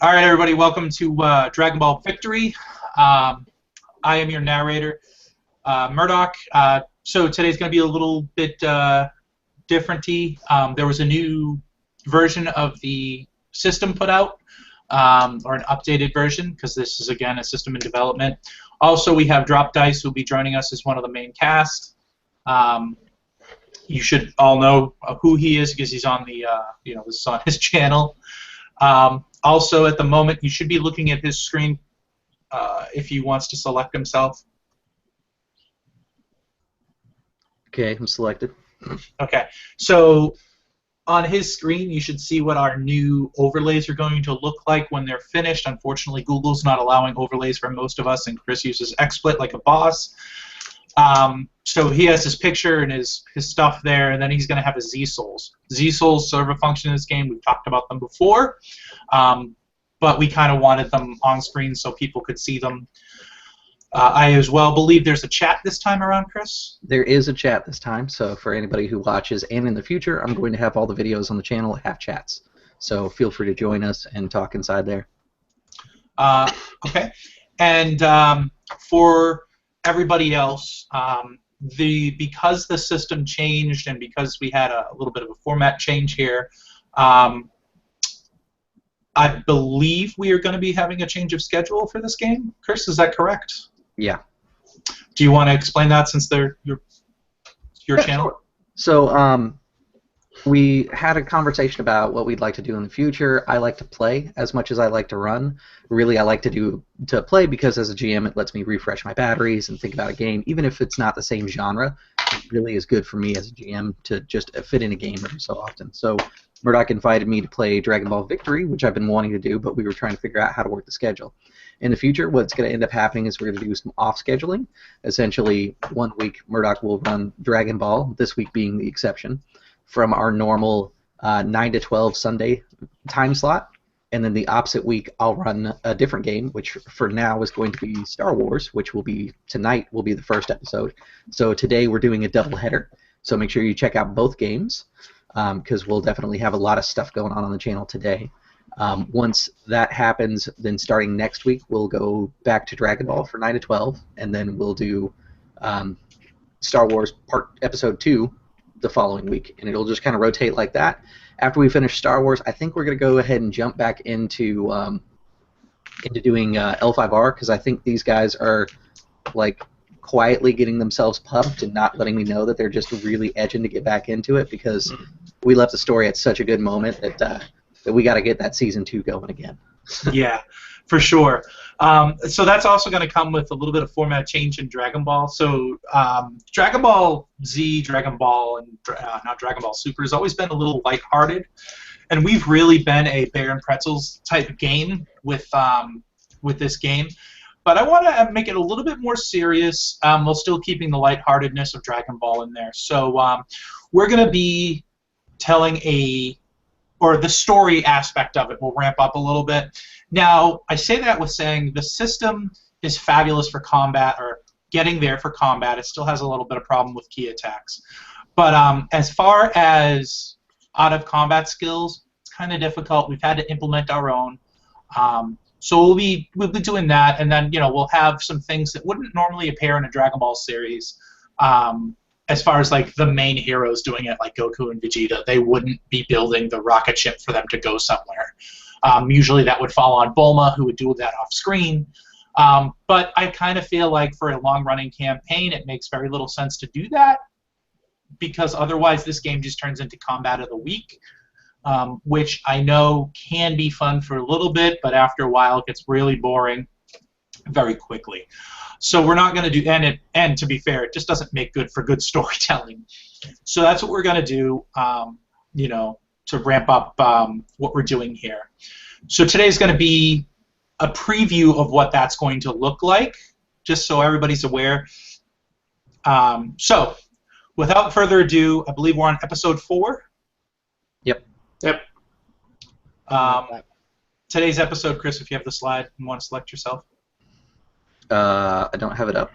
All right, everybody, welcome to Dragonball Victory. I am your narrator, Murdoch. So today's going to be a little bit different-y. There was a new version of the system put out, or an updated version, because this is, again, a system in development. Also, we have Drop Dice, who will be joining us as one of the main cast. You should all know who he is because he's on the, this is on his channel. Also, at the moment, you should be looking at his screen if he wants to select himself. Okay, I'm selected. Okay, so on his screen, you should see what our new overlays are going to look like when they're finished. Unfortunately, Google's not allowing overlays for most of us, and Chris uses XSplit like a boss. So he has his picture and his stuff there, and then he's going to have his Z-Souls. Z-Souls serve a function in this game. We've talked about them before, but we kind of wanted them on screen so people could see them. I as well believe there's a chat this time around, Chris? There is a chat this time, so for anybody who watches and in the future, I'm going to have all the videos on the channel have chats. So feel free to join us and talk inside there. Okay. And for everybody else, because the system changed and because we had a little bit of a format change here, I believe we are going to be having a change of schedule for this game. Chris, is that correct? Yeah. Do you want to explain that since they're your channel? Sure. So we had a conversation about what we'd like to do in the future. I like to play as much as I like to run. Really, I like to play because as a GM, it lets me refresh my batteries and think about a game, even if it's not the same genre. It really is good for me as a GM to just fit in a game every so often. So Murdoch invited me to play Dragonball Victory, which I've been wanting to do, but we were trying to figure out how to work the schedule. In the future, what's going to end up happening is we're going to do some off-scheduling. Essentially, one week Murdoch will run Dragon Ball, this week being the exception, from our normal 9 to 12 Sunday time slot, and then the opposite week I'll run a different game, which for now is going to be Star Wars, which will be tonight will be the first episode. So today we're doing a double header. So make sure you check out both games because we'll definitely have a lot of stuff going on the channel today. Once that happens, then starting next week we'll go back to Dragon Ball for 9 to 12, and then we'll do Star Wars Episode 2 the following week, and it'll just kind of rotate like that. After we finish Star Wars, I think we're going to go ahead and jump back into doing L5R because I think these guys are like quietly getting themselves pumped and not letting me know that they're just really edging to get back into it because we left the story at such a good moment that we got to get that season 2 going again. Yeah, for sure. So that's also going to come with a little bit of format change in Dragon Ball. So Dragon Ball Z, Dragon Ball, and not Dragon Ball Super has always been a little lighthearted, and we've really been a Bear and Pretzels type game with this game. But I want to make it a little bit more serious while still keeping the lightheartedness of Dragon Ball in there. So we're going to be telling or the story aspect of it will ramp up a little bit. Now, I say that with saying the system is fabulous for combat, or getting there for combat. It still has a little bit of problem with key attacks. But as far as out-of-combat skills, it's kind of difficult. We've had to implement our own. So we'll be doing that, and then we'll have some things that wouldn't normally appear in a Dragon Ball series. As far as like the main heroes doing it, like Goku and Vegeta, they wouldn't be building the rocket ship for them to go somewhere. Usually that would fall on Bulma, who would do that off screen. But I kind of feel like for a long-running campaign, it makes very little sense to do that because otherwise this game just turns into Combat of the Week, which I know can be fun for a little bit, but after a while it gets really boring very quickly. So we're not going to do, and to be fair, it just doesn't make good for good storytelling. So that's what we're going to do, to ramp up what we're doing here. So today's going to be a preview of what that's going to look like, just so everybody's aware. So without further ado, I believe we're on episode 4. Yep. Today's episode, Chris, if you have the slide and want to select yourself. I don't have it up.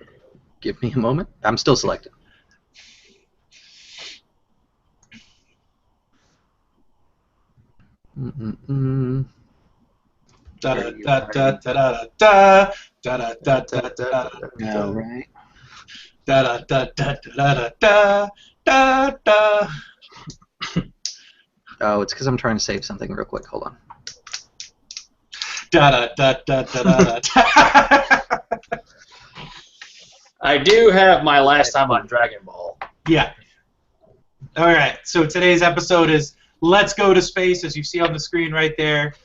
Give me a moment. I'm still selected. Da da da da da da da da da da No, right? da da da da da da da da. Oh, it's because I'm trying to save something real quick. Hold on. Da da da da da da. I do have my last time on Dragon Ball. Yeah. All right. So today's episode is Let's Go to Space, as you see on the screen right there.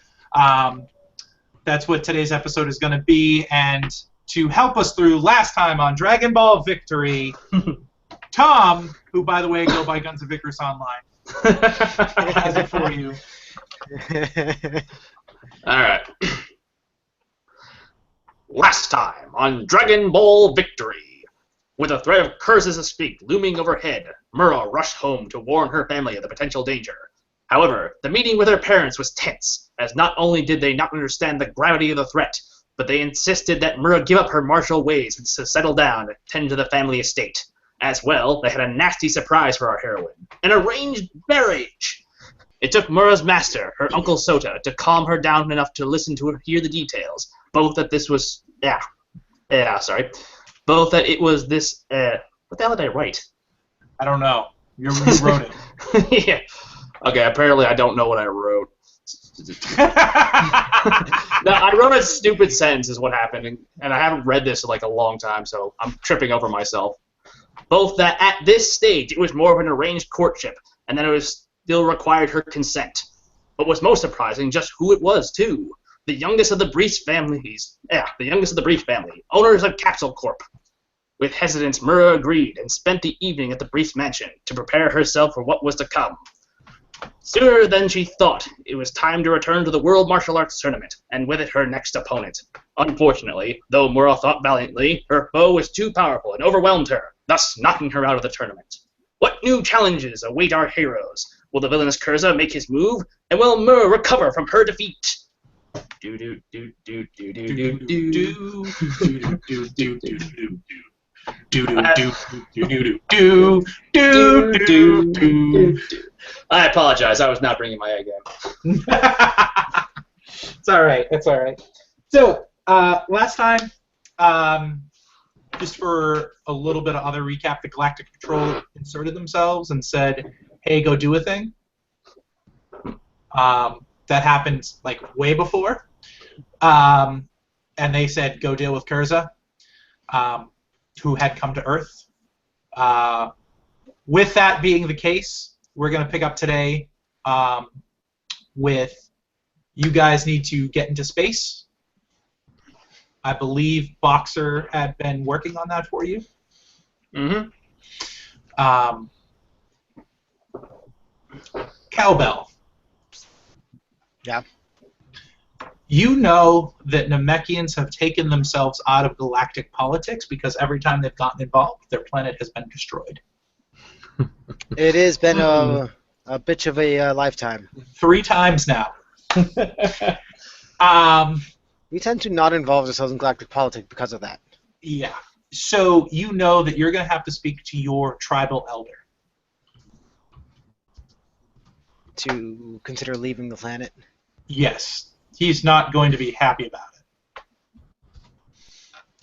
That's what today's episode is going to be. And to help us through last time on Dragon Ball Victory, Tom, who, by the way, go by Guns of Icarus Online, has it for you. All right. Last time on Dragon Ball Victory. With a threat of curses to speak looming overhead, Mura rushed home to warn her family of the potential danger. However, the meeting with her parents was tense, as not only did they not understand the gravity of the threat, but they insisted that Mura give up her martial ways and to settle down and tend to the family estate. As well, they had a nasty surprise for our heroine, an arranged marriage. It took Mura's master, her uncle Souta, to calm her down enough to listen to her hear the details, both that this was... Both that it was this... what the hell did I write? I don't know. You wrote it. Yeah. Okay, apparently I don't know what I wrote. No, I wrote a stupid sentence is what happened, and I haven't read this in like a long time, so I'm tripping over myself. Both that at this stage it was more of an arranged courtship, and that it was still required her consent. But what's most surprising, just who it was, too. The youngest of the Briefs families. Yeah, the youngest of the Brief family, owners of Capsule Corp. With hesitance, Mura agreed and spent the evening at the Briefs mansion to prepare herself for what was to come. Sooner than she thought, it was time to return to the World Martial Arts Tournament, and with it her next opponent. Unfortunately, though Mura fought valiantly, her foe was too powerful and overwhelmed her, thus knocking her out of the tournament. What new challenges await our heroes? Will the villainous Kuriza make his move, and will Mura recover from her defeat? Do do do do do do do do do do do do. I apologize. I was not bringing my A game. It's all right. It's all right. So last time, just for a little bit of other recap, the Galactic Patrol inserted themselves and said, "Hey, go do a thing." That happened like way before, and they said, "Go deal with Kuriza." Who had come to Earth. With that being the case, we're going to pick up today with you guys need to get into space. I believe Boxer had been working on that for you. Mm-hmm. Cowbell. Yeah. You know that Namekians have taken themselves out of galactic politics because every time they've gotten involved, their planet has been destroyed. It has been a bitch of a lifetime. 3 times now. We tend to not involve ourselves in galactic politics because of that. Yeah. So you know that you're going to have to speak to your tribal elder. To consider leaving the planet. Yes. He's not going to be happy about it.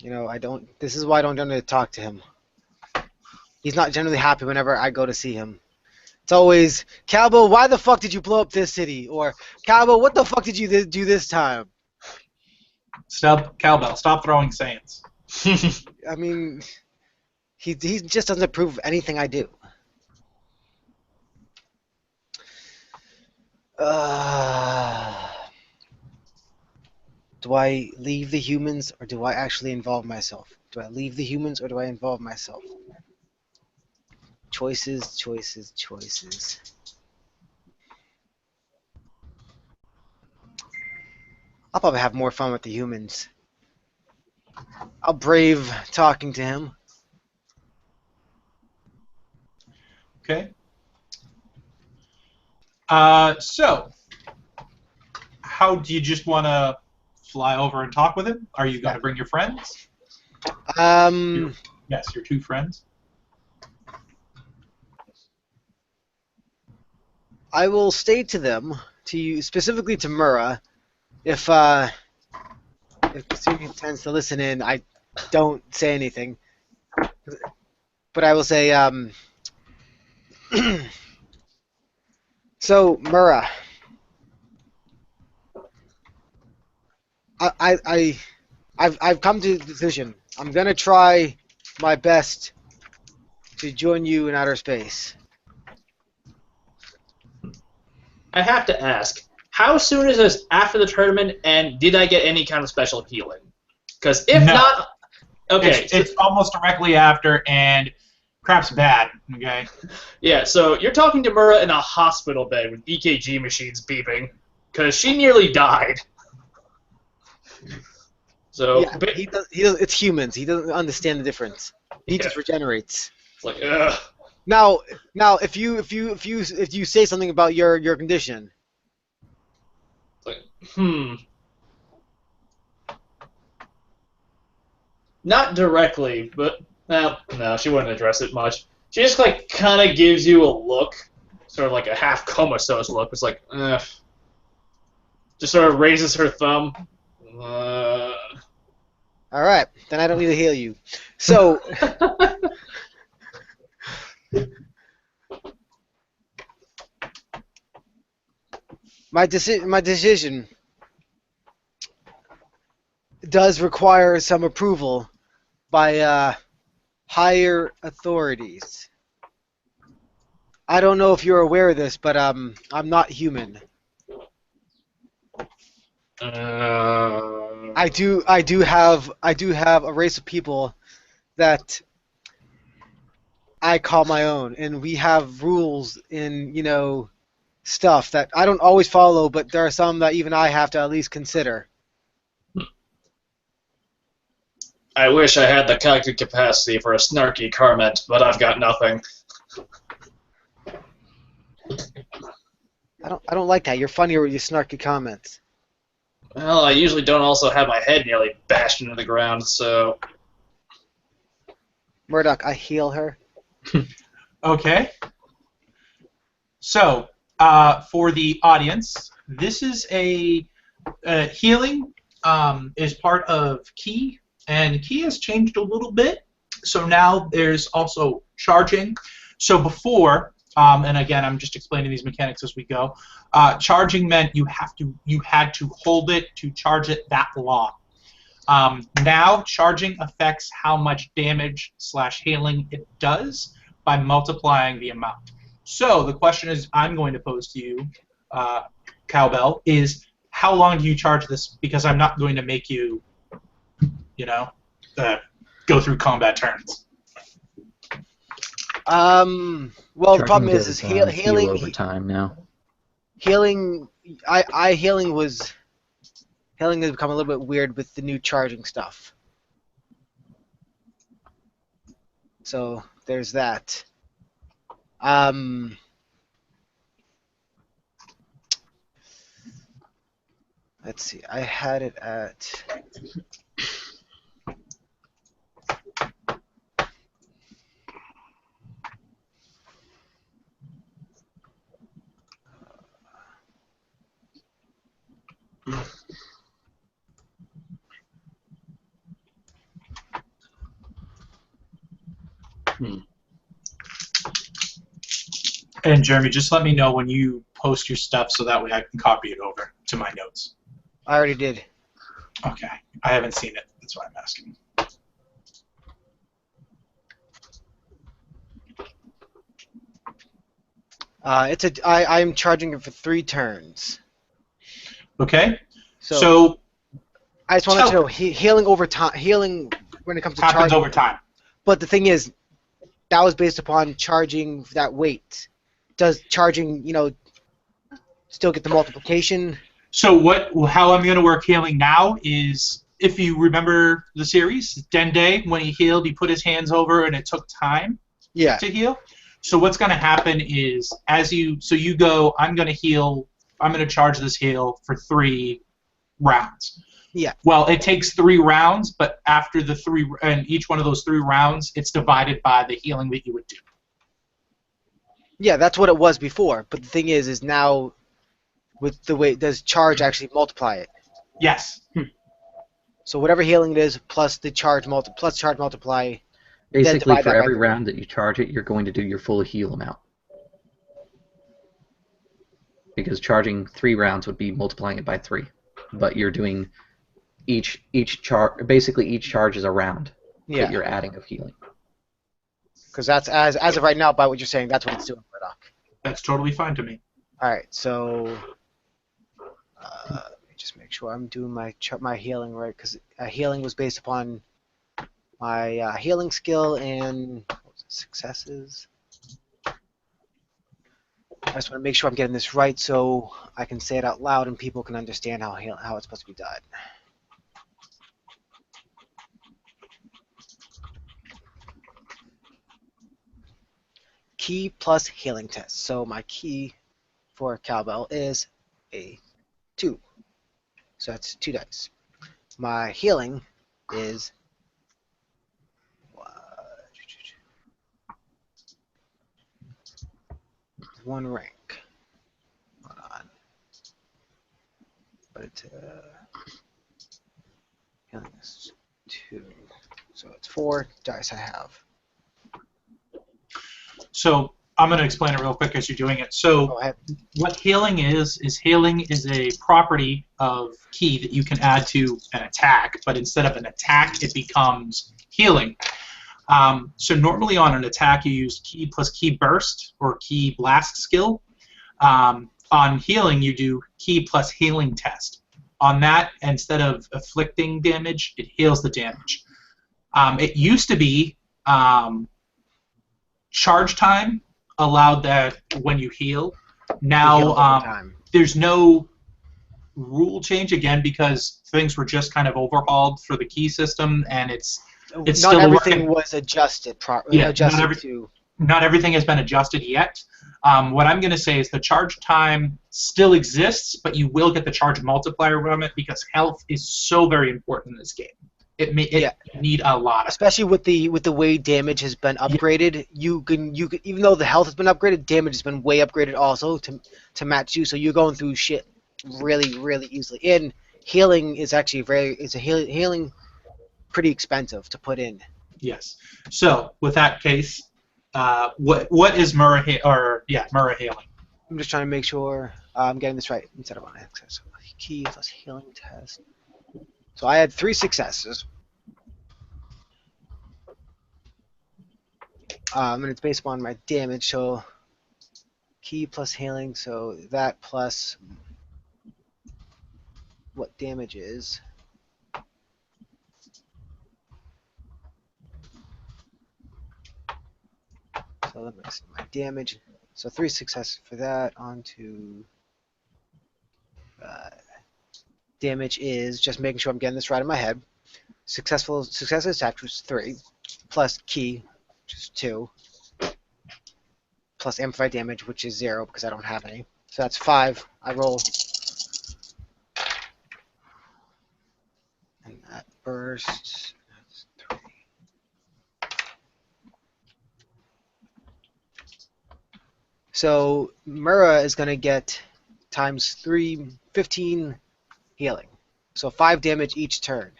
You know, this is why I don't generally talk to him. He's not generally happy whenever I go to see him. It's always, Cowboy, why the fuck did you blow up this city? Or, Cowboy, what the fuck did you do this time? Cowbell, stop throwing sayings. I mean, he just doesn't approve of anything I do. Do I leave the humans, or do I actually involve myself? Do I leave the humans, or do I involve myself? Choices, choices, choices. I'll probably have more fun with the humans. I'll brave talking to him. Okay. So, how do you just want to fly over and talk with him? Are you going to bring your friends? Yes, your 2 friends. I will state to them, to you, specifically to Mura, if if the student tends to listen in, I don't say anything. But I will say, so Mura, I've come to the decision. I'm gonna try my best to join you in outer space. I have to ask, how soon is this after the tournament, and did I get any kind of special healing? Because if No. not, okay. It's almost directly after, and crap's bad. Okay. Yeah, so you're talking to Mura in a hospital bed with EKG machines beeping, because she nearly died. So Yeah, but he does. It's humans. He doesn't understand the difference. He just regenerates. it's like, ugh. Now, if you say something about your condition, It's like, Not directly, but no, she wouldn't address it much. She just like kind of gives you a look, sort of like a half comatose look. It's like, ugh. Just sort of raises her thumb. all right, then I don't need to heal you. So, my decision does require some approval by higher authorities. I don't know if you're aware of this, but I'm not human. I do have a race of people that I call my own, and we have rules in stuff that I don't always follow, but there are some that even I have to at least consider. I wish I had the cognitive capacity for a snarky comment, but I've got nothing. I don't like that. You're funnier with your snarky comments. Well, I usually don't also have my head nearly bashed into the ground, so... Murdoch, I heal her. Okay. So, for the audience, this is a healing is part of Ki, and Ki has changed a little bit. So now there's also charging. So before, and again, I'm just explaining these mechanics as we go. Charging meant you had to hold it to charge it that long. Now charging affects how much damage / healing it does by multiplying the amount. So the question is, I'm going to pose to you, Cowbell, is how long do you charge this? Because I'm not going to make you, go through combat turns. Charging Well, the problem is heal healing over time now. Healing has become a little bit weird with the new charging stuff. So there's that. Let's see. I had it at. And Jeremy, just let me know when you post your stuff so that way I can copy it over to my notes. I already did. Okay. I haven't seen it. That's why I'm asking. I'm charging it for 3 turns. Okay. So I just wanted to know healing over time. Healing when it comes to happens charging over time. But the thing is, that was based upon charging that weight. Does charging, still get the multiplication? So how I'm going to work healing now is, if you remember the series, Dende, when he healed, he put his hands over and it took time to heal. So what's going to happen is, you go, I'm going to heal, I'm going to charge this heal for 3 rounds. Yeah. Well, it takes 3 rounds, but after the 3, and each one of those 3 rounds, it's divided by the healing that you would do. Yeah, that's what it was before. But the thing is now, with the way, does charge actually multiply it? Yes. So whatever healing it is plus the charge multiply. Basically, divide for that by every 3. round that you charge it, you're going to do your full heal amount. Because charging 3 rounds would be multiplying it by 3, but you're doing each charge. Basically, each charge is a round that you're adding of healing. Because that's as of right now, by what you're saying, that's what it's doing, Murdoch. That's totally fine to me. All right, so let me just make sure I'm doing my healing right, because healing was based upon my healing skill and successes. I just want to make sure I'm getting this right so I can say it out loud and people can understand how it's supposed to be done. Key plus healing test. So my key for cowbell is a 2. So that's 2 dice. My healing is 1 rank. Hold on. But it's healing is 2. So it's 4 dice I have. So I'm going to explain it real quick as you're doing it. So Go ahead. what healing is healing is a property of key that you can add to an attack, but instead of an attack, it becomes healing. So normally on an attack, you use key plus key burst or key blast skill. On healing, you do key plus healing test. On that, instead of inflicting damage, it heals the damage. It used to be charge time allowed that when you heal. Now there's no rule change again because things were just kind of overhauled for the key system, and it's not still everything was adjusted properly. Yeah, not everything has been adjusted yet. What I'm going to say is the charge time still exists, but you will get the charge multiplier from it because health is so very important in this game. It need a lot, especially with the way damage has been upgraded. You can even though the health has been upgraded, damage has been way upgraded also to match you. So you're going through shit really easily. And healing is actually healing pretty expensive to put in. Yes. So with that case, what is Mura Mura healing? I'm just trying to make sure I'm getting this right instead of on access. Key plus healing test. So I had 3 successes. And it's based upon my damage, so key plus healing, so that plus what damage is. So let me see my damage. So 3 successes for that. On to damage is just making sure I'm getting this right in my head. Successes attack was 3, plus key, which is 2, plus amplified damage, which is 0 because I don't have any. So that's 5. I roll. And that burst. That's 3. So Mura is going to get times 3, 15 healing. So 5 damage each turn.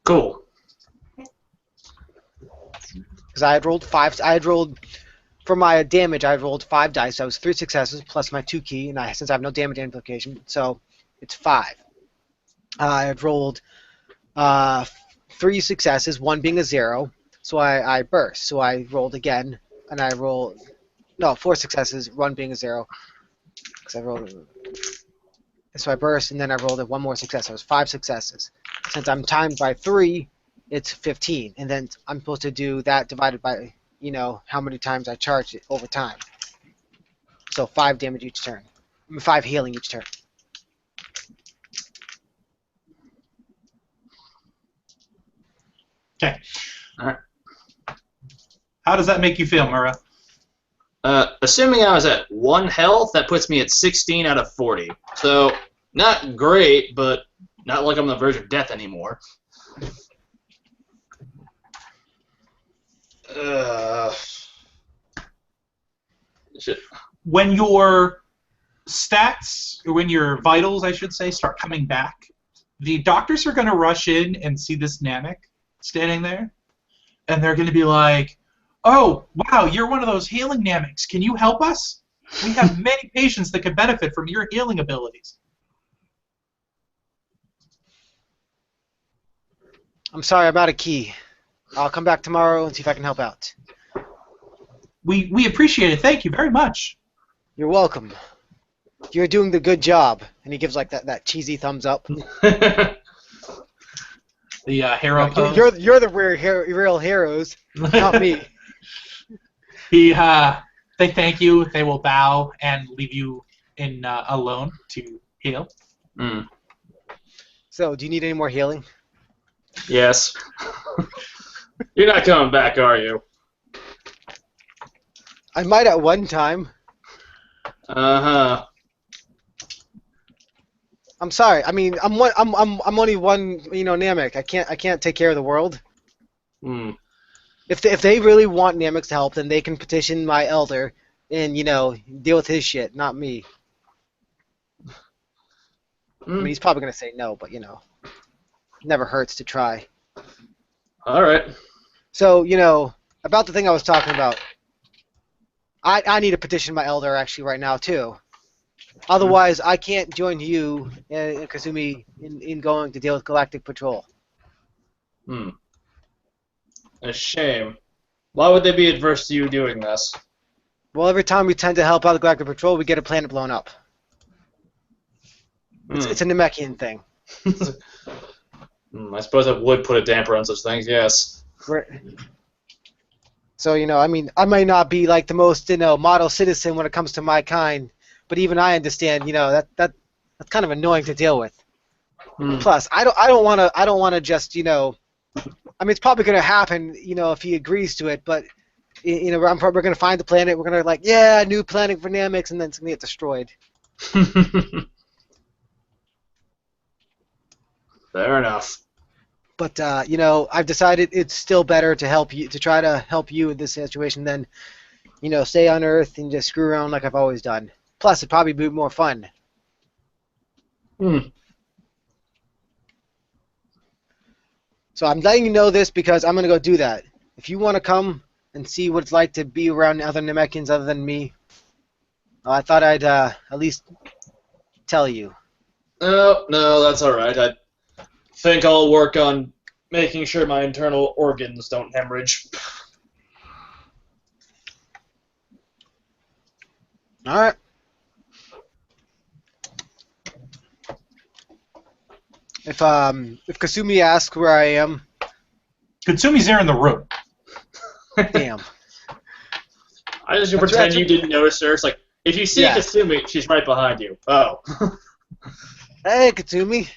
Cool. Because I had rolled 5. I had rolled for my damage. I had rolled 5 dice. That was 3 successes plus my 2 key, and since I have no damage implication, so it's 5. I had rolled 3 successes, 1 being a 0. So I burst. So I rolled again, and I rolled 4 successes, 1 being a 0. Because I rolled. So I burst, and then I rolled 1 more success. So it was 5 successes. Since I'm timed by 3, it's 15. And then I'm supposed to do that divided by, how many times I charged it over time. So 5 damage each turn. 5 healing each turn. Okay. All right. How does that make you feel, Mura? Assuming I was at 1 health, that puts me at 16 out of 40. So, not great, but not like I'm on the verge of death anymore. Shit. When your stats, or when your vitals, I should say, start coming back, the doctors are going to rush in and see this Namek standing there, and they're going to be like, "Oh, wow, you're one of those healing Nameks. Can you help us? We have many patients that could benefit from your healing abilities." I'm sorry, I'm out of key. I'll come back tomorrow and see if I can help out. We appreciate it. Thank you very much. You're welcome. You're doing the good job. And he gives like that cheesy thumbs up. The hero pose. You're the real heroes, not me. They thank you. They will bow and leave you in alone to heal. Mm. So, do you need any more healing? Yes. You're not coming back, are you? I might at one time. Uh-huh. I'm sorry. I mean, I'm only one, Namek. I can't take care of the world. Hmm. If they really want Nameks to help, then they can petition my elder and deal with his shit, not me. I mean, he's probably gonna say no, but never hurts to try. All right. So about the thing I was talking about, I need to petition my elder actually right now too. Otherwise, I can't join you and Kasumi in going to deal with Galactic Patrol. Hmm. A shame. Why would they be adverse to you doing this? Well, every time we tend to help out the Galactic Patrol, we get a planet blown up. It's a Namekian thing. I suppose it would put a damper on such things, yes. So, I mean, I might not be like the most, model citizen when it comes to my kind, but even I understand, that's kind of annoying to deal with. Plus, I don't want to just, I mean, it's probably going to happen, if he agrees to it, but, we're going to find the planet, we're going to yeah, new planet for Nameks, and then it's going to get destroyed. Fair enough. But I've decided it's still better to try to help you in this situation than, stay on Earth and just screw around like I've always done. Plus, it'd probably be more fun. So I'm letting you know this because I'm gonna go do that. If you want to come and see what it's like to be around other Namekians other than me, I thought I'd at least tell you. No, that's all right. I think I'll work on making sure my internal organs don't hemorrhage. All right. If Kasumi asks where I am, Katsumi's there in the room. damn. I just pretend you didn't notice her. It's like, if you see Kasumi, she's right behind you. Oh. Hey, Katsumi.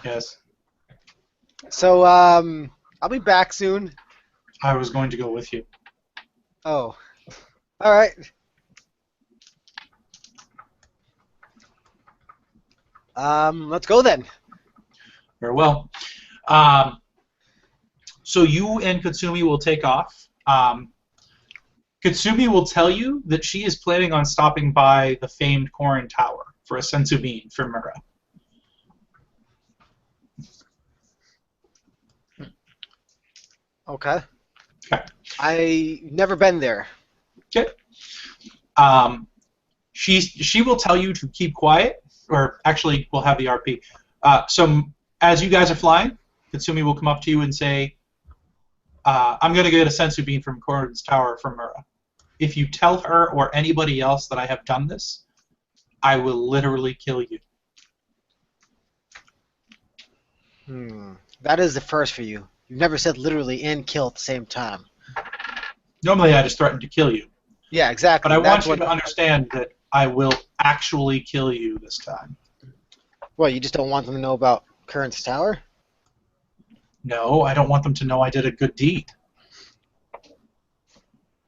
Yes. So, I'll be back soon. I was going to go with you. Oh. All right. Let's go then. Very well. So you and Katsumi will take off. Katsumi will tell you that she is planning on stopping by the famed Korin Tower for a sensu bean for Mura. Okay. Okay. I never been there. Okay. She will tell you to keep quiet, or actually, we'll have the RP. So as you guys are flying, Katsumi will come up to you and say, I'm going to get a sensu bean from Korin's Tower from Mura. If you tell her or anybody else that I have done this, I will literally kill you. That is the first for you. You've never said literally and kill at the same time. Normally, I just threaten to kill you. Yeah, exactly. But I want you to understand that I will actually kill you this time. Well, you just don't want them to know about Korin's Tower? No, I don't want them to know I did a good deed.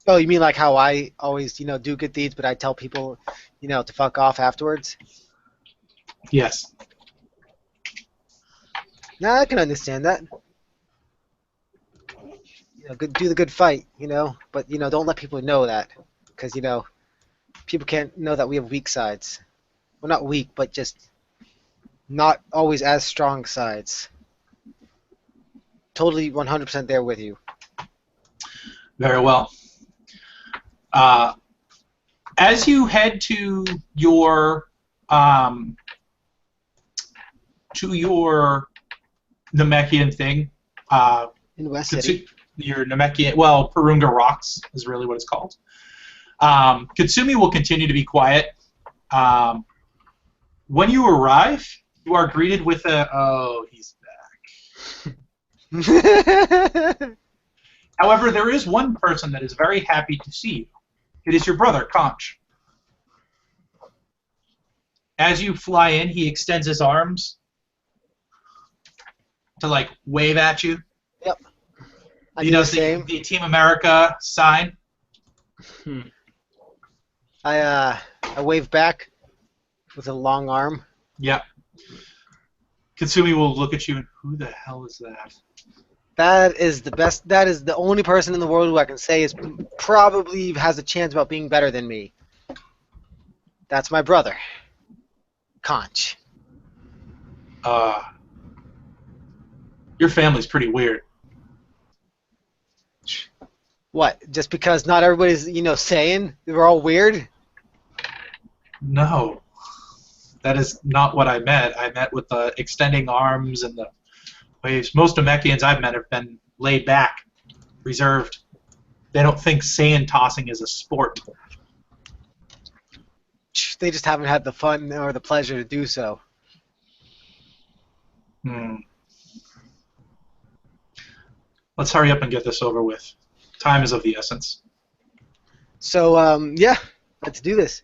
Oh, you mean like how I always, do good deeds, but I tell people, to fuck off afterwards? Yes. Nah, I can understand that. Do the good fight, but don't let people know that, because people can't know that we have weak sides. Well, not weak, but just not always as strong sides. Totally 100% there with you. Very well. As you head to your Namekian thing, In West City. your Namekian, well, Purunga Rocks is really what it's called. Katsumi will continue to be quiet. When you arrive, you are greeted with a, oh, he's back. However, there is one person that is very happy to see you. It is your brother, Conch. As you fly in, he extends his arms to, like, wave at you. Yep. He does the Team America sign. I wave back with a long arm. Yep. Katsumi will look at you and, who the hell is that? That is the best. That is the only person in the world who I can say is probably has a chance about being better than me. That's my brother, Conch. Your family's pretty weird. What? Just because not everybody's, saying we're all weird? No. That is not what I meant. I meant with the extending arms and the waves. Most Namekians I've met have been laid back, reserved. They don't think sand tossing is a sport. They just haven't had the fun or the pleasure to do so. Let's hurry up and get this over with. Time is of the essence. So, yeah, let's do this.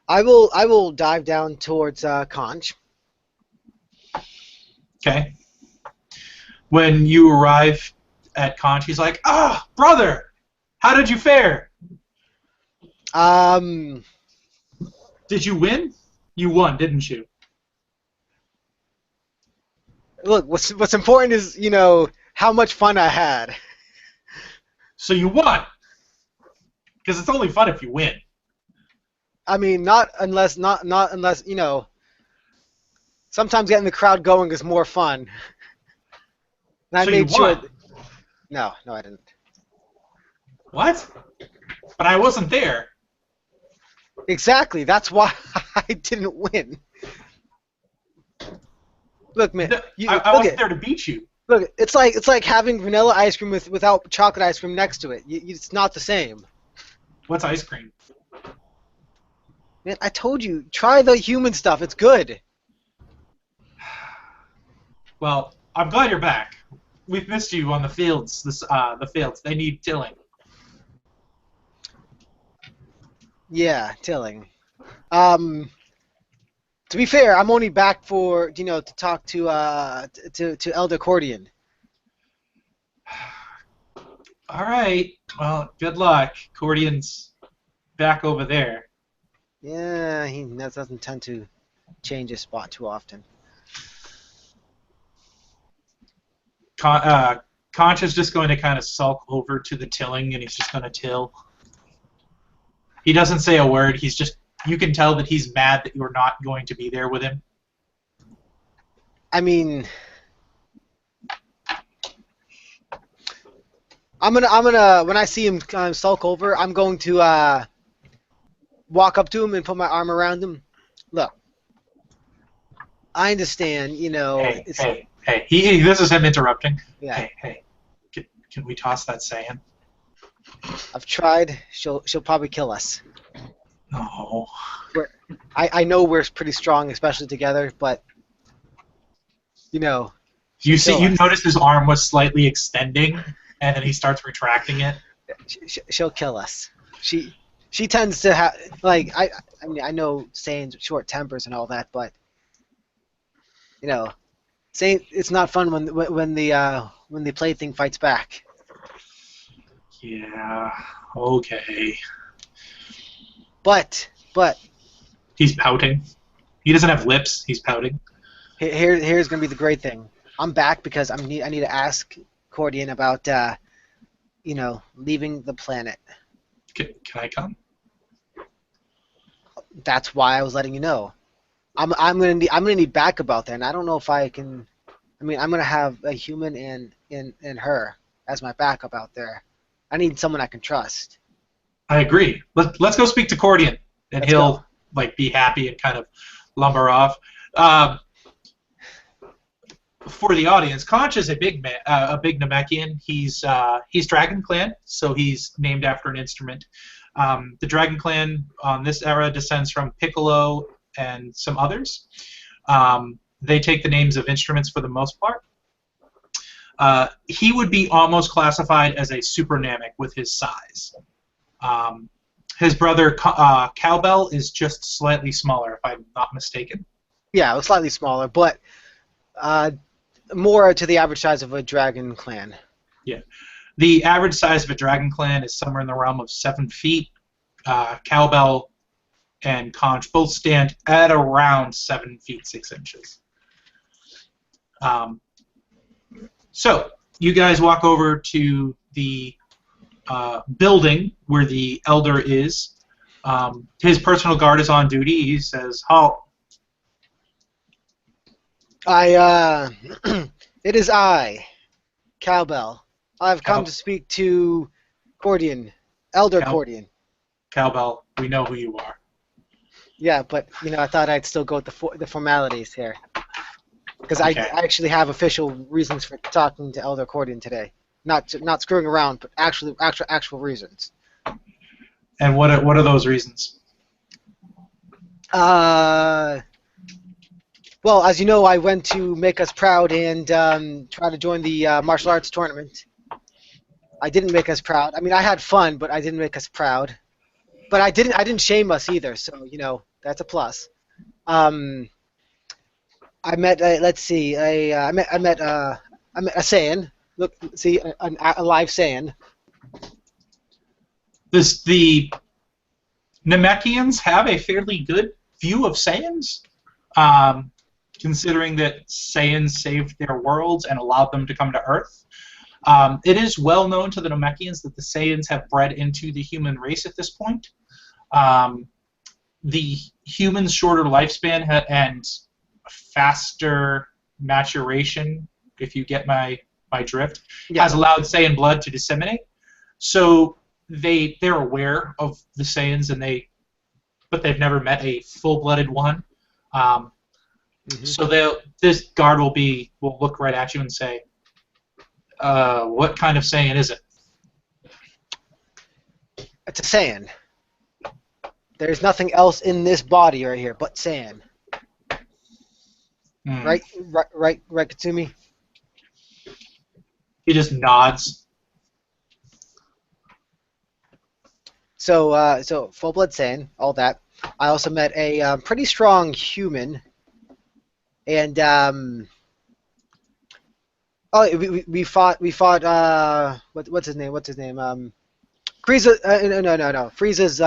I will dive down towards Conch. Okay. When you arrive at Conch, he's like, brother! How did you fare? Did you win? You won, didn't you? Look, what's important is, how much fun I had. So you won! Because it's only fun if you win. I mean, not unless, sometimes getting the crowd going is more fun. And So I made you won. sure. No, I didn't. What? But I wasn't there. Exactly. That's why I didn't win. Look, man. I wasn't there to beat you. Look, it's like having vanilla ice cream without chocolate ice cream next to it. It's not the same. What's ice cream? Man, I told you, try the human stuff. It's good. Well, I'm glad you're back. We've missed you on the fields. The fields. They need tilling. Yeah, tilling. To be fair, I'm only back for to talk to Elder Cordian. All right. Well, good luck. Cordian's back over there. Yeah, he doesn't tend to change his spot too often. Conch is just going to kind of sulk over to the tilling, and he's just going to till. He doesn't say a word. He's just. You can tell that he's mad that you're not going to be there with him. I mean, I'm gonna when I see him sulk over, I'm going to walk up to him and put my arm around him. Look, I understand, Hey, it's, hey. This is him interrupting. Yeah. Hey. Can we toss that sand? I've tried. She'll probably kill us. No. I know we're pretty strong, especially together, but You notice his arm was slightly extending, and then he starts retracting it. She'll kill us. She tends to have I mean I know saying short tempers and all that, but saying it's not fun when the plaything fights back. Yeah. Okay. But He's pouting. He doesn't have lips. He's pouting. here's gonna be the great thing. I'm back because I need to ask Cordian about leaving the planet. Can I come? That's why I was letting you know. I'm gonna need backup out there, and I don't know if I can. I mean, I'm gonna have a human and her as my backup out there. I need someone I can trust. I agree. Let's go speak to Cordian, and Let's he'll go. like be happy and kind of lumber off. For the audience, Conch is a big man, a big Namekian. He's Dragon Clan, so he's named after an instrument. The Dragon Clan on this era descends from Piccolo and some others. They take the names of instruments for the most part. He would be almost classified as a super Namek with his size. His brother Cowbell is just slightly smaller, if I'm not mistaken. Yeah, it was slightly smaller, but more to the average size of a dragon clan. Yeah. The average size of a Dragon Clan is somewhere in the realm of 7 feet. Cowbell and Conch both stand at around 7 feet 6 inches. So you guys walk over to the building where the elder is. His personal guard is on duty. He says, "Halt." It is I, Cowbell. I've come to speak to Cordian, Elder Cordian. Cowbell, we know who you are. Yeah, but I thought I'd still go with the formalities here, because Okay. I actually have official reasons for talking to Elder Cordian today. Not screwing around, but actual reasons. And what are those reasons? Well, as you know, I went to make us proud and try to join the martial arts tournament. I didn't make us proud. I mean, I had fun, but I didn't make us proud. But I didn't shame us either, so that's a plus. I met let's see, I met a Saiyan. Look, see, a live Saiyan. The Namekians have a fairly good view of Saiyans, considering that Saiyans saved their worlds and allowed them to come to Earth. It is well known to the Namekians that the Saiyans have bred into the human race at this point. The humans' shorter lifespan and faster maturation, if you get my drift, has allowed Saiyan blood to disseminate. So they're aware of the Saiyans, but they've never met a full-blooded one. So this guard will look right at you and say, "What kind of Saiyan is it?" It's a Saiyan. There's nothing else in this body right here but Saiyan. Right, Katsumi? He just nods. So full blood Saiyan, all that. I also met a pretty strong human, and we fought. What's his name? Kuriza. No. Frieza's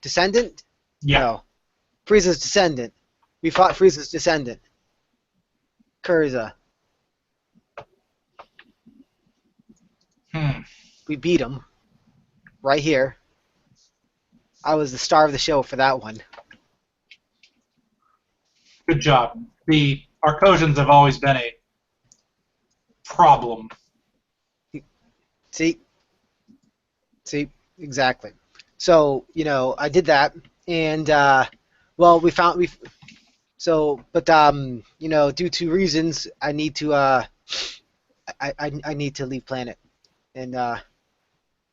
descendant. Yeah. No, Frieza's descendant. We fought Frieza's descendant. Kuriza. We beat him. Right here. I was the star of the show for that one. Good job. The Arcosians have always been a problem. See, exactly. So I did that, and due to reasons, I need to I need to leave planet and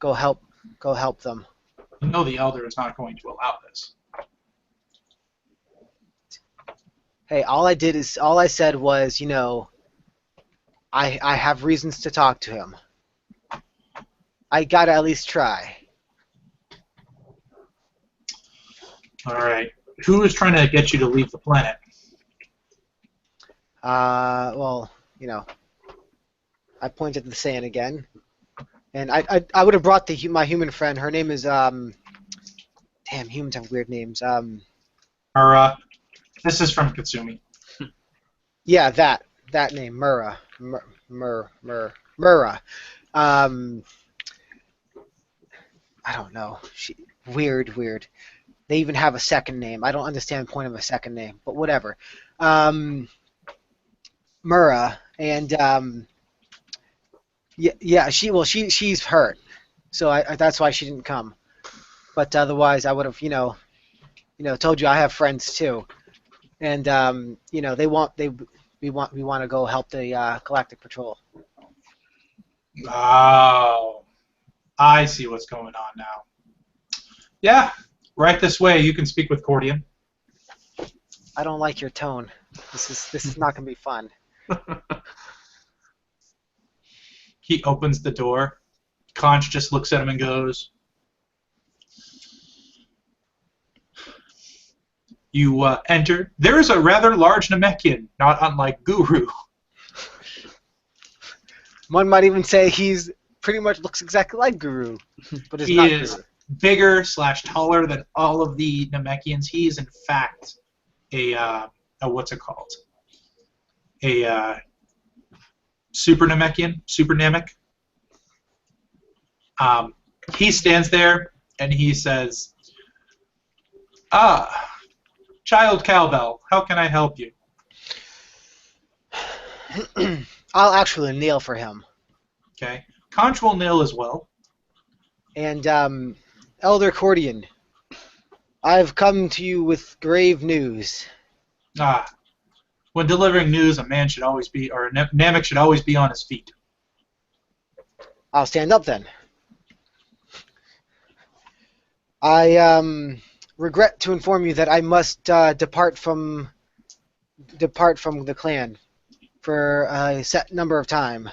go help them. You know the Elder is not going to allow this. Hey, all I said was, I have reasons to talk to him. I gotta at least try. All right. Who is trying to get you to leave the planet? Well, I pointed to the Saiyan again, and I would have brought my human friend. Her name is damn, humans have weird names. Mura. This is from Katsumi. Yeah, that name, Mura. Mura. I don't know. Weird. They even have a second name. I don't understand the point of a second name, but whatever. Mura, and she's hurt, so that's why she didn't come. But otherwise, I would have, told you I have friends too, and we want to go help the Galactic Patrol. Oh, I see what's going on now. Yeah, right this way. You can speak with Cordian. I don't like your tone. This is not gonna be fun. He opens the door. Conch just looks at him and goes, you enter. There is a rather large Namekian, not unlike Guru. One might even say he's pretty much looks exactly like Guru, but He is bigger / taller than all of the Namekians. He is in fact a what's it called? A super Namekian, super Namek. He stands there and he says, Child Cowbell, how can I help you? I'll actually kneel for him. Okay. Conch will kneel as well. And Elder Cordian, I've come to you with grave news. When delivering news, a man should always be, or a Namek should always be on his feet. I'll stand up then. I regret to inform you that I must depart from the clan for a set number of time.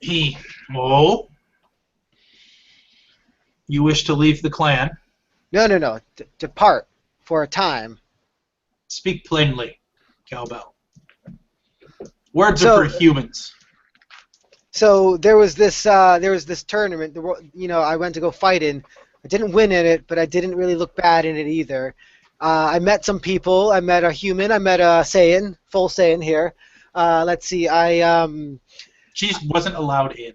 You wish to leave the clan? No. Depart for a time. Speak plainly, Cowbell. Words are for humans. So there was this tournament. I went to go fight in. I didn't win in it, but I didn't really look bad in it either. I met some people. I met a human. I met a Saiyan, full Saiyan here. Let's see. She wasn't allowed in.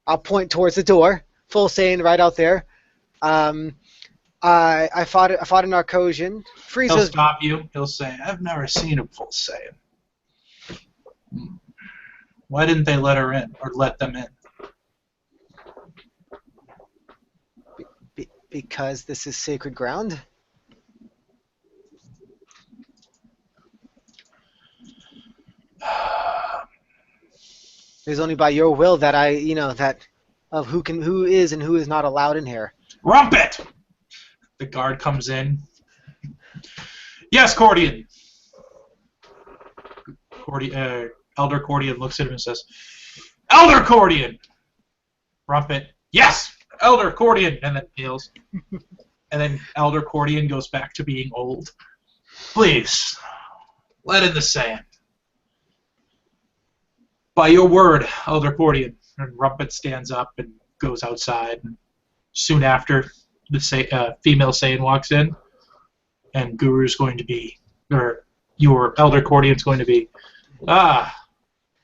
I'll point towards the door. Full Saiyan right out there. I fought a Narcosian. Frieza's... He'll stop you. He'll say, I've never seen a full Saiyan. Why didn't they let her in, or let them in? Because this is sacred ground. It is only by your will that of who is and who is not allowed in here. Rumpet! The guard comes in. Yes, Cordian. Elder Cordian looks at him and says, Elder Cordian! Rumpet, yes! Elder Cordian! And then kneels. And then Elder Cordian goes back to being old. Please, let in the sand. By your word, Elder Cordian. And Rumpet stands up and goes outside. And soon after, the female Saiyan walks in, and Guru's going to be, or your Elder Cordian's going to be, a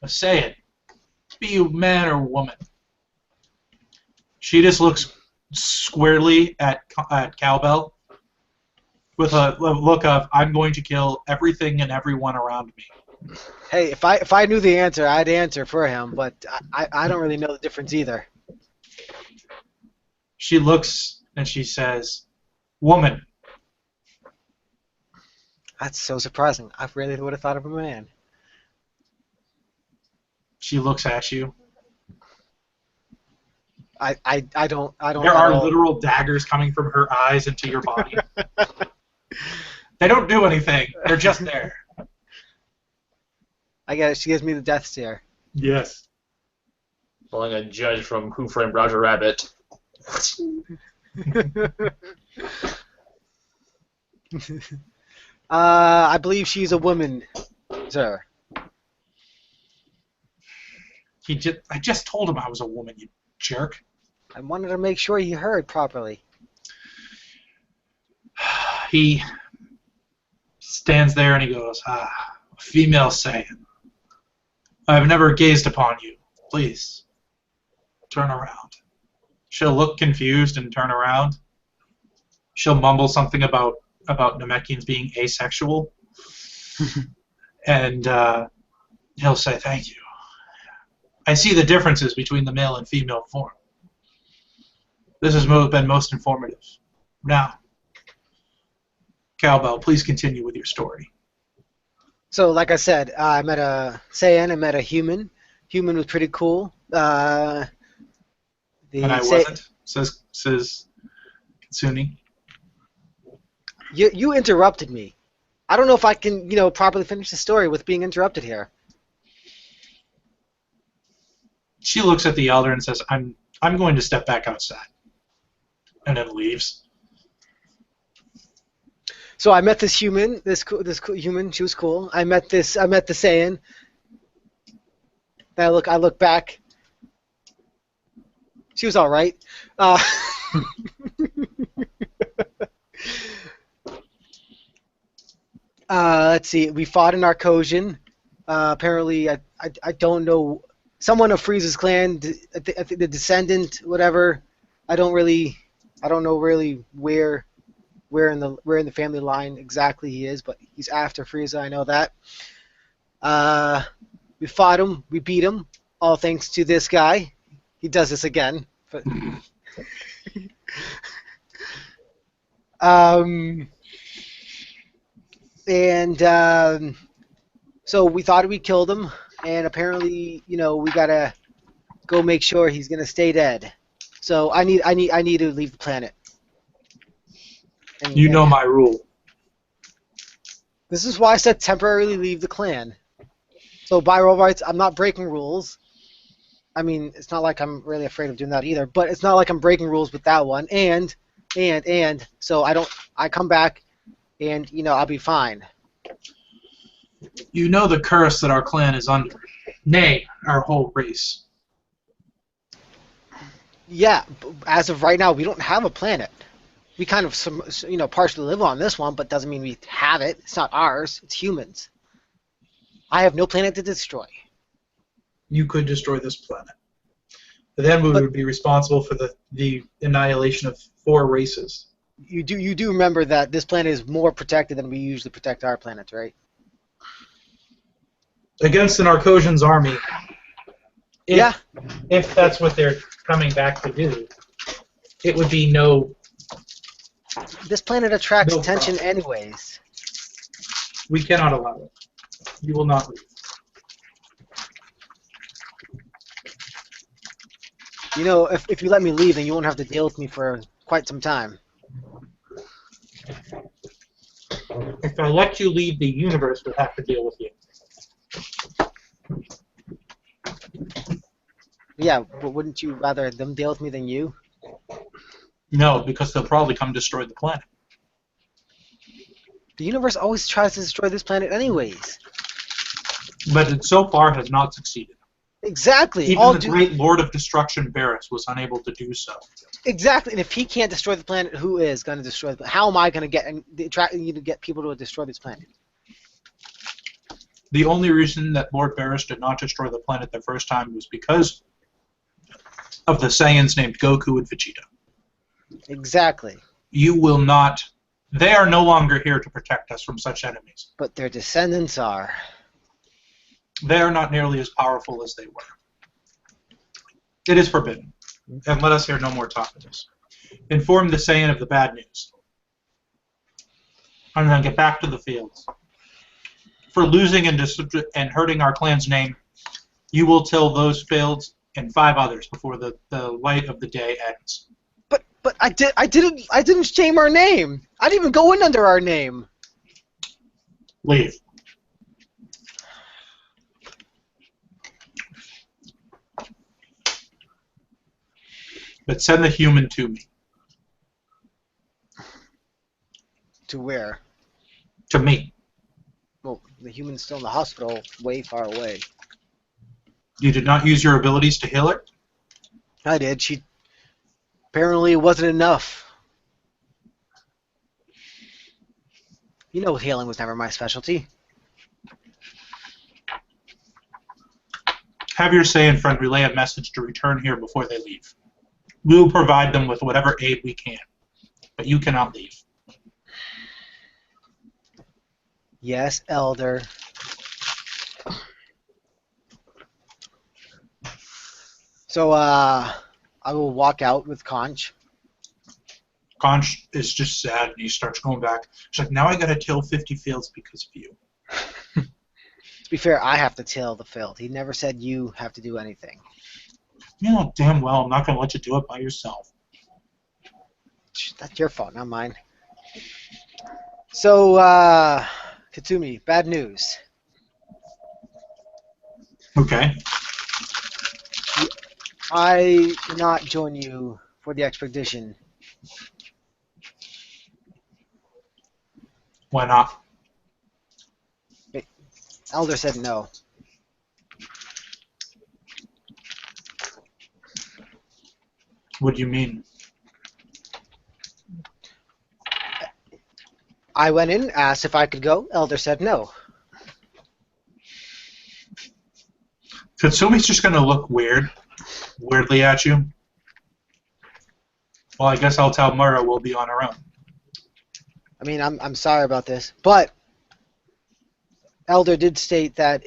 Saiyan. Be you man or woman? She just looks squarely at Cowbell with a look of, I'm going to kill everything and everyone around me. Hey, if I knew the answer, I'd answer for him, but I don't really know the difference either. She looks and she says, woman. That's so surprising. I really would have thought of a man. She looks at you. I don't. There are literal daggers coming from her eyes into your body. They don't do anything. They're just there. I get it. She gives me the death stare. Yes. Pulling a judge from Who Framed Roger Rabbit. I believe she's a woman, sir. I just told him I was a woman, you jerk. I wanted to make sure he heard properly. He stands there and he goes, female Saiyan. I've never gazed upon you. Please, turn around. She'll look confused and turn around. She'll mumble something about Namekians being asexual. And he'll say, "Thank you. I see the differences between the male and female form. This has been most informative. Now, Cowbell, please continue with your story." So, like I said, I met a Saiyan, I met a human. Human was pretty cool. And I wasn't, says Katsuni. You interrupted me. I don't know if I can, properly finish the story with being interrupted here. She looks at the elder and says, I'm going to step back outside. And then leaves. So I met this human, this human, she was cool. I met the Saiyan. Then I look back. She was all right. Let's see. We fought in Arcosian. Apparently, I don't know. Someone of Frieza's clan, the descendant, whatever. I don't know really where in the family line exactly he is, but he's after Frieza. I know that. We fought him. We beat him. All thanks to this guy. He does this again. But so we thought we killed him, and apparently, we gotta go make sure he's gonna stay dead. So I need to leave the planet. You know my rule. This is why I said temporarily leave the clan. So by rule rights, I'm not breaking rules. I mean, it's not like I'm really afraid of doing that either, but it's not like I'm breaking rules with that one. And so I come back, and I'll be fine. You know the curse that our clan is under. Nay, our whole race. Yeah, as of right now, we don't have a planet. We kind of, partially live on this one, but doesn't mean we have it. It's not ours. It's humans. I have no planet to destroy. You could destroy this planet. But then we would be responsible for the annihilation of 4 races. You do remember that this planet is more protected than we usually protect our planets, right? Against an Arcosian's army. If that's what they're coming back to do, it would be no. This planet attracts No attention problem. anyways. We cannot allow it. You will not leave. If you let me leave, then you won't have to deal with me for quite some time. If I let you leave, the universe would have to deal with you. Yeah, but wouldn't you rather them deal with me than you? No, because they'll probably come destroy the planet. The universe always tries to destroy this planet anyways. But it so far has not succeeded. Exactly. Even the great Lord of Destruction, Varus, was unable to do so. Exactly, and if he can't destroy the planet, who is going to destroy the planet? How am I going to attract you to get people to destroy this planet? The only reason that Lord Varus did not destroy the planet the first time was because of the Saiyans named Goku and Vegeta. Exactly. You will not. They are no longer here to protect us from such enemies. But their descendants are. They are not nearly as powerful as they were. It is forbidden. And let us hear no more talk of this. Inform the Saiyan of the bad news. And then get back to the fields. For losing and hurting our clan's name, you will till those fields and 5 others before the light of the day ends. But I didn't shame our name. I didn't even go in under our name. Leave. But send the human to me. To where? To me. Well, the human's still in the hospital, way far away. You did not use your abilities to heal her? I did. Apparently it wasn't enough. Healing was never my specialty. Have your Saiyan friend relay a message to return here before they leave. We will provide them with whatever aid we can, but you cannot leave. Yes, Elder. So, I will walk out with Conch. Conch is just sad, and he starts going back. He's like, now I gotta till 50 fields because of you. To be fair, I have to till the field. He never said you have to do anything. You know damn well I'm not gonna let you do it by yourself. That's your fault, not mine. So, Katsumi, bad news. Okay. I cannot join you for the expedition. Why not? Elder said no. What do you mean? I went in, asked if I could go. Elder said no. Katsumi's just gonna look weirdly at you. Well, I guess I'll tell Mura we'll be on our own. I mean, I'm sorry about this, but Elder did state that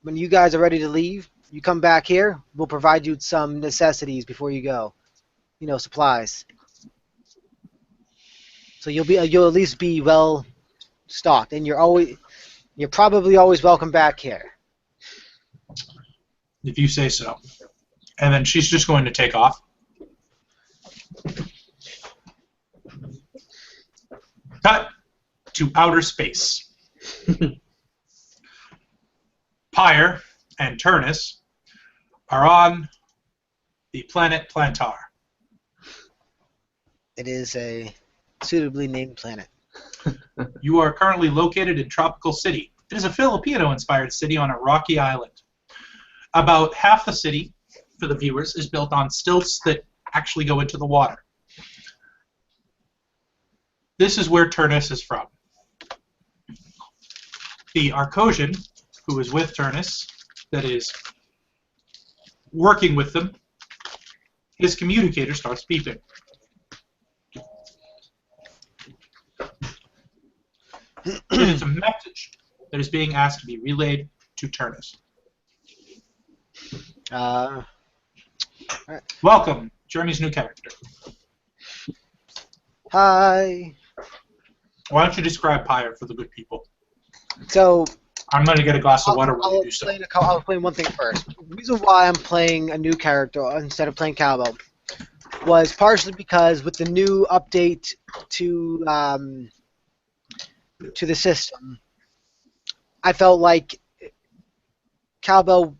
when you guys are ready to leave, you come back here. We'll provide you some necessities before you go. You know, supplies. So you'll at least be well stocked, and you're probably always welcome back here. If you say so. And then she's just going to take off. Cut to outer space. Pyre and Turnus are on the planet Plantar. It is a suitably named planet. You are currently located in Tropical City. It is a Filipino-inspired city on a rocky island. About half the city, for the viewers, is built on stilts that actually go into the water. This is where Turnus is from. The Arcosian, who is with Turnus, that is working with them, his communicator starts beeping. It is a message that is being asked to be relayed to Turnus. Welcome, Jeremy's new character. Hi. Why don't you describe Pyre for the good people? So I'm going to get a glass of water while you do so. I'll explain one thing first. The reason why I'm playing a new character instead of playing Cowbell was partially because with the new update to the system, I felt like Cowbell.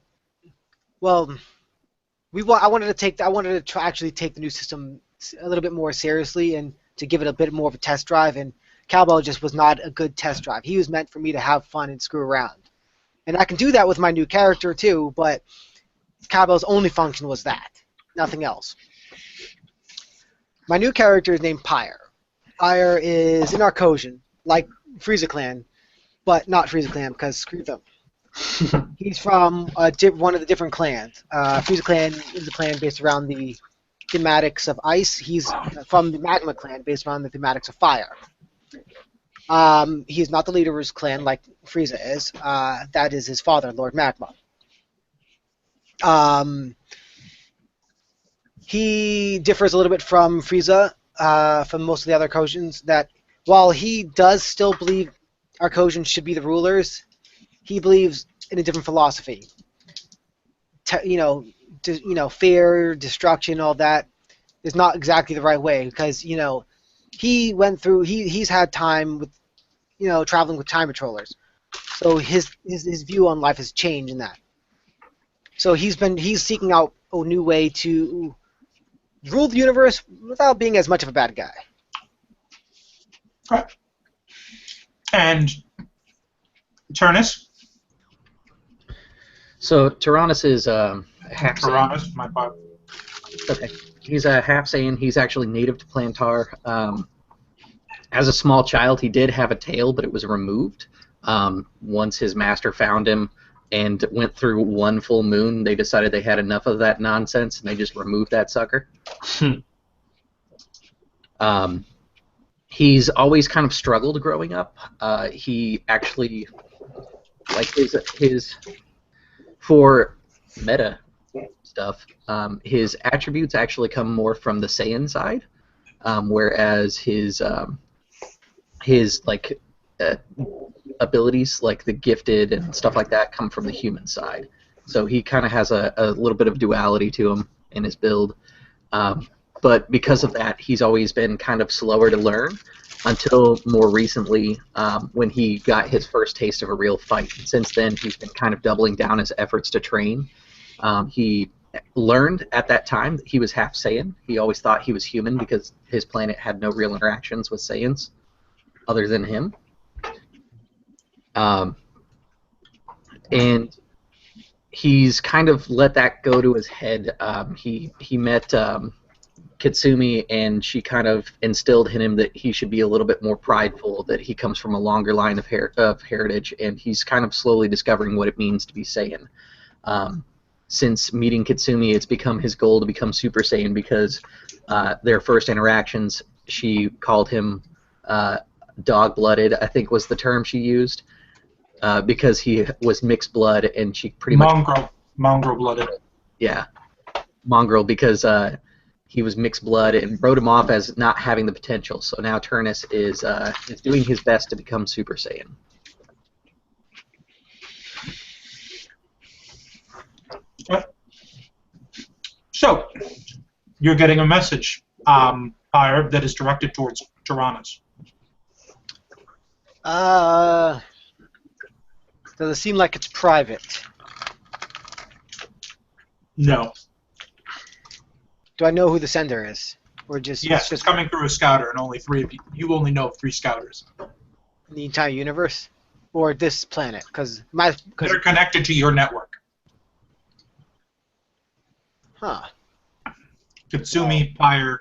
Well, I wanted to actually take the new system a little bit more seriously and to give it a bit more of a test drive. And Cowbell just was not a good test drive. He was meant for me to have fun and screw around, and I can do that with my new character too. But Cowbell's only function was that, nothing else. My new character is named Pyre. Pyre is an Arcosian, like Frieza Clan, but not Frieza Clan because screw them. He's from one of the different clans. Frieza Clan is a clan based around the thematics of ice. He's from the Magma Clan based around the thematics of fire. He is not the leader of his clan like Frieza is. That is his father, Lord Magma. He differs a little bit from Frieza, from most of the other Arcosians, that while he does still believe Arcosians should be the rulers, he believes in a different philosophy. Fear, destruction, all that is not exactly the right way because, he went through, he's had time with, traveling with time patrollers. So his view on life has changed in that. So he's seeking out a new way to rule the universe without being as much of a bad guy. Right. And Turnus? So Tyrannus is half Tyrannus, my part. Okay. He's a half Saiyan. He's actually native to Plantar. As a small child, he did have a tail, but it was removed once his master found him and went through one full moon, they decided they had enough of that nonsense, and they just removed that sucker. He's always kind of struggled growing up. He actually, like his for meta stuff, his attributes actually come more from the Saiyan side, whereas his like abilities, like the gifted and stuff like that, come from the human side. So he kind of has a little bit of duality to him in his build. But because of that, he's always been kind of slower to learn until more recently when he got his first taste of a real fight. Since then, he's been kind of doubling down his efforts to train. He learned at that time that he was half Saiyan. He always thought he was human because his planet had no real interactions with Saiyans other than him. And he's kind of let that go to his head. He met Kitsumi, and she kind of instilled in him that he should be a little bit more prideful, that he comes from a longer line of heritage, and he's kind of slowly discovering what it means to be Saiyan. Since meeting Kitsumi, it's become his goal to become Super Saiyan because their first interactions, she called him dog-blooded, I think was the term she used, because he was mixed blood, and she pretty much... Mongrel-blooded. Yeah, mongrel, because he was mixed blood and wrote him off as not having the potential. So now Turnus is doing his best to become Super Saiyan. So, you're getting a message, Pyre, that is directed towards Tyrannus. Does it seem like it's private? No. Do I know who the sender is? Or just Yes, it's coming through a scouter, and only 3 of you. You only know of 3 scouters. in the entire universe? Or this planet? Because They're connected to your network. Huh. Kitsumi, Pyre,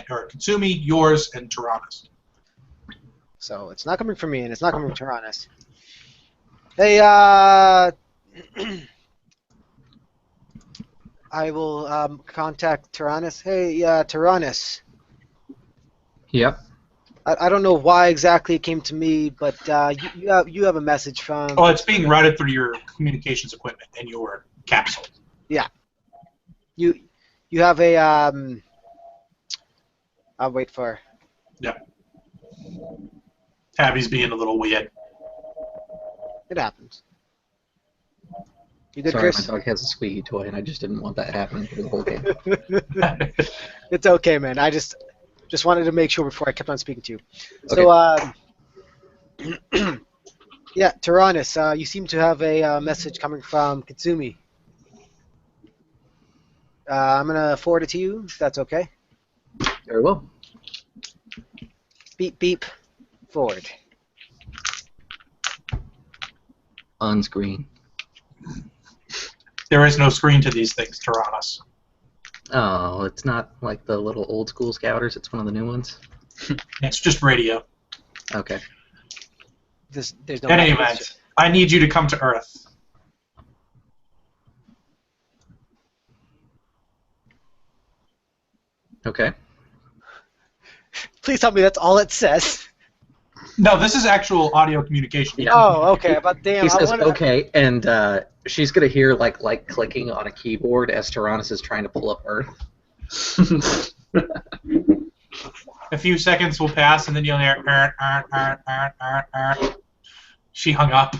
or Kitsumi, yours, and Tyrannus. So it's not coming from me, and it's not coming from Tyrannus. Hey, I will contact Tyrannus. Hey, Tyrannus. Yep. I don't know why exactly it came to me, but you have a message from... Oh, it's being routed through your communications equipment and your capsule. Yeah. You have a... I'll wait for... Yeah. Tabby's being a little weird. It happens. You good, Sorry, Chris? my dog has a squeaky toy, and I just didn't want that happening through the whole game. It's okay, man. I just wanted to make sure before I kept on speaking to you. Okay. So, yeah, Tyrannus, you seem to have a message coming from Kitsumi. I'm going to forward it to you, if that's okay. Very well. Beep, beep. Forward. On screen. There is no screen to these things, Tyrannus. Oh, it's not like the little old school scouters, it's one of the new ones? It's just radio. Okay. There's no In any event, I need you to come to Earth. Okay. Please tell me that's all it says. No, this is actual audio communication. Yeah. Oh, okay. But damn, He says, I wanna... okay, and she's going to hear like clicking on a keyboard as Tyrannus is trying to pull up Earth. A few seconds will pass, and then you'll hear, She hung up.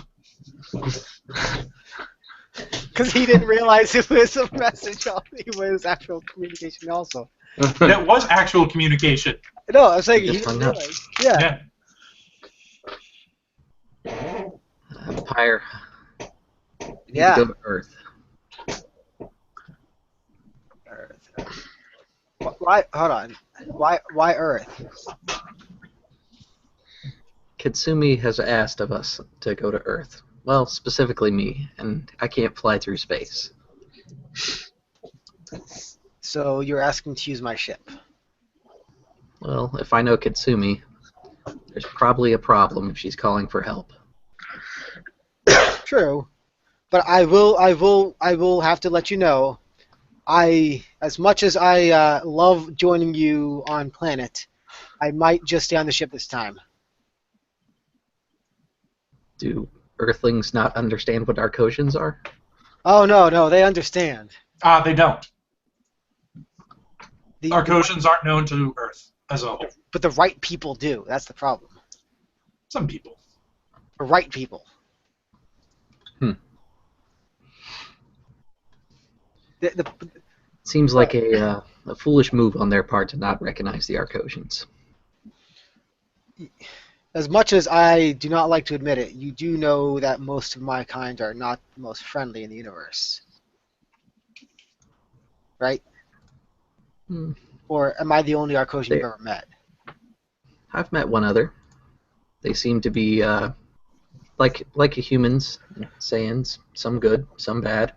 Because he didn't realize it was a message. It was actual communication also. That was actual communication. No, I'm saying he Just didn't Oh, hung up. realize. Yeah. Yeah. Pyre. Yeah. Go to Earth. Earth. Why? Hold on. Why Earth? Kitsumi has asked of us to go to Earth. Well, specifically me, and I can't fly through space. So you're asking to use my ship? Well, if I know Kitsumi, there's probably a problem if she's calling for help. True. But I will have to let you know. As much as I love joining you on planet, I might just stay on the ship this time. Do Earthlings not understand what Arcosians are? Oh no, they understand. They don't. The, Arcosians aren't known to Earth as a whole. but the right people do. That's the problem. Some people. The right people. The Seems like a foolish move on their part to not recognize the Arcosians. As much as I do not like to admit it, you do know that most of my kind are not the most friendly in the universe. Right? Or am I the only Arcosian you've ever met? I've met one other. They seem to be like humans, Saiyans. Some good, some bad.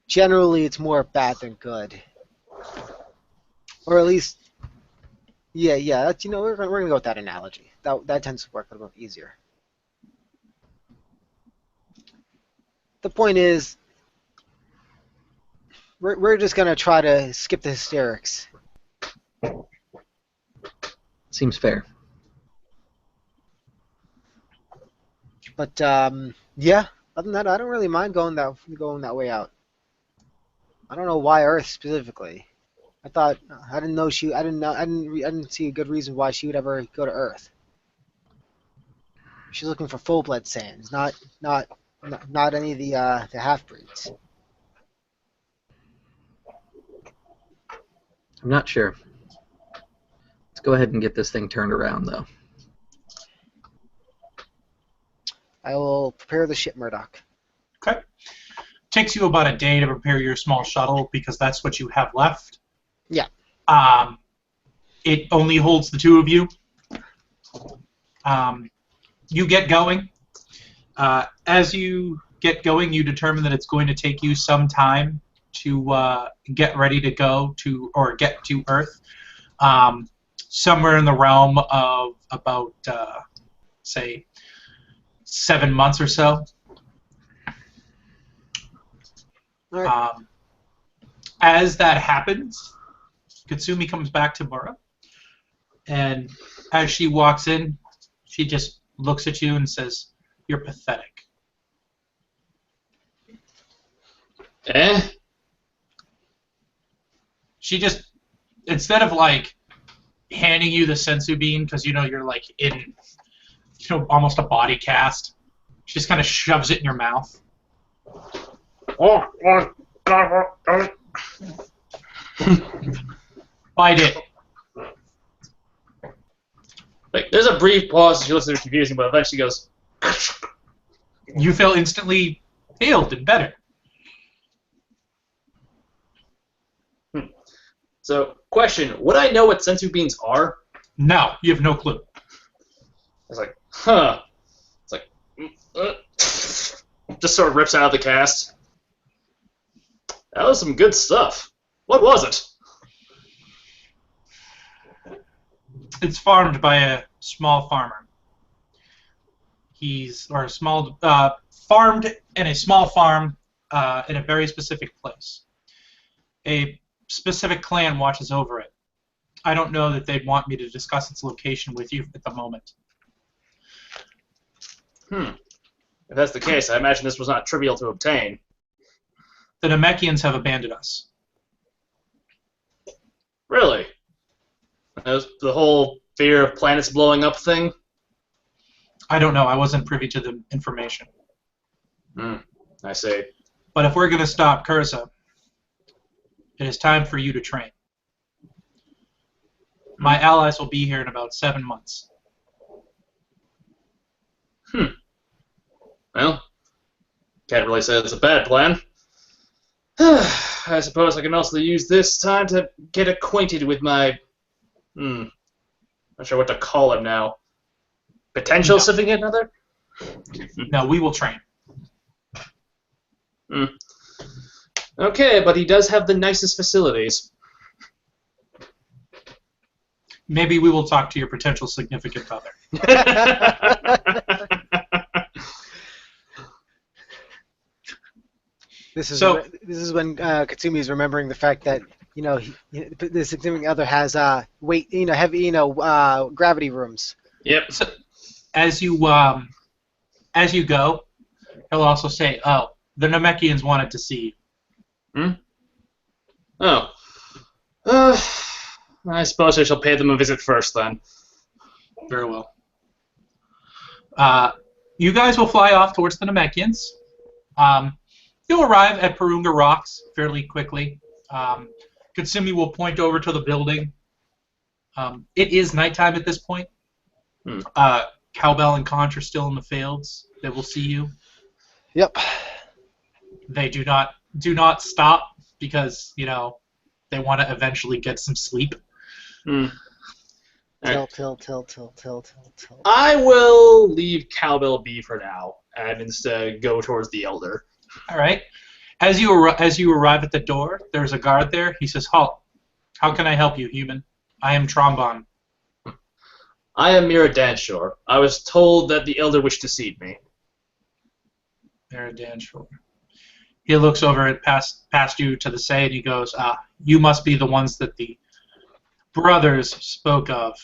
Generally, it's more bad than good. Or at least, yeah. That's, we're gonna go with that analogy. That tends to work a little bit easier. The point is, we're just gonna try to skip the hysterics. Seems fair. But yeah. Other than that, I don't really mind going that way out. I don't know why Earth specifically. I didn't see a good reason why she would ever go to Earth. She's looking for full-blood Saiyans, not any of the half-breeds. I'm not sure. Let's go ahead and get this thing turned around, though. I will prepare the ship, Murdoch. Okay. Takes you about a day to prepare your small shuttle because that's what you have left. Yeah. It only holds the two of you. You get going. As you get going, you determine that it's going to take you some time to get ready to go to or get to Earth. Somewhere in the realm of about, say, 7 months or so. All right. As that happens, Katsumi comes back to Mura, and as she walks in, she just looks at you and says, "You're pathetic." She just, instead of like handing you the sensu bean because you're like in almost a body cast, she just kind of shoves it in your mouth. Bite it. Like, there's a brief pause. She looks at her confusing, but eventually goes. You feel instantly healed and better. So, question: would I know what sensu beans are? No, you have no clue. It's like, huh. It's like, just sort of rips out of the cast. That was some good stuff. What was it? It's farmed by a small farmer. Farmed in a small farm in a very specific place. A specific clan watches over it. I don't know that they'd want me to discuss its location with you at the moment. If that's the case, I imagine this was not trivial to obtain. The Namekians have abandoned us. Really? The whole fear of planets blowing up thing? I don't know. I wasn't privy to the information. I see. But if we're going to stop Kuriza, it is time for you to train. My allies will be here in about 7 months. Well, can't really say it's a bad plan. I suppose I can also use this time to get acquainted with my... not sure what to call him now. Potential significant other? No, we will train. Okay, but he does have the nicest facilities. Maybe we will talk to your potential significant other. This is So- this is when Katsumi is remembering the fact that the significant other has weight, heavy, gravity rooms. Yep. So as you go, he'll also say, "Oh, the Namekians wanted to see you." Oh. I suppose I shall pay them a visit first then. Very well. You guys will fly off towards the Namekians. You'll arrive at Purunga Rocks fairly quickly. Katsumi will point over to the building. It is nighttime at this point. Cowbell and Conch are still in the fields. They will see you. Yep. They do not stop because they want to eventually get some sleep. Till. I will leave Cowbell be for now, and instead go towards the Elder. All right. As you arrive at the door, there's a guard there. He says, "Halt. How can I help you, human? I am Trombone." I am Mura Danshore. I was told that the Elder wished to see me. Mira Danshore. He looks over and past you to the say, and he goes, "You must be the ones that the brothers spoke of.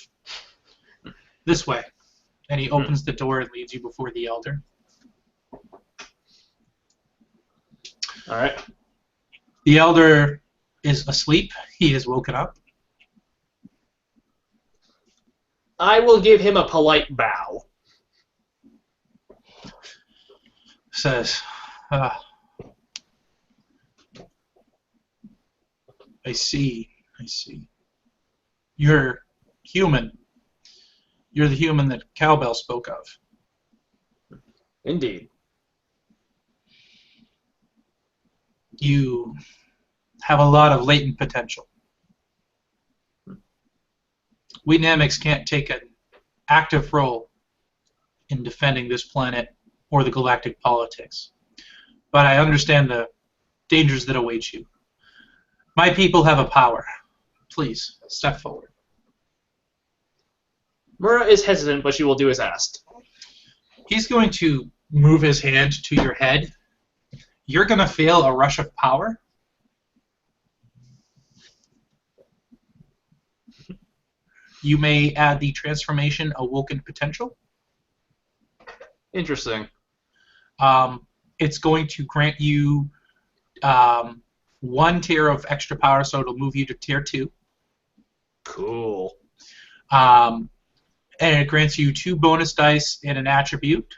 This way." And he opens the door and leads you before the Elder. All right. The Elder is asleep. He is woken up. I will give him a polite bow. Says, I see. You're human. You're the human that Cowbell spoke of. Indeed. You have a lot of latent potential. We Namecs can't take an active role in defending this planet or the galactic politics, but I understand the dangers that await you. My people have a power. Please, step forward. Mura is hesitant, but she will do as asked. He's going to move his hand to your head. You're going to feel a rush of power. You may add the transformation awoken potential. Interesting. It's going to grant you 1 tier of extra power, so it'll move you to tier 2. Cool. And it grants you 2 bonus dice and an attribute.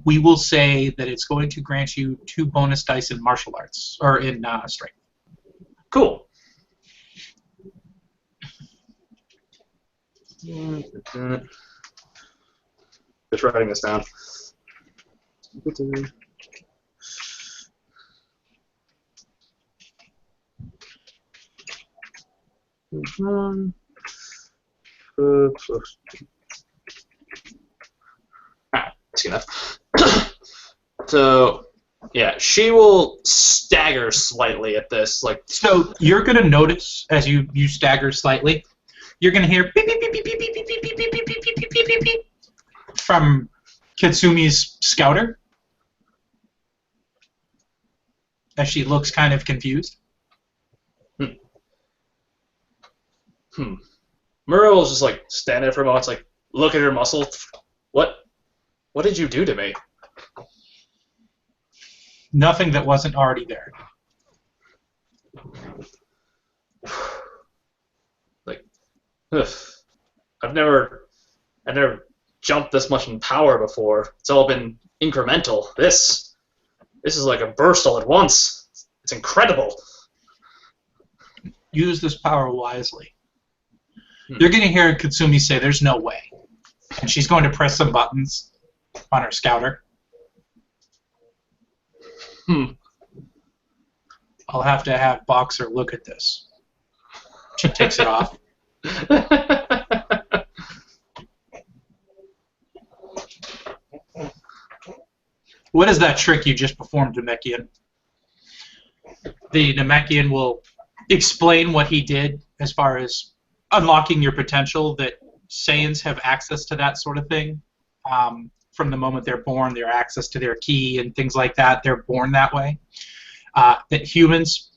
We will say that it's going to grant you 2 bonus dice in martial arts, or in strength. Cool. Just writing this down. That's enough. So, yeah, she will stagger slightly at this. So you're going to notice as you stagger slightly, you're going to hear beep, beep, beep, beep, beep, beep, beep, beep, beep, beep, beep, beep, beep, beep, beep, beep, from Katsumi's scouter as she looks kind of confused. Mura will just stand there for a moment, look at her muscle. What did you do to me? Nothing that wasn't already there. I've never jumped this much in power before. It's all been incremental. This is like a burst all at once. It's incredible. Use this power wisely. You're going to hear Katsumi say, "There's no way," and she's going to press some buttons on her scouter. I'll have to have Boxer look at this. She takes it off. What is that trick you just performed, Namekian? The Namekian will explain what he did as far as unlocking your potential, that Saiyans have access to that sort of thing from the moment they're born, their access to their ki and things like that. They're born that way. That humans,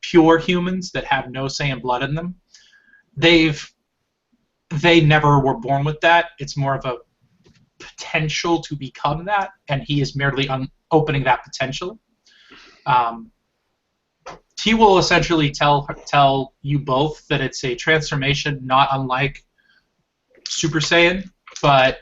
pure humans that have no Saiyan blood in them, they never were born with that. It's more of a potential to become that, and he is merely opening that potential. He will essentially tell you both that it's a transformation not unlike Super Saiyan, but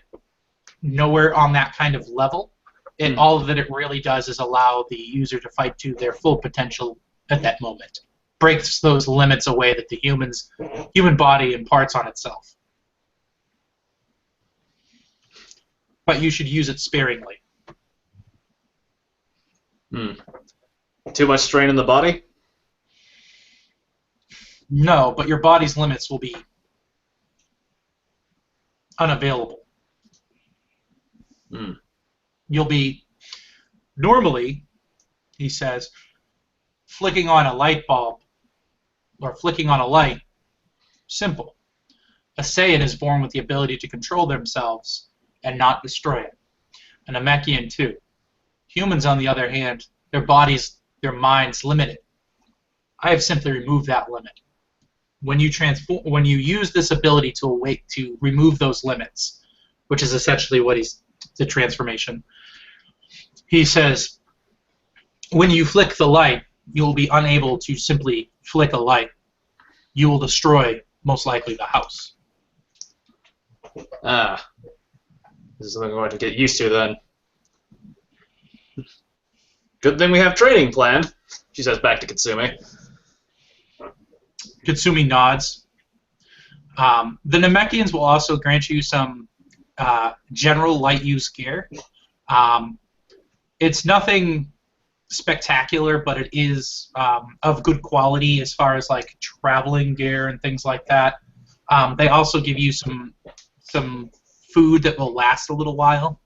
nowhere on that kind of level. And all that it really does is allow the user to fight to their full potential at that moment. Breaks those limits away that the human body imparts on itself. But you should use it sparingly. Too much strain in the body? No, but your body's limits will be unavailable. You'll be, normally, he says, flicking on a light bulb or flicking on a light, simple. A Saiyan is born with the ability to control themselves and not destroy it. And a Namekian too. Humans, on the other hand, their bodies, their minds limited. I have simply removed that limit. When you use this ability to remove those limits, which is essentially what the transformation. He says, when you flick the light, you will be unable to simply flick a light. You will destroy, most likely, the house. This is something we're going to get used to then. Good thing we have training planned, she says back to Katsumi. Katsumi nods. The Namekians will also grant you some general light use gear. It's nothing spectacular, but it is of good quality as far as like traveling gear and things like that. They also give you some food that will last a little while.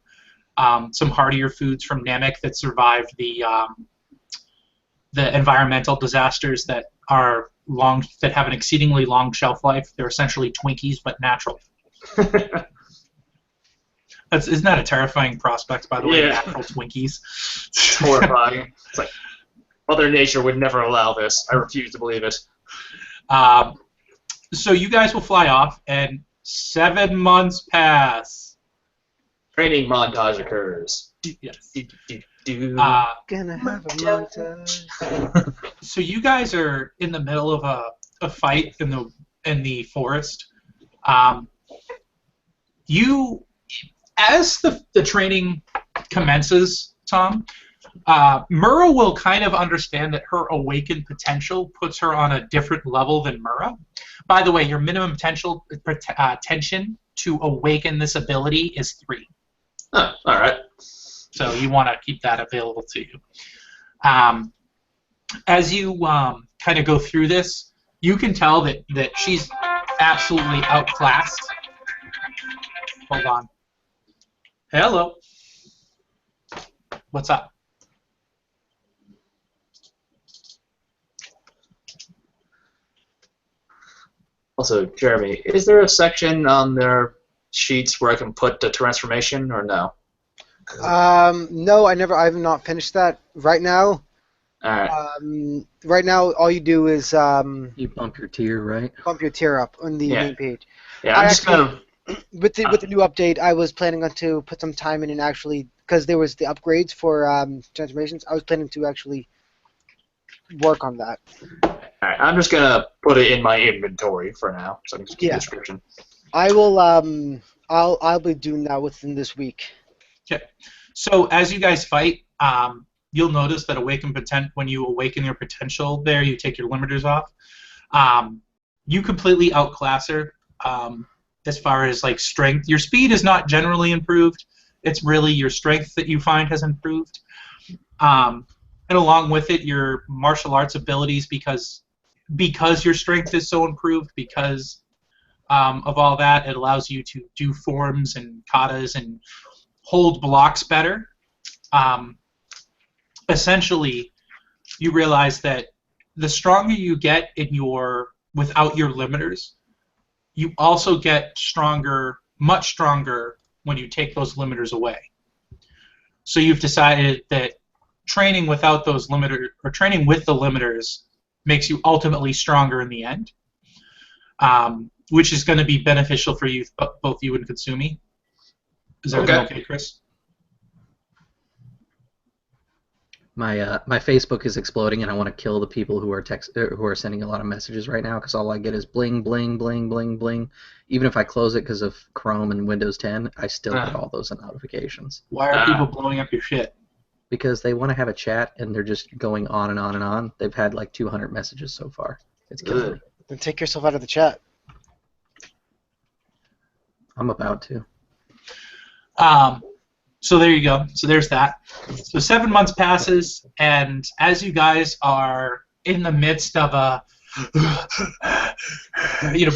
Some hardier foods from Namek that survived the environmental disasters that have an exceedingly long shelf life. They're essentially Twinkies, but natural. Isn't that a terrifying prospect, by the way? Natural Twinkies. It's horrifying. It's like, Mother Nature would never allow this. I refuse to believe it. So you guys will fly off, and 7 months pass. Training montage occurs. Yes. Gonna have a montage. So you guys are in the middle of a fight in the forest. As the training commences, Tom, Mura will kind of understand that her awakened potential puts her on a different level than Mura. By the way, your minimum tension to awaken this ability is 3. Oh, all right. So you want to keep that available to you. As you kind of go through this, you can tell that she's absolutely outclassed. Hold on. Hello. What's up? Also, Jeremy, is there a section on their sheets where I can put the transformation, or no? No, I have not finished that right now. Alright. Right now, all you do is You bump your tier, right? bump your tier up on the main page. Yeah, I'm just kind of... With the new update, I was planning on to put some time in and actually, because there was the upgrades for transformations, I was planning to actually work on that. Alright, I'm just gonna put it in my inventory for now, so I can just keep the description. I will. I'll be doing that within this week. Okay. So as you guys fight, you'll notice that when you awaken your potential there, you take your limiters off. You completely outclass her as far as like strength. Your speed is not generally improved. It's really your strength that you find has improved. And along with it, your martial arts abilities, because your strength is so improved, because of all that, it allows you to do forms and katas and hold blocks better. Essentially, you realize that the stronger you get without your limiters, you also get stronger, much stronger, when you take those limiters away. So you've decided that training without those limiters, or training with the limiters, makes you ultimately stronger in the end, which is going to be beneficial for you, both you and Katsumi. Is everything okay, Chris? My Facebook is exploding, and I want to kill the people who are sending a lot of messages right now, because all I get is bling, bling, bling, bling, bling. Even if I close it because of Chrome and Windows 10, I still get all those notifications. Why are people blowing up your shit? Because they want to have a chat, and they're just going on and on and on. They've had like 200 messages so far. It's killing me. Then take yourself out of the chat. I'm about to. So there you go. So there's that. So 7 months passes, and as you guys are in the midst of a,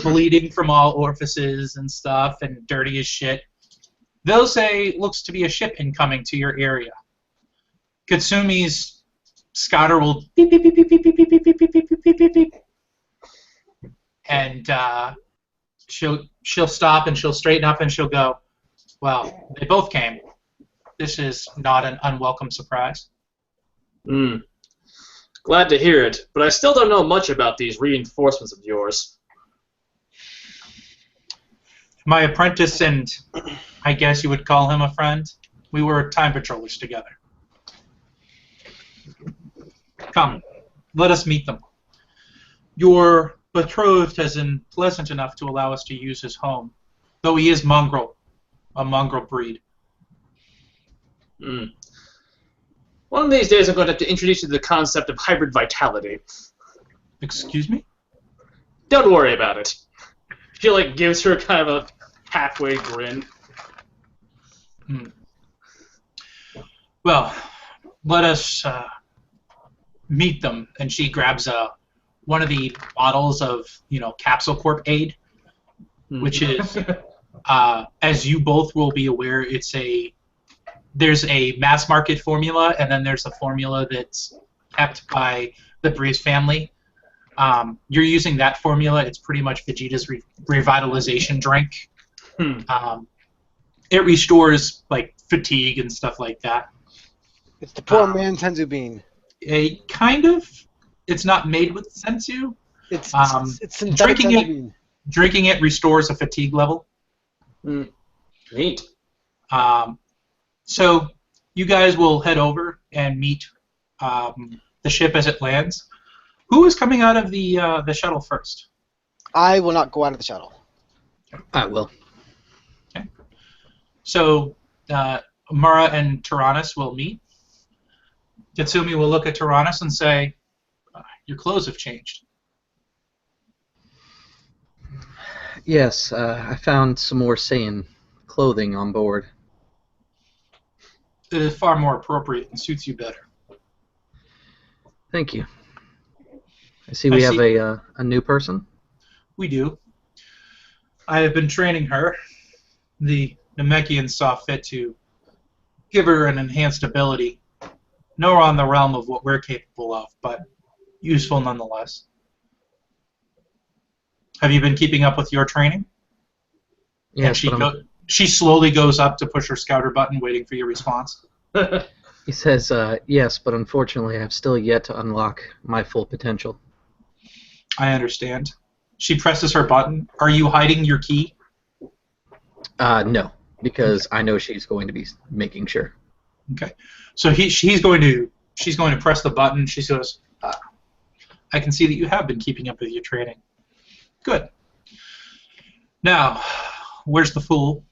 bleeding from all orifices and stuff, and dirty as shit, they'll say, looks to be a ship incoming to your area. Katsumi's scouter will beep, beep, beep, beep, beep, beep, beep, beep, beep, beep, beep, beep, beep, beep, and she'll stop, and she'll straighten up, and she'll go, well, they both came. This is not an unwelcome surprise. Glad to hear it, but I still don't know much about these reinforcements of yours. My apprentice, and I guess you would call him a friend, we were time patrollers together. Come, let us meet them. Your betrothed has been pleasant enough to allow us to use his home, though he is mongrel, a mongrel breed. One of these days I'm going to have to introduce you to the concept of hybrid vitality. Excuse me? Don't worry about it. She gives her kind of a halfway grin. Well, let us meet them. And she grabs one of the bottles of, Capsule Corp aid, which is, as you both will be aware, there's a mass market formula, and then there's a formula that's kept by the Breeze family. You're using that formula. It's pretty much Vegeta's revitalization drink. It restores fatigue and stuff like that. It's the poor man Tenzu bean. Kind of. It's not made with senzu. It's drinking it restores a fatigue level. Neat. So you guys will head over and meet the ship as it lands. Who is coming out of the shuttle first? I will not go out of the shuttle. I will. Okay. So Mura and Tyrannus will meet. Katsumi will look at Tyrannus and say, your clothes have changed. Yes, I found some more Saiyan clothing on board. It is far more appropriate and suits you better. Thank you. I see we have a new person. We do. I have been training her. The Namekians saw fit to give her an enhanced ability. Nowhere on the realm of what we're capable of, but useful nonetheless. Have you been keeping up with your training? Yes, she slowly goes up to push her scouter button, waiting for your response. He says, yes, but unfortunately I have still yet to unlock my full potential. I understand. She presses her button. Are you hiding your key? No, because I know she's going to be making sure. Okay. So she's going to press the button. She says, I can see that you have been keeping up with your training. Good. Now, where's the fool?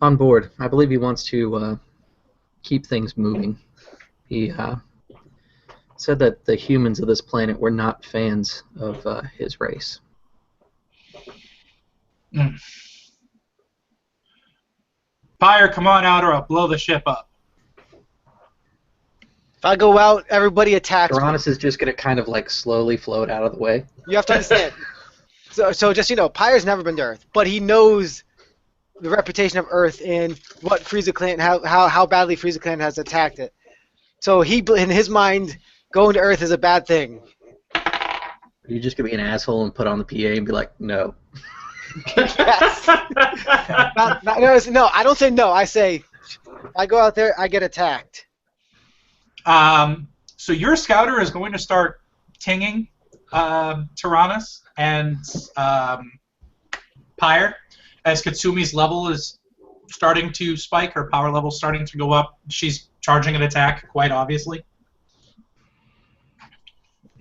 On board. I believe he wants to keep things moving. He said that the humans of this planet were not fans of his race. Fire, come on out or I'll blow the ship up. If I go out, everybody attacks Tyrannus is just going to kind of slowly float out of the way. You have to understand. So just Pyre's never been to Earth, but he knows the reputation of Earth and what Frieza Clan, how badly Frieza Clan has attacked it. So in his mind, going to Earth is a bad thing. Are you just going to be an asshole and put on the PA and be like, no? Yes. No, I don't say no. I say I go out there, I get attacked. So your scouter is going to start tinging Tyrannus and Pyre as Katsumi's level is starting to spike, her power level starting to go up. She's charging an attack, quite obviously.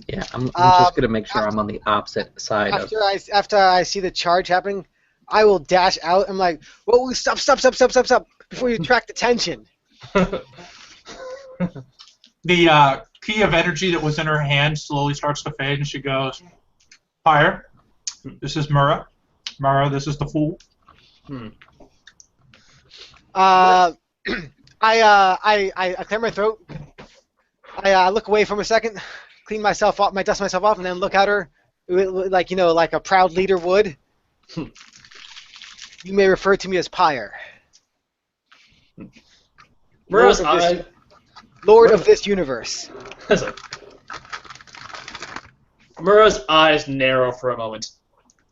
Yeah, I'm just gonna make sure I'm on the opposite side of. After I see the charge happening, I will dash out. I'm like, whoa, stop, before you attract attention. The key of energy that was in her hand slowly starts to fade, and she goes, Pyre, this is Mura. Mura, this is the fool. I clear my throat. I look away for a second, clean myself off, dust myself off, and then look at her, like like a proud leader would. You may refer to me as Pyre. Mura's Lord of this universe. Mura's eyes narrow for a moment.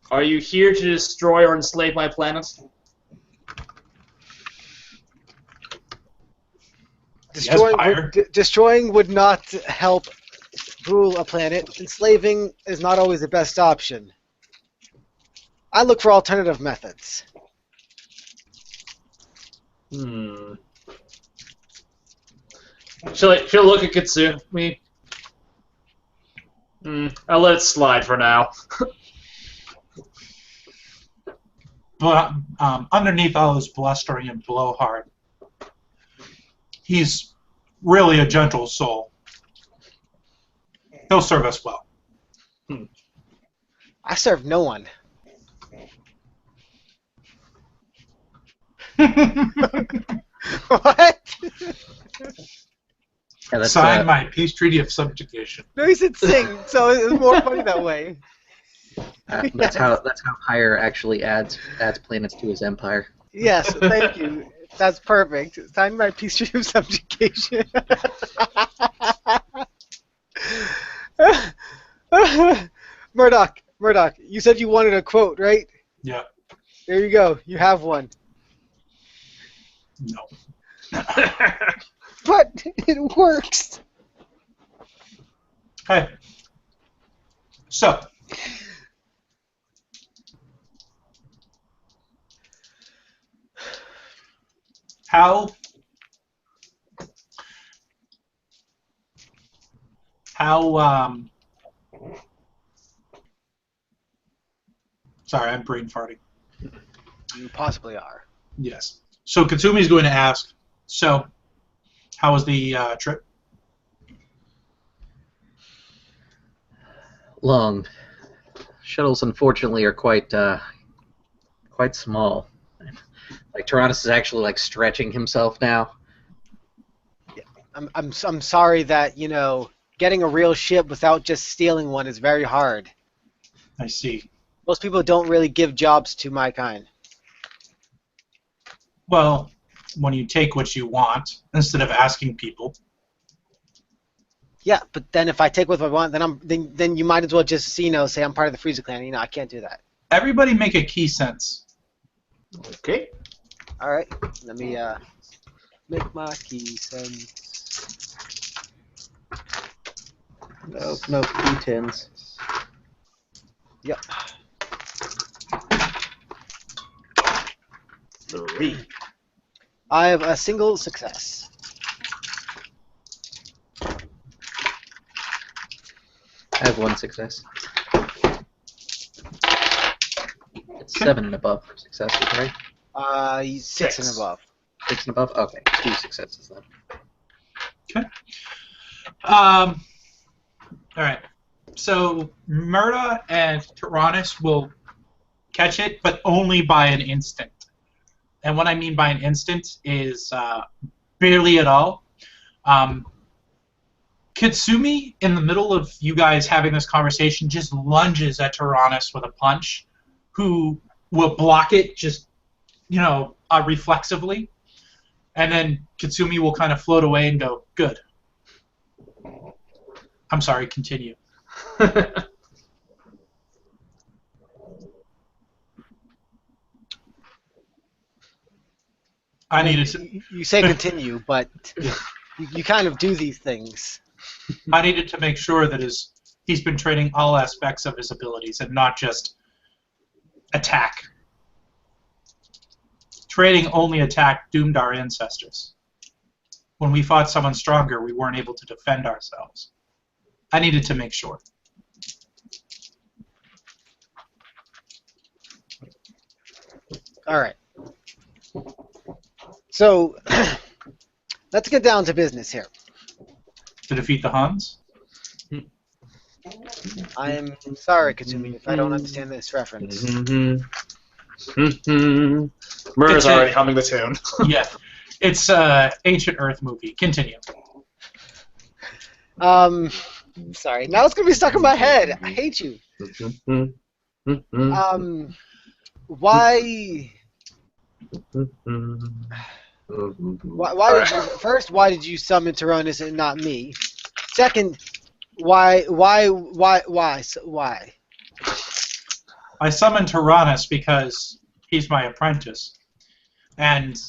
Are you here to destroy or enslave my planet? Destroying would not help rule a planet. Enslaving is not always the best option. I look for alternative methods. She'll look at Katsumi. I'll let it slide for now. But underneath all his blustering and blowhard, he's really a gentle soul. He'll serve us well. I serve no one. What? Yeah, Sign my peace treaty of subjugation. No, he said sing, so it was more funny that way. That's how Pyre actually adds planets to his empire. Yes, thank you. That's perfect. Sign my peace treaty of subjugation. Murdoch, you said you wanted a quote, right? Yeah. There you go. You have one. No. But it works. Hey. So. Sorry, I'm brain farting. You possibly are. Yes. So Katsumi's going to ask, so, how was the trip? Long. Shuttles, unfortunately, are quite small. Like Tyrannus is actually like stretching himself now. Yeah. I'm sorry that getting a real ship without just stealing one is very hard. I see. Most people don't really give jobs to my kind. Well, when you take what you want instead of asking people. Yeah, but then if I take what I want, then you might as well just say I'm part of the Frieza clan. I can't do that. Everybody make a key sense. Okay. All right. Let me make my key sense. No D10s. Yep. 3. I have a single success. I have 1 success. It's 7 and above for successes, right? 6 and above. 6 and above? Okay, 2 successes then. Okay. All right. So Murda and Tyrannus will catch it, but only by an instant. And what I mean by an instant is barely at all. Katsumi, in the middle of you guys having this conversation, just lunges at Tyrannus with a punch, who will block it just, reflexively. And then Katsumi will kind of float away and go, good. I'm sorry, continue. I needed to. You say continue, but you kind of do these things. I needed to make sure that he's been training all aspects of his abilities and not just attack. Trading only attack doomed our ancestors. When we fought someone stronger, we weren't able to defend ourselves. I needed to make sure. All right. So, let's get down to business here. To defeat the Huns? I am sorry, Katsumi, if I don't understand this reference. Mura's already humming the tune. Yeah. It's ancient Earth movie. Continue. Sorry. Now it's gonna be stuck in my head. I hate you. Why? Why did you, first, why did you summon Tyrannus and not me? Second, why? I summoned Tyrannus because he's my apprentice, and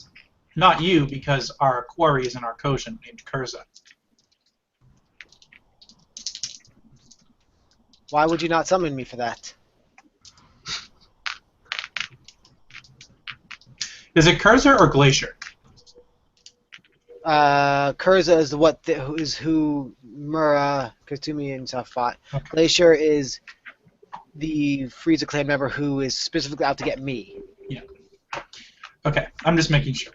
not you because our quarry is an Arcosian named Kuriza. Why would you not summon me for that? Is it Kuriza or Glacier? Kuriza is who Mura, Katsumi, and stuff fought. Okay. Glacier is the Frieza clan member who is specifically out to get me. Yeah. Okay, I'm just making sure.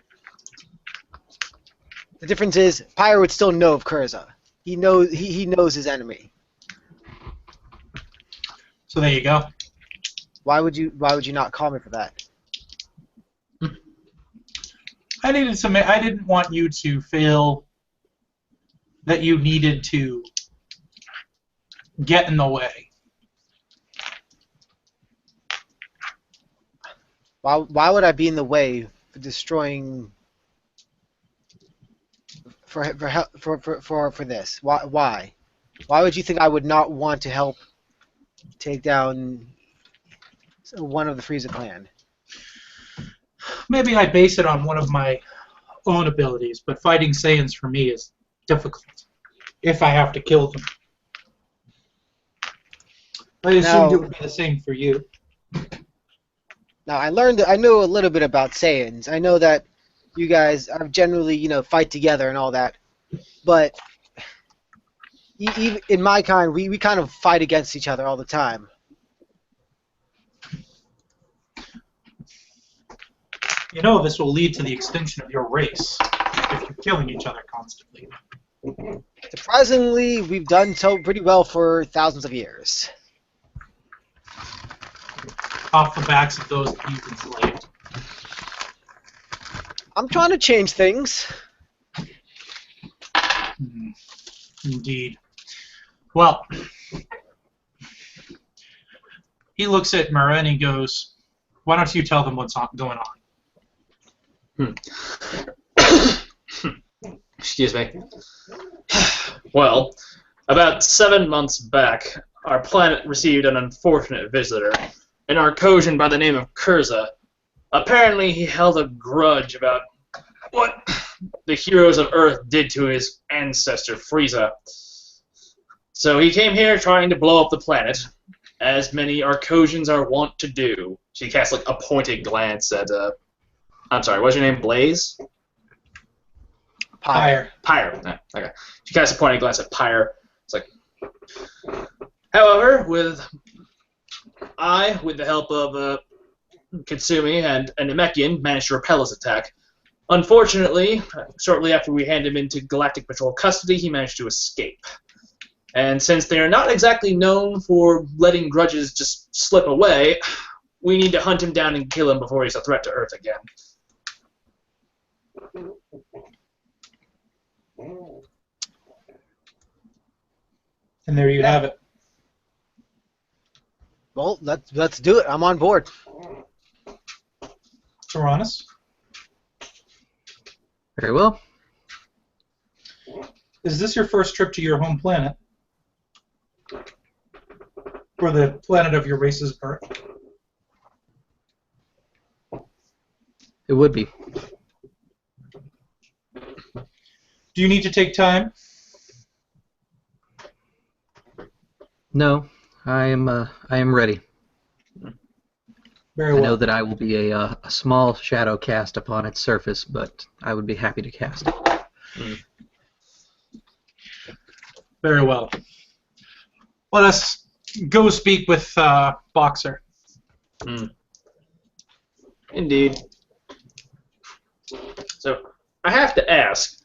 The difference is Pyre would still know of Kuriza. He knows he knows his enemy. So there you go. Why would you not call me for that? I didn't want you to feel that you needed to get in the way. Why would I be in the way for destroying for this? Why? Why would you think I would not want to help take down one of the Frieza clan? Maybe I base it on one of my own abilities, but fighting Saiyans for me is difficult if I have to kill them. I assumed it would be the same for you. Now I know a little bit about Saiyans. I know that you guys are generally, fight together and all that, but even in my kind, we kind of fight against each other all the time. You know this will lead to the extinction of your race if you're killing each other constantly. Surprisingly, we've done so pretty well for thousands of years. Off the backs of those that you've enslaved. I'm trying to change things. Indeed. Well, he looks at Mura and he goes, "Why don't you tell them what's going on?" Excuse me. Well, about 7 months back, our planet received an unfortunate visitor, an Arcosian by the name of Kuriza. Apparently, he held a grudge about what the heroes of Earth did to his ancestor, Frieza. So he came here trying to blow up the planet, as many Arcosians are wont to do. She casts a pointed glance at, I'm sorry, what's your name, Blaze? Pyre. Pyre. Yeah, okay. She casts a pointed glance at Pyre. It's like, however, with the help of Katsumi and Namekian, managed to repel his attack. Unfortunately, shortly after we hand him into Galactic Patrol custody, he managed to escape. And since they are not exactly known for letting grudges just slip away, we need to hunt him down and kill him before he's a threat to Earth again. And there you have it. Well, let's do it. I'm on board. Tyrannus? Very well. Is this your first trip to your home planet? Or the planet of your race's birth? It would be. Do you need to take time? No, I am ready. Very I well. know that I will be a small shadow cast upon its surface, but I would be happy to cast it. Very well. Let us go speak with Boxer. Indeed. So, I have to ask,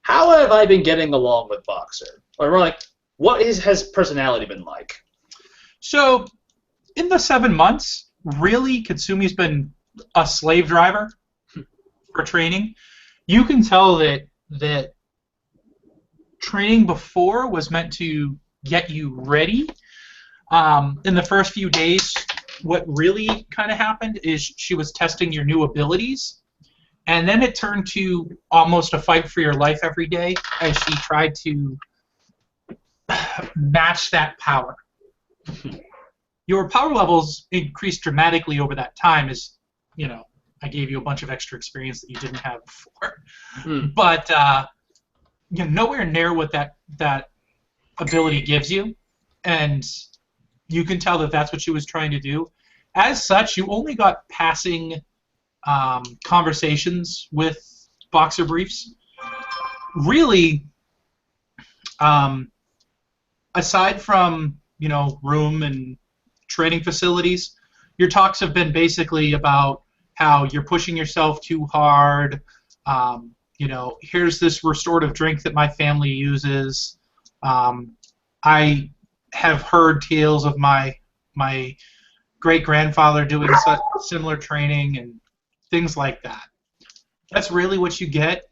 how have I been getting along with Boxer? Or more like, what has his personality been like? So, in the 7 months, really, Katsumi's been a slave driver for training. You can tell that training before was meant to get you ready. In the first few days, what really kind of happened is she was testing your new abilities, and then it turned to almost a fight for your life every day as she tried to match that power. Your power levels increased dramatically over that time as, you know, I gave you a bunch of extra experience that you didn't have before. But you know, nowhere near what that ability gives you, and you can tell that that's what she was trying to do. As such, you only got passing conversations with Boxer briefs. Really, aside from, you know, room and training facilities, your talks have been basically about how you're pushing yourself too hard. You know, here's this restorative drink that my family uses. I have heard tales of my great-grandfather doing similar training and things like that. That's really what you get.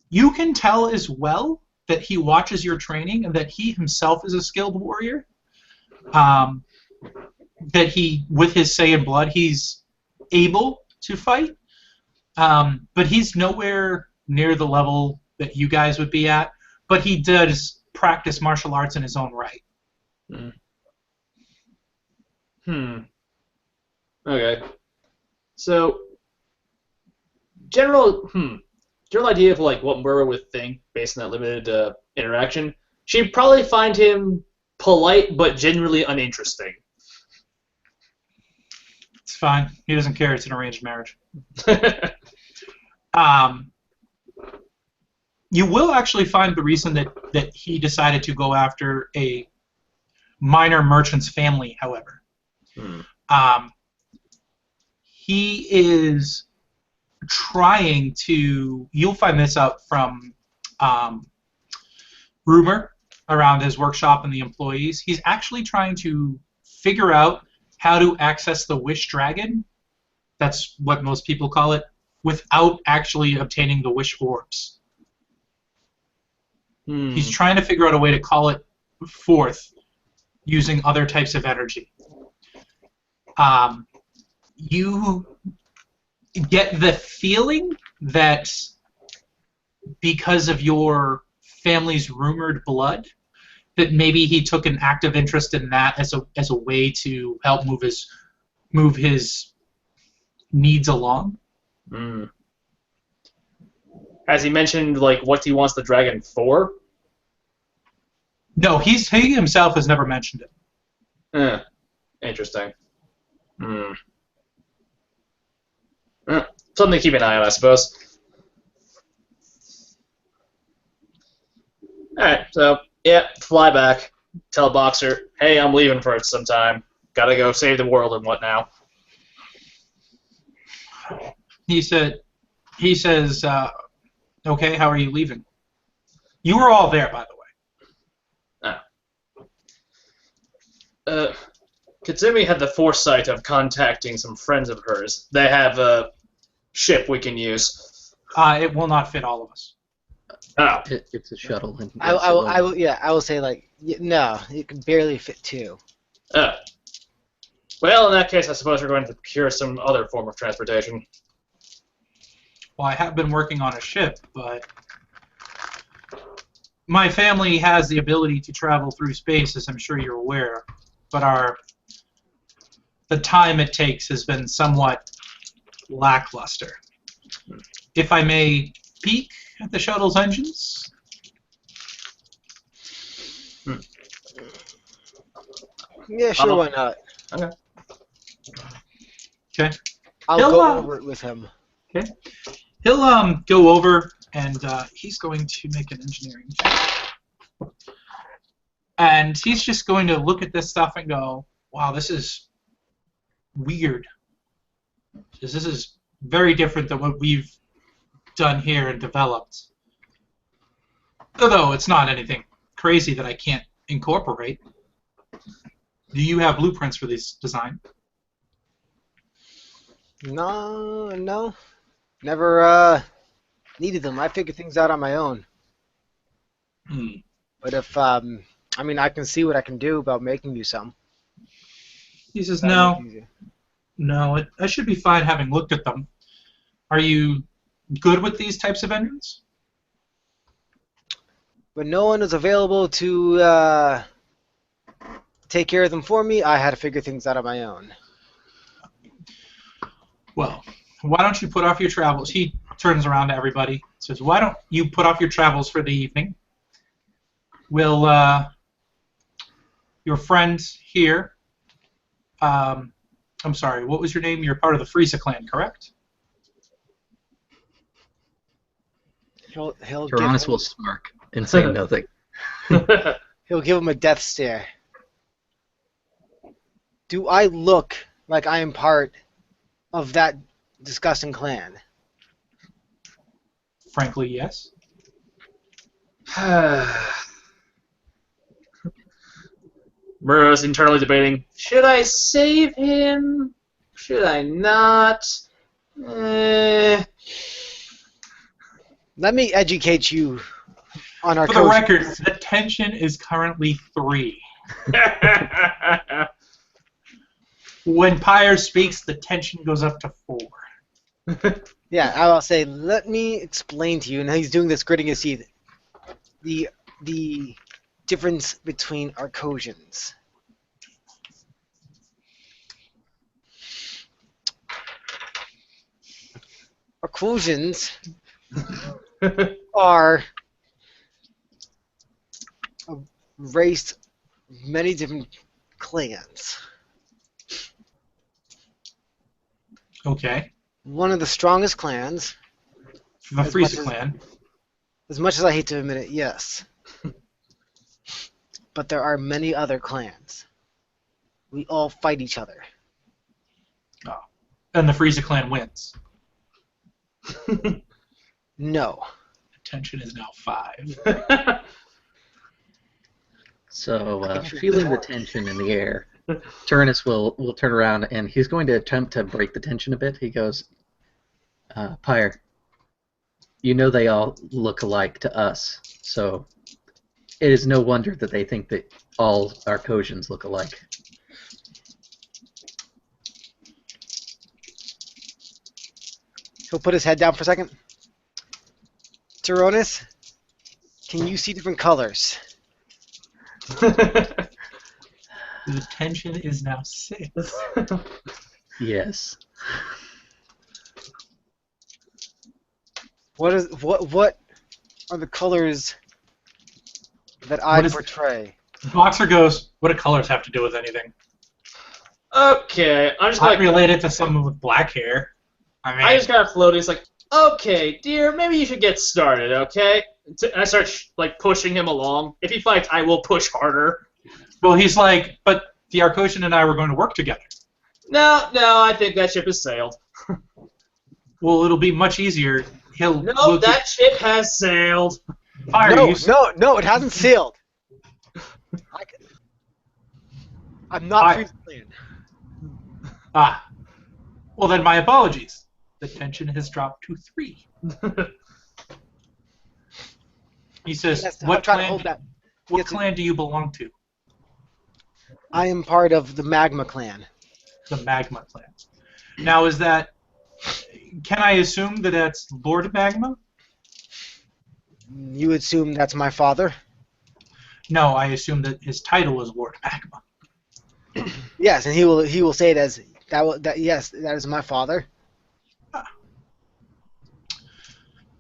You can tell as well that he watches your training and that he himself is a skilled warrior. That he, with his Saiyan blood, he's able to fight. But he's nowhere near the level that you guys would be at. But he does practice martial arts in his own right. Okay. So, general idea of like what Mura would think based on that limited interaction. She'd probably find him polite but genuinely uninteresting. It's fine. He doesn't care. It's an arranged marriage. You will actually find the reason that he decided to go after a minor merchant's family, however. He is trying to... You'll find this out from rumor around his workshop and the employees. He's actually trying to figure out how to access the Wish Dragon. That's what most people call it, without actually obtaining the Wish Orbs. He's trying to figure out a way to call it forth using other types of energy. You get the feeling that because of your family's rumored blood, that maybe he took an active interest in that as a way to help move his needs along. Has he mentioned like what he wants the dragon for? No, he himself has never mentioned it. Interesting. Something to keep an eye on, I suppose. Alright, so, yeah, fly back. Tell Boxer, hey, I'm leaving for some time. Gotta go save the world and what now? He says, okay, how are you leaving? You were all there, by the way. Katsumi had the foresight of contacting some friends of hers. They have a ship we can use. It will not fit all of us. Oh. It's a shuttle. And I will say, like, no, you can barely fit two. Oh. Well, in that case, I suppose we're going to procure some other form of transportation. Well, I have been working on a ship, but my family has the ability to travel through space, as I'm sure you're aware, but the time it takes has been somewhat lackluster. If I may peek, at the shuttle's engines? Yeah, sure, why not? Okay. Okay. I'll He'll, go over it with him. Okay. He'll go over and he's going to make an engineering check. And he's just going to look at this stuff and go, wow, this is weird. This is very different than what we've done here and developed. Although it's not anything crazy that I can't incorporate. Do you have blueprints for this design? No. Never needed them. I figure things out on my own. But if, I mean, I can see what I can do about making you some. He says, That'll make it easier. no, I should be fine having looked at them. Are you good with these types of engines? But no one was available to take care of them for me. I had to figure things out on my own. Well, why don't you put off your travels? He turns around to everybody, says, why don't you put off your travels for the evening? Will your friend here, I'm sorry, what was your name? You're part of the Kuriza clan, correct? He'll Tyrannus will smirk and say nothing. He'll give him a death stare. Do I look like I am part of that disgusting clan? Frankly, yes. Mura's internally debating, should I save him? Should I not? Let me educate you on our For the record, the tension is currently 3. When Pyre speaks, the tension goes up to 4. Yeah, I'll say, let me explain to you, and he's doing this gritting his teeth, the difference between Arcosians. Arcosians are a race of many different clans. Okay. One of the strongest clans. The As Kuriza much clan. As much as I hate to admit it, yes. But there are many other clans. We all fight each other. Oh. And the Kuriza clan wins. No. The tension is now 5. So, feeling the tension in the air, Tyrannus will turn around and he's going to attempt to break the tension a bit. He goes, Pyre, you know they all look alike to us, so it is no wonder that they think that all Arcosians look alike. He'll put his head down for a second. Tyrannus, can you see different colors? The tension is now 6. Yes. What are the colors that I portray? Boxer goes, what do colors have to do with anything? Okay, I'm just Not like related to someone with black hair. I just got floated. It's like, okay, dear, maybe you should get started, okay? And I start like pushing him along. If he fights, I will push harder. Well, he's like, but the Arcosian and I were going to work together. No, I think that ship has sailed. Well, it'll be much easier. No, that ship has sailed. Fire, No, it hasn't sailed. I'm not free to land. Ah. Well, then my apologies. The tension has dropped to 3. He says, Yes, what trying to hold that. What clan do you belong to? I am part of the Magma clan. The Magma clan. Now, is that... Can I assume that that's Lord Magma? You assume that's my father? No, I assume that his title is Lord Magma. Yes, and he will say it as yes, that is my father.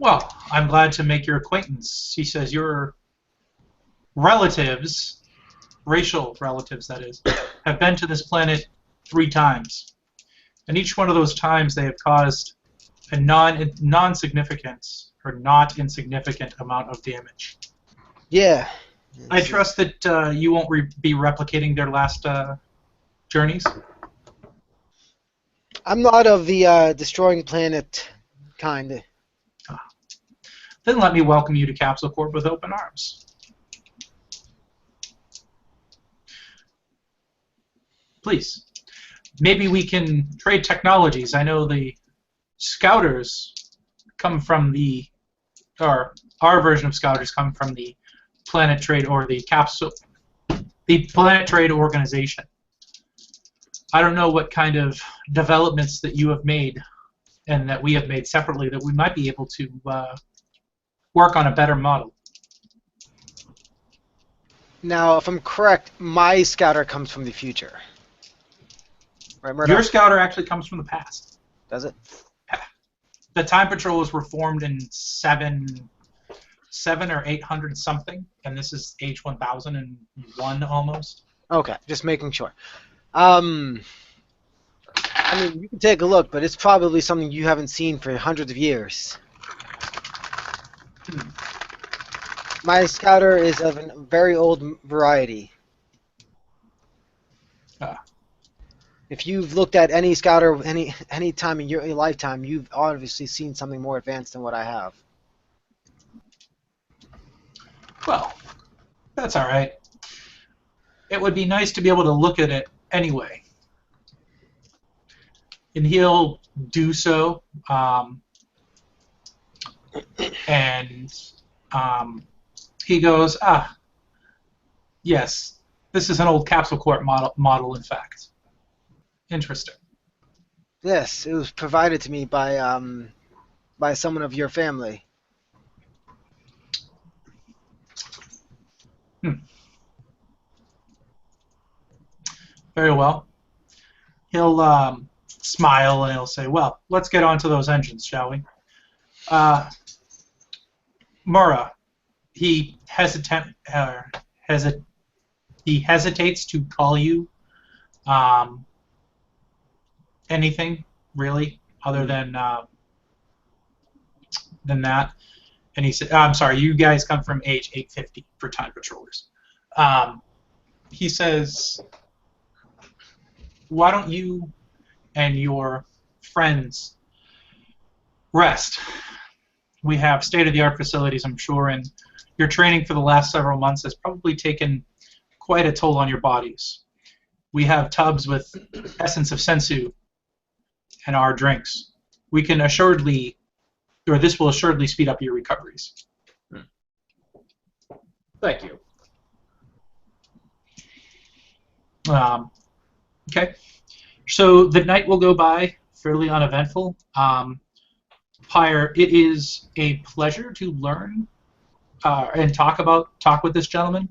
Well, I'm glad to make your acquaintance. He says your relatives, racial relatives that is, have been to this planet 3 times. And each one of those times they have caused a non-significant or not insignificant amount of damage. Yeah. I trust that you won't be replicating their last journeys. I'm not of the destroying planet kind. Then let me welcome you to Capsule Corp with open arms. Please. Maybe we can trade technologies. I know the Scouters come from the, or our version of Scouters come from the Planet Trade or the Planet Trade Organization. I don't know what kind of developments that you have made and that we have made separately that we might be able to work on a better model. Now, if I'm correct, my Scouter comes from the future. Right, Murdoch? Your Scouter actually comes from the past. Does it? The Time Patrols were formed in 7 or 800 something, and this is age 1001 almost. Okay, just making sure. I mean, you can take a look, but it's probably something you haven't seen for hundreds of years. My Scouter is of a very old variety. If you've looked at any Scouter any time in your lifetime, you've obviously seen something more advanced than what I have. Well, that's all right. It would be nice to be able to look at it anyway. And he'll do so. He goes, yes, this is an old Capsule Corp model, in fact. Interesting. Yes, it was provided to me by someone of your family. Very well. He'll smile and he'll say, well, let's get on to those engines, shall we? Mura, he hesitates to call you anything, really, other than that. And he said, I'm sorry, you guys come from age 850 for Time Patrollers. He says, why don't you and your friends rest? We have state-of-the-art facilities, I'm sure, and your training for the last several months has probably taken quite a toll on your bodies. We have tubs with essence of sensu and our drinks. We can assuredly, or this will assuredly speed up your recoveries. Thank you. Okay. So the night will go by fairly uneventful. Pyre, it is a pleasure to learn and talk with this gentleman.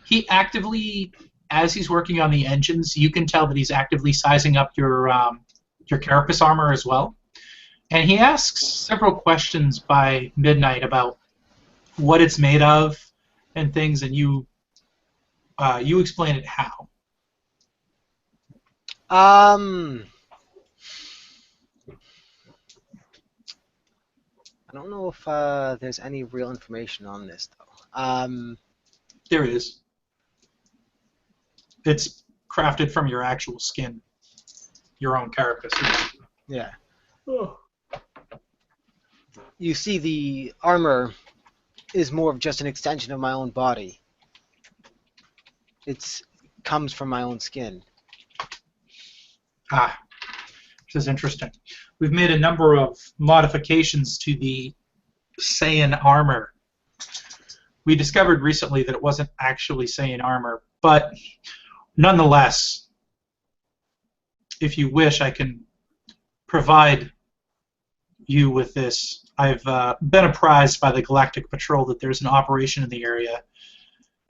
He actively, as he's working on the engines, you can tell that he's actively sizing up your carapace armor as well. And he asks several questions by midnight about what it's made of and things, and you explain it how. I don't know if there's any real information on this, though. There is. It's crafted from your actual skin, your own carapace. Yeah. Oh. You see, the armor is more of just an extension of my own body. It comes from my own skin. This is interesting. We've made a number of modifications to the Saiyan armor. We discovered recently that it wasn't actually Saiyan armor, but nonetheless, if you wish, I can provide you with this. I've been apprised by the Galactic Patrol that there's an operation in the area,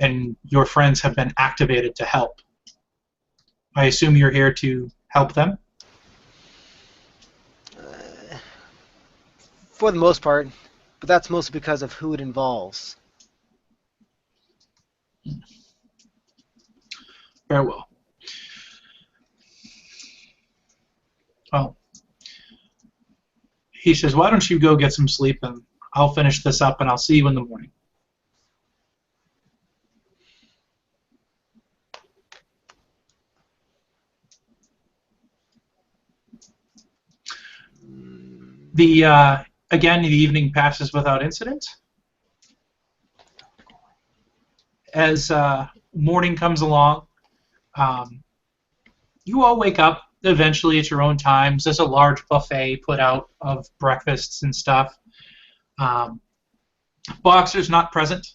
and your friends have been activated to help. I assume you're here to help them? For the most part, but that's mostly because of who it involves. Very well. Well, he says, why don't you go get some sleep, and I'll finish this up, and I'll see you in the morning. Again, the evening passes without incident. As morning comes along, you all wake up eventually at your own times. There's a large buffet put out of breakfasts and stuff. Boxer's not present.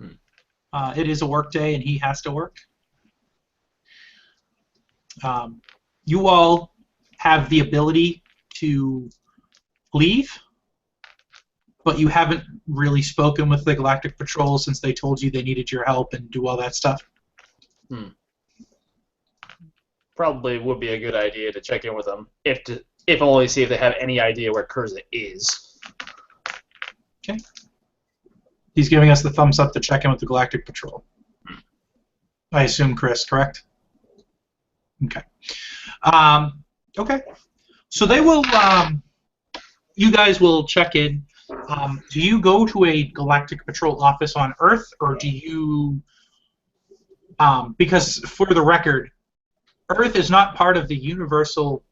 It is a work day, and he has to work. You all have the ability to leave, but you haven't really spoken with the Galactic Patrol since they told you they needed your help and do all that stuff. Probably would be a good idea to check in with them, if only see if they have any idea where Kuriza is. Okay. He's giving us the thumbs up to check in with the Galactic Patrol. I assume Chris, correct? Okay. Okay. So they will. You guys will check in. Do you go to a Galactic Patrol office on Earth, or do you? Because for the record, Earth is not part of the Universal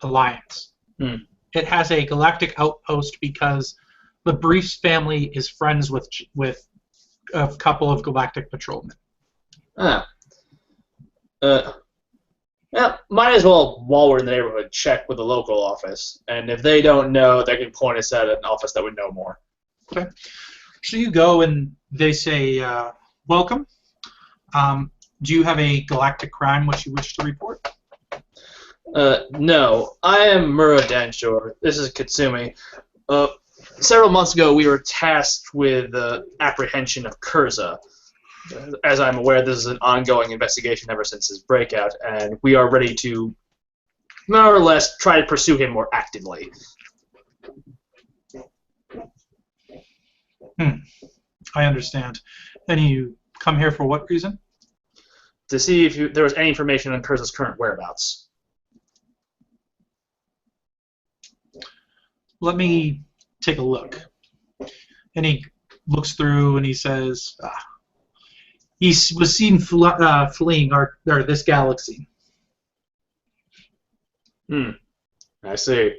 Alliance. It has a galactic outpost because the Briefs family is friends with a couple of Galactic Patrolmen. Yeah, might as well, while we're in the neighborhood, check with the local office. And if they don't know, they can point us at an office that would know more. Okay. So you go and they say, welcome. Do you have a galactic crime which you wish to report? No. I am Mura Danshore. This is Katsumi. Several months ago, we were tasked with the apprehension of Kuriza. As I'm aware, this is an ongoing investigation ever since his breakout, and we are ready to more or less try to pursue him more actively. I understand. And you come here for what reason? To see if there was any information on Kuriza's current whereabouts. Let me take a look. And he looks through and he says, he was seen fleeing this galaxy. I see.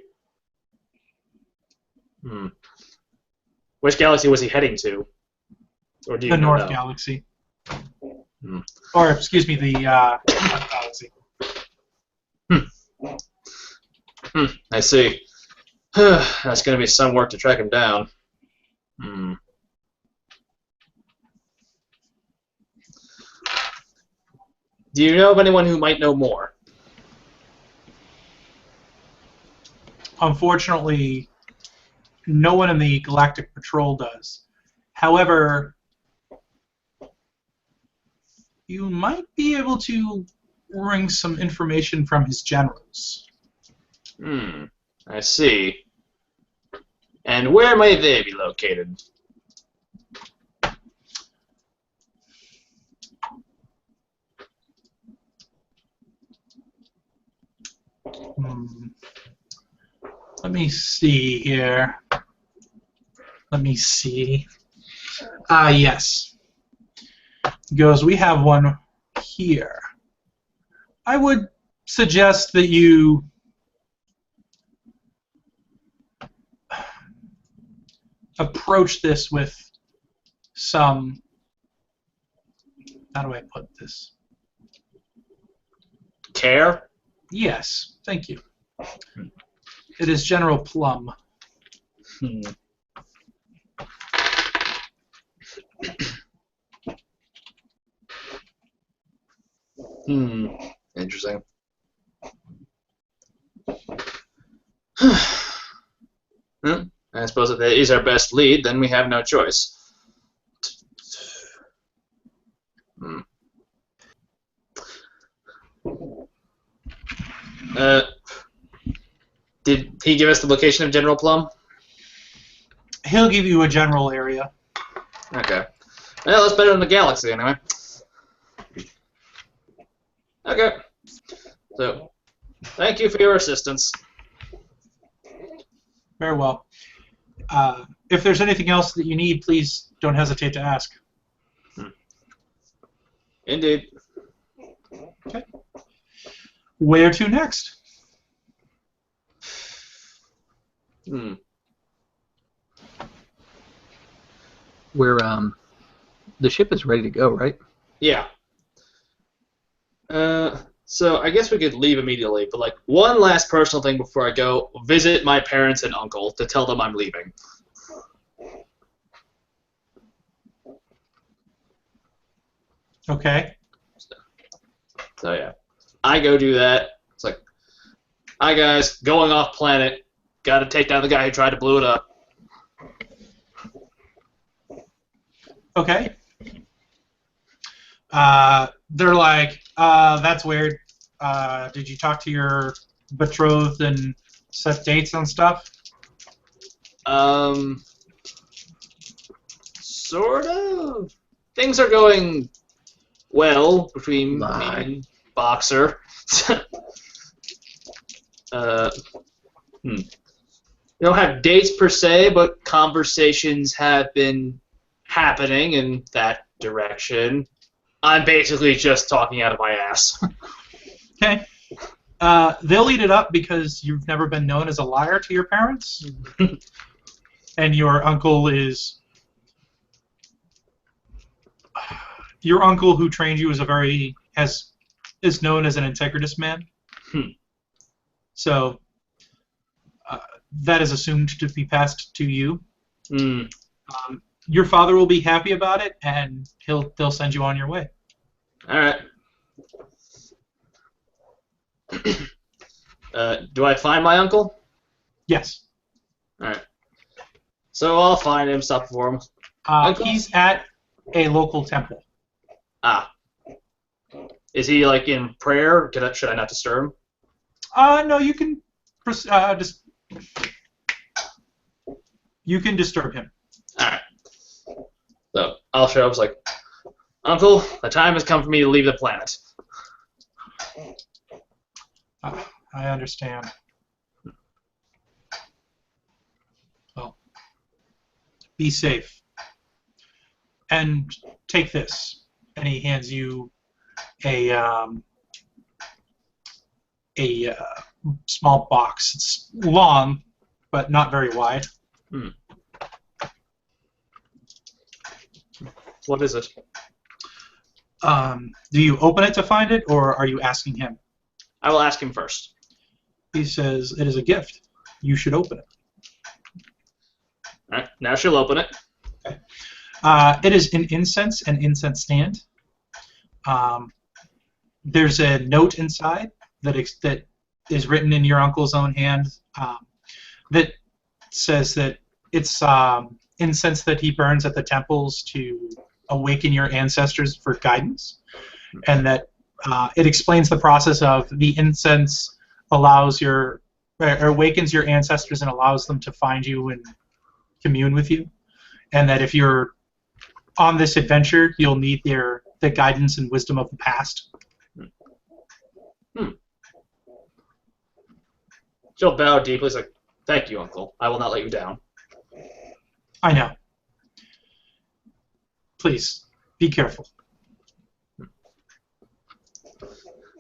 Which galaxy was he heading to? Or do you the North know? Galaxy. Or, excuse me, the North Galaxy. I see. That's going to be some work to track him down. Do you know of anyone who might know more? Unfortunately, no one in the Galactic Patrol does. However, you might be able to wring some information from his generals. I see. And where might they be located? Let me see here. Let me see. Yes. He goes, we have one here. I would suggest that you approach this with some, how do I put this? Care? Yes, thank you. It is General Plum. Interesting. I suppose if he's our best lead, then we have no choice. Did he give us the location of General Plum? He'll give you a general area. Okay. Well, that's better than the galaxy, anyway. Okay. So, thank you for your assistance. Very well. If there's anything else that you need, please don't hesitate to ask. Indeed. Okay. Where to next? We're the ship is ready to go, right? Yeah. So I guess we could leave immediately, but like one last personal thing before I go: visit my parents and uncle to tell them I'm leaving. Okay. So yeah, I go do that. It's like, hi guys, going off planet. Got to take down the guy who tried to blow it up. Okay. They're like, that's weird. Did you talk to your betrothed and set dates and stuff? Sort of. Things are going well between me and Boxer. We don't have dates per se, but conversations have been happening in that direction. I'm basically just talking out of my ass. Okay. They'll eat it up because you've never been known as a liar to your parents, and your uncle is. Your uncle, who trained you, is known as an integritous man. So that is assumed to be passed to you. Your father will be happy about it, and they'll send you on your way. All right. Do I find my uncle? Yes. All right. So I'll find him, stop for him. He's at a local temple. Ah. Is he like in prayer? Should I not disturb him? No, you can you can disturb him. All right. So I'll show up. It's like, Uncle, the time has come for me to leave the planet. I understand. Well, be safe. And take this. And he hands you a small box. It's long, but not very wide. What is it? Do you open it to find it, or are you asking him? I will ask him first. He says, it is a gift. You should open it. All right, now she'll open it. Okay. It is an incense stand. There's a note inside that is written in your uncle's own hand that says that it's incense that he burns at the temples to awaken your ancestors for guidance, and that it explains the process of the incense awakens your ancestors and allows them to find you and commune with you, and that if you're on this adventure, you'll need the guidance and wisdom of the past. She'll bow deeply. It's like, thank you, Uncle. I will not let you down. I know. Please, be careful. All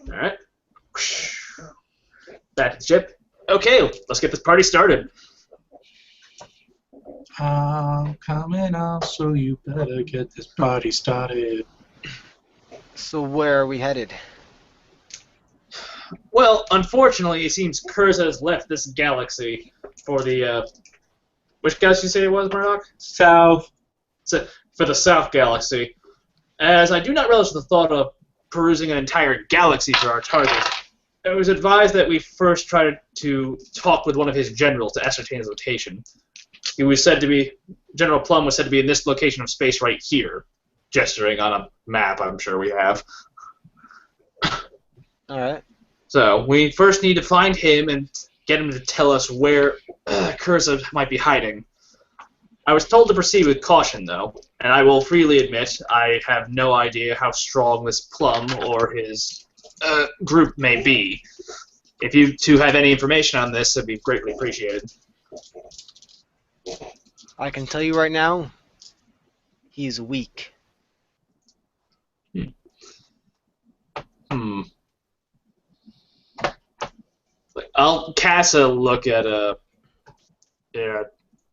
right. Back to the ship. Okay, let's get this party started. I'm coming out, so you better get this party started. So where are we headed? Well, unfortunately, it seems Kuriza has left this galaxy for the, which galaxy did you say it was, Murdoch? South. So, for the South Galaxy. As I do not relish the thought of perusing an entire galaxy for our target, it was advised that we first try to talk with one of his generals to ascertain his location. He was said to be, General Plum was said to be in this location of space right here, gesturing on a map I'm sure we have. Alright. So, we first need to find him and get him to tell us where Kuriza might be hiding. I was told to proceed with caution, though, and I will freely admit I have no idea how strong this Plum or his group may be. If you two have any information on this, it'd be greatly appreciated. I can tell you right now, he's weak. I'll cast a look at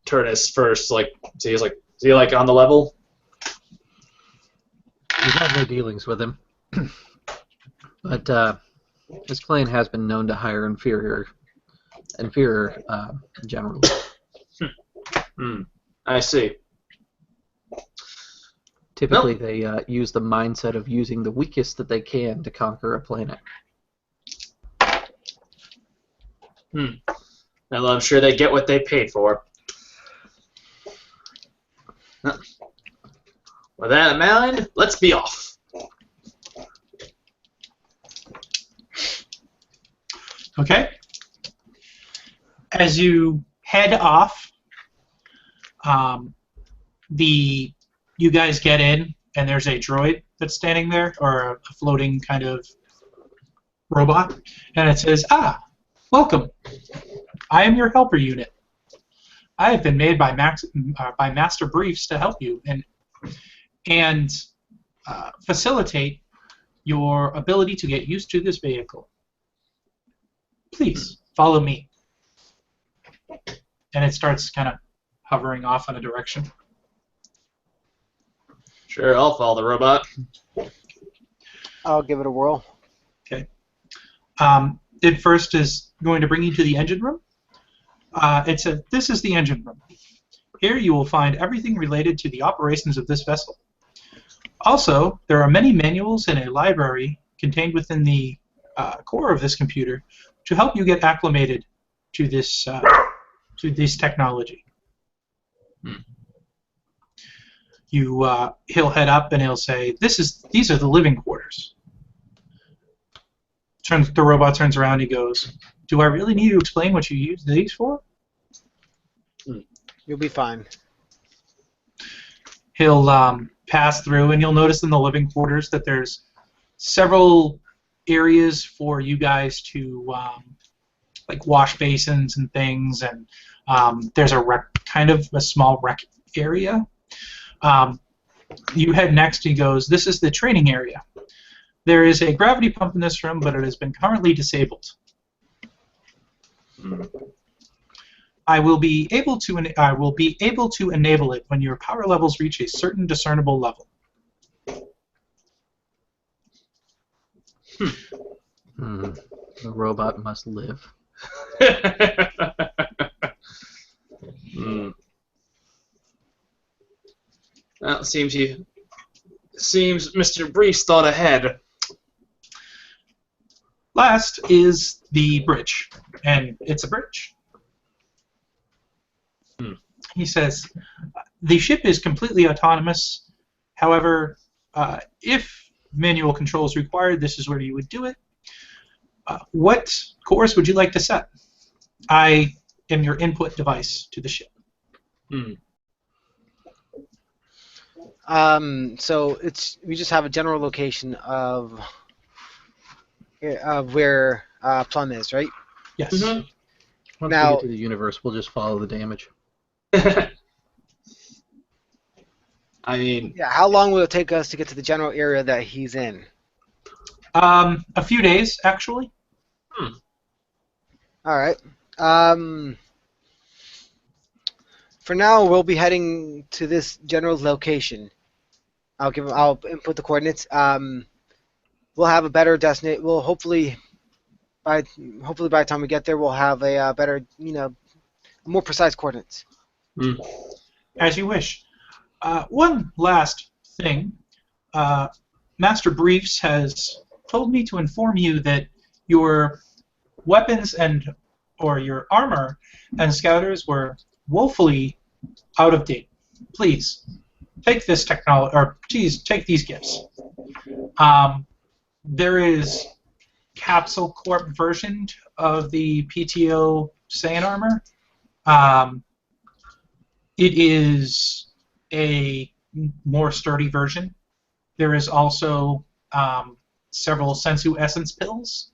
Turnus first. Like, is he on the level? We've had no dealings with him, but this clan has been known to hire inferior generals. I see. Typically, they use the mindset of using the weakest that they can to conquer a planet. Well, I'm sure they get what they paid for. With that in mind, let's be off. Okay. As you head off, you guys get in, and there's a droid that's standing there, or a floating kind of robot, and it says, welcome. I am your helper unit. I have been made by Master Briefs to help you and facilitate your ability to get used to this vehicle. Please follow me. And it starts kind of hovering off in a direction. Sure, I'll follow the robot. I'll give it a whirl. Okay. It first is going to bring you to the engine room. This is the engine room. Here you will find everything related to the operations of this vessel. Also, there are many manuals and a library contained within the core of this computer to help you get acclimated to this technology. He'll head up and he'll say, "These are the living quarters." The robot turns around and he goes, "Do I really need to explain what you use these for?" You'll be fine. He'll pass through, and you'll notice in the living quarters that there's several areas for you guys to like wash basins and things, and there's kind of a small rec area. You head next, he goes, "This is the training area. There is a gravity pump in this room, but it has been currently disabled. I will be able to enable it when your power levels reach a certain discernible level." The robot must live. Well, it seems Mr. Brees thought ahead. Last is the bridge, and it's a bridge. He says, "The ship is completely autonomous. However, if manual control is required, this is where you would do it. What course would you like to set? I am your input device to the ship." So we just have a general location of where Plum is, right? Yes. Once we get to the universe, we'll just follow the damage. I mean... Yeah, how long will it take us to get to the general area that he's in? A few days, actually. All right. For now, we'll be heading to this general location. I'll input the coordinates. We'll have a better destination. We'll hopefully by the time we get there, we'll have a better, more precise coordinates. As you wish. One last thing. Master Briefs has told me to inform you that your weapons or your armor and scouters were woefully out of date. Please take this technology, or please take these gifts. There is Capsule Corp version of the PTO Saiyan armor. It is a more sturdy version. There is also several Sensu Essence pills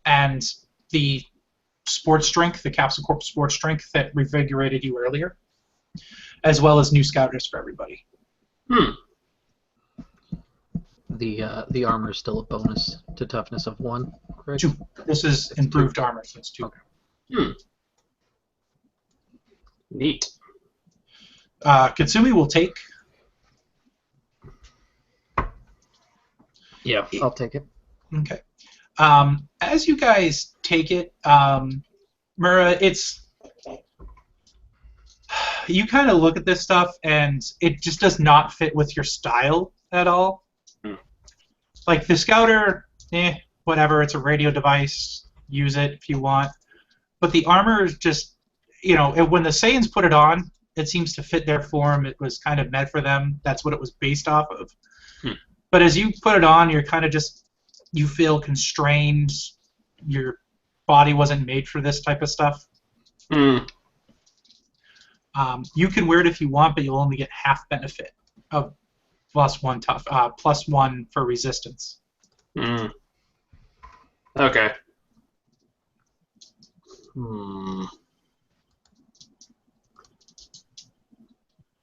and the sports strength, the Capsule Corp sports strength that revigorated you earlier, as well as new scouters for everybody. The armor is still a bonus to toughness of 1, correct? 2. This is improved armor, so it's 2. Okay. Neat. Katsumi will take. Yeah, I'll take it. Okay. As you guys take it, Mura, you kind of look at this stuff and it just does not fit with your style at all. Like the scouter, whatever, it's a radio device, use it if you want. But the armor is just, when the Saiyans put it on, it seems to fit their form. It was kind of meant for them. That's what it was based off of. But as you put it on, you're kind of just, you feel constrained. Your body wasn't made for this type of stuff. You can wear it if you want, but you'll only get half benefit of plus 1 for resistance. Okay.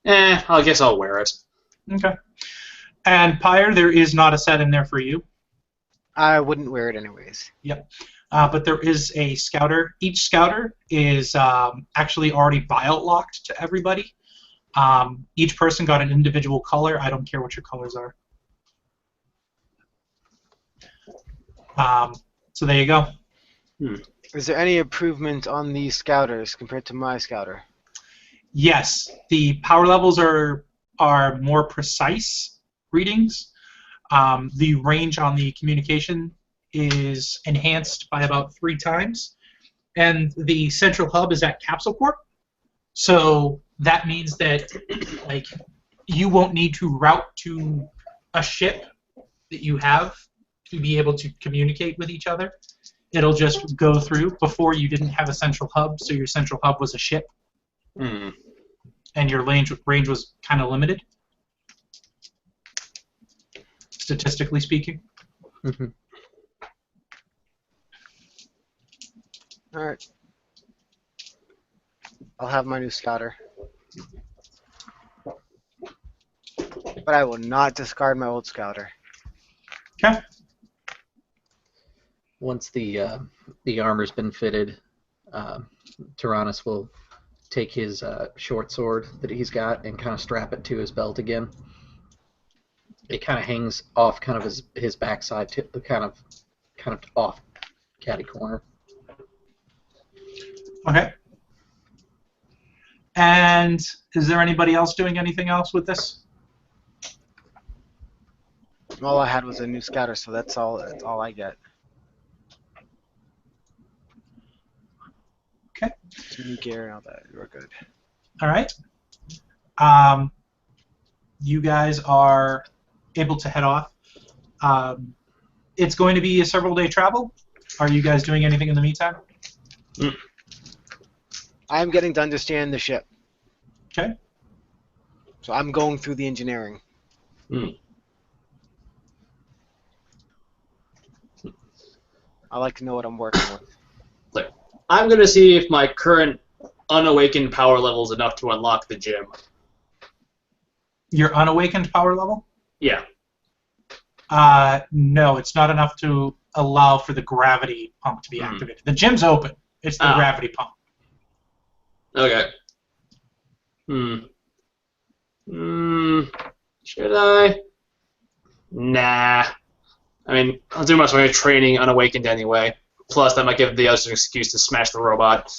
I guess I'll wear it. Okay. And Pyre, there is not a set in there for you. I wouldn't wear it anyways. Yep. But there is a scouter. Each scouter is actually already buyout locked to everybody. Each person got an individual color. I don't care what your colors are. So there you go. Is there any improvement on these scouters compared to my scouter? Yes. The power levels are more precise readings. The range on the communication is enhanced by about 3 times. And the central hub is at Capsule Corp. So that means that you won't need to route to a ship that you have to be able to communicate with each other. It'll just go through. Before, you didn't have a central hub, so your central hub was a ship. And your range was kind of limited, statistically speaking. Alright. I'll have my new scouter. But I will not discard my old scouter. Okay. Once the armor's been fitted, Tyrannus will take his short sword that he's got and kind of strap it to his belt again. It kind of hangs off kind of his backside, kind of off catty corner. Okay. And is there anybody else doing anything else with this? All I had was a new scouter, so that's all I get. Okay. Some new gear and all that. We're good. All right. You guys are able to head off. It's going to be a several-day travel. Are you guys doing anything in the meantime? I am getting to understand the ship. Okay. So I'm going through the engineering. I like to know what I'm working with. I'm going to see if my current unawakened power level is enough to unlock the gym. Your unawakened power level? Yeah. No, it's not enough to allow for the gravity pump to be activated. The gym's open. It's the gravity pump. Okay. Should I? Nah. I mean, I'll do much of my training unawakened anyway. Plus, that might give the others an excuse to smash the robot.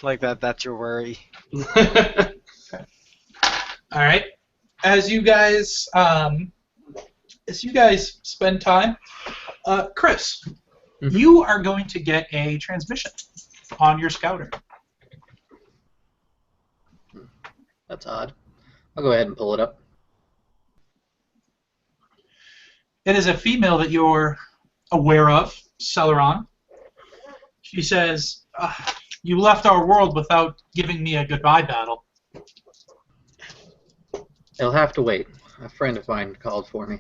Like that's your worry. Okay. All right. As you guys spend time, Chris, you are going to get a transmission on your scouter. That's odd. I'll go ahead and pull it up. It is a female that you're aware of, Celeron. She says, you left our world without giving me a goodbye battle. It'll have to wait. A friend of mine called for me.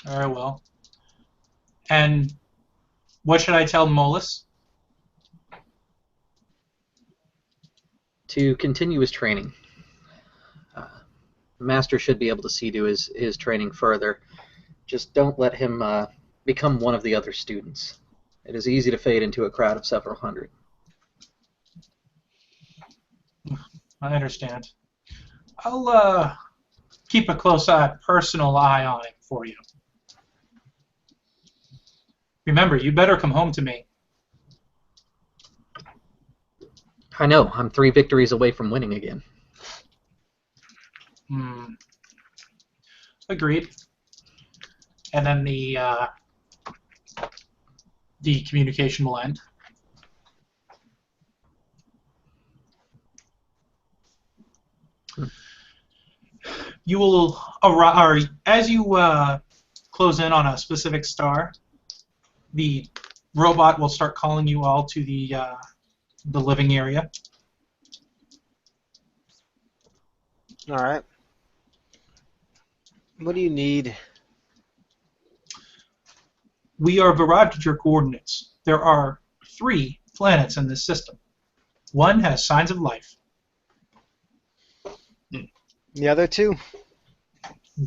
Very well. And what should I tell Molus? To continue his training. The master should be able to see to his training further. Just don't let him become one of the other students. It is easy to fade into a crowd of several hundred. I understand. I'll keep a close personal eye on it for you. Remember, you better come home to me. I know. I'm 3 victories away from winning again. Agreed. And then the communication will end. You will arrive, or as you close in on a specific star, the robot will start calling you all to the living area. All right. What do you need? We have arrived at your coordinates. There are 3 planets in this system. One has signs of life. The other 2?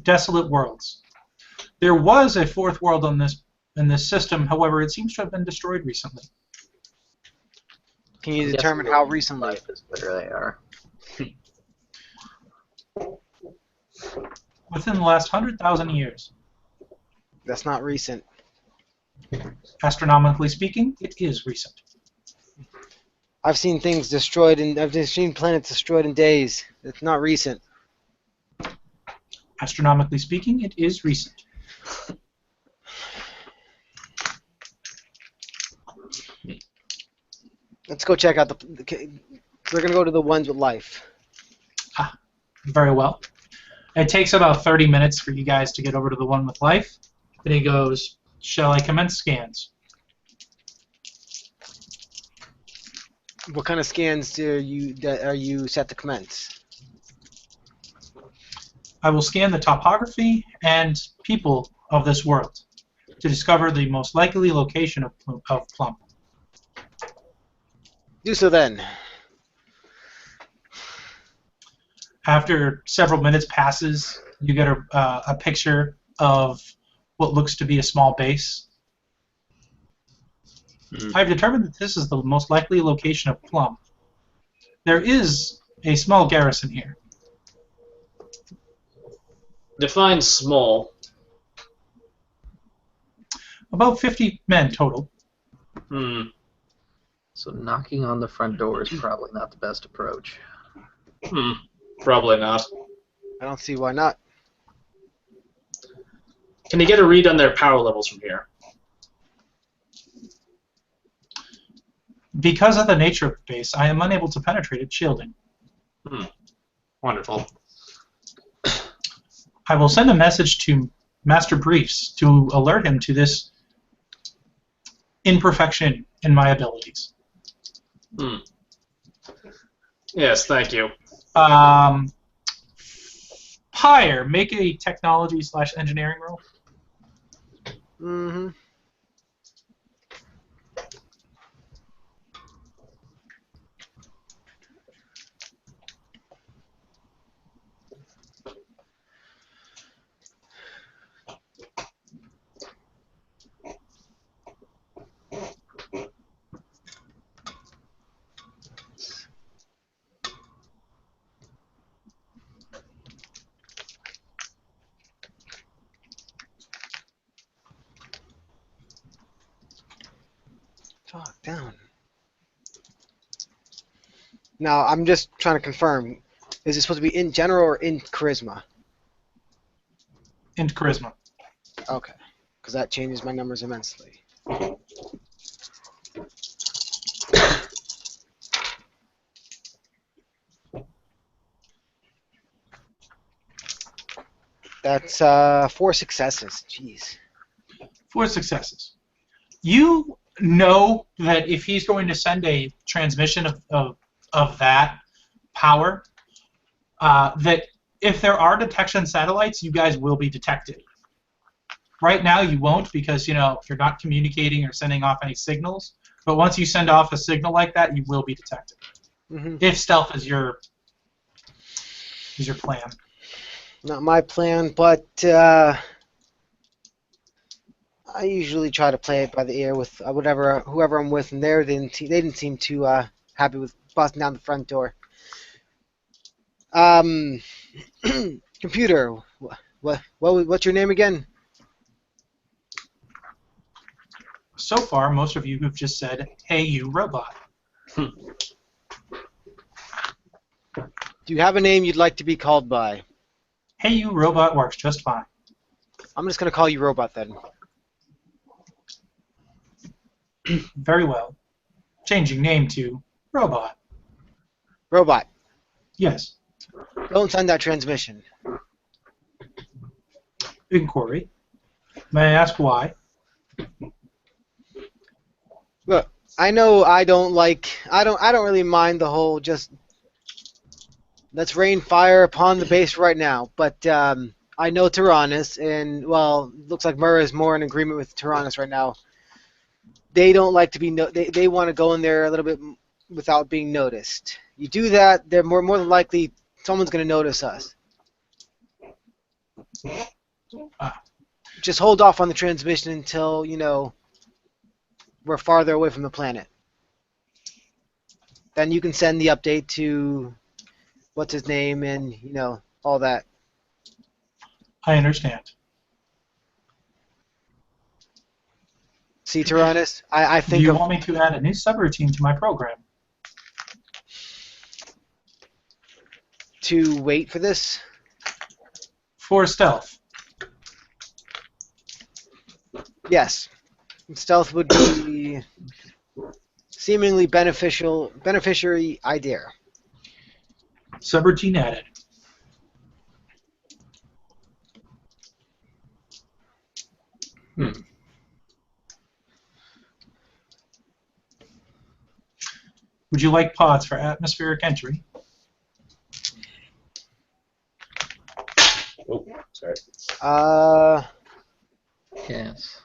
Desolate worlds. There was a 4th world on in this system, however, it seems to have been destroyed recently. Can you determine how recently? Life is where they are. Within the last 100,000 years. That's not recent. Astronomically speaking, it is recent. I've seen things destroyed, and I've seen planets destroyed in days. It's not recent. Astronomically speaking, it is recent. Let's go check out we're gonna go to the ones with life. Very well. It takes about 30 minutes for you guys to get over to the one with life. Then he goes, shall I commence scans? What kind of scans are you set to commence? I will scan the topography and people of this world to discover the most likely location of Plump. Do so then. After several minutes passes, you get a picture of what looks to be a small base. I've determined that this is the most likely location of Plump. There is a small garrison here. Define small. About 50 men total. So knocking on the front door is probably not the best approach. Probably not. I don't see why not. Can you get a read on their power levels from here? Because of the nature of the base, I am unable to penetrate its shielding. Wonderful. I will send a message to Master Briefs to alert him to this imperfection in my abilities. Yes, thank you. Pyre, make a technology/engineering roll. Mm-hmm. Talk down. Now, I'm just trying to confirm. Is it supposed to be in general or in charisma? Into charisma. Okay. Because that changes my numbers immensely. That's 4 successes. Jeez. 4 successes. You know that if he's going to send a transmission of that power, that if there are detection satellites, you guys will be detected. Right now, you won't because you're not communicating or sending off any signals. But once you send off a signal like that, you will be detected. Mm-hmm. If stealth is your plan. Not my plan, but I usually try to play it by the ear with whoever I'm with, and they didn't seem too happy with busting down the front door. Computer, what's your name again? So far, most of you have just said, "Hey, you robot." Do you have a name you'd like to be called by? "Hey, you robot" works just fine. I'm just gonna call you Robot then. Very well. Changing name to Robot. Robot, Yes. don't send that transmission. Inquiry. May I ask why? Look, I know I don't really mind the whole just let's rain fire upon the base right now, but I know Tyrannus, and well, looks like Mura is more in agreement with Tyrannus right now. They don't like to be they want to go in there a little bit without being noticed. You do that, they're more than likely someone's going to notice us. Just hold off on the transmission until we're farther away from the planet. Then you can send the update to what's his name and all that. I understand. See, Tyrannus, I Do think you want me to add a new subroutine to my program? to wait for this. For stealth. Yes, stealth would be seemingly beneficiary idea. Subroutine added. Would you like pods for atmospheric entry? Oh, sorry. Yes.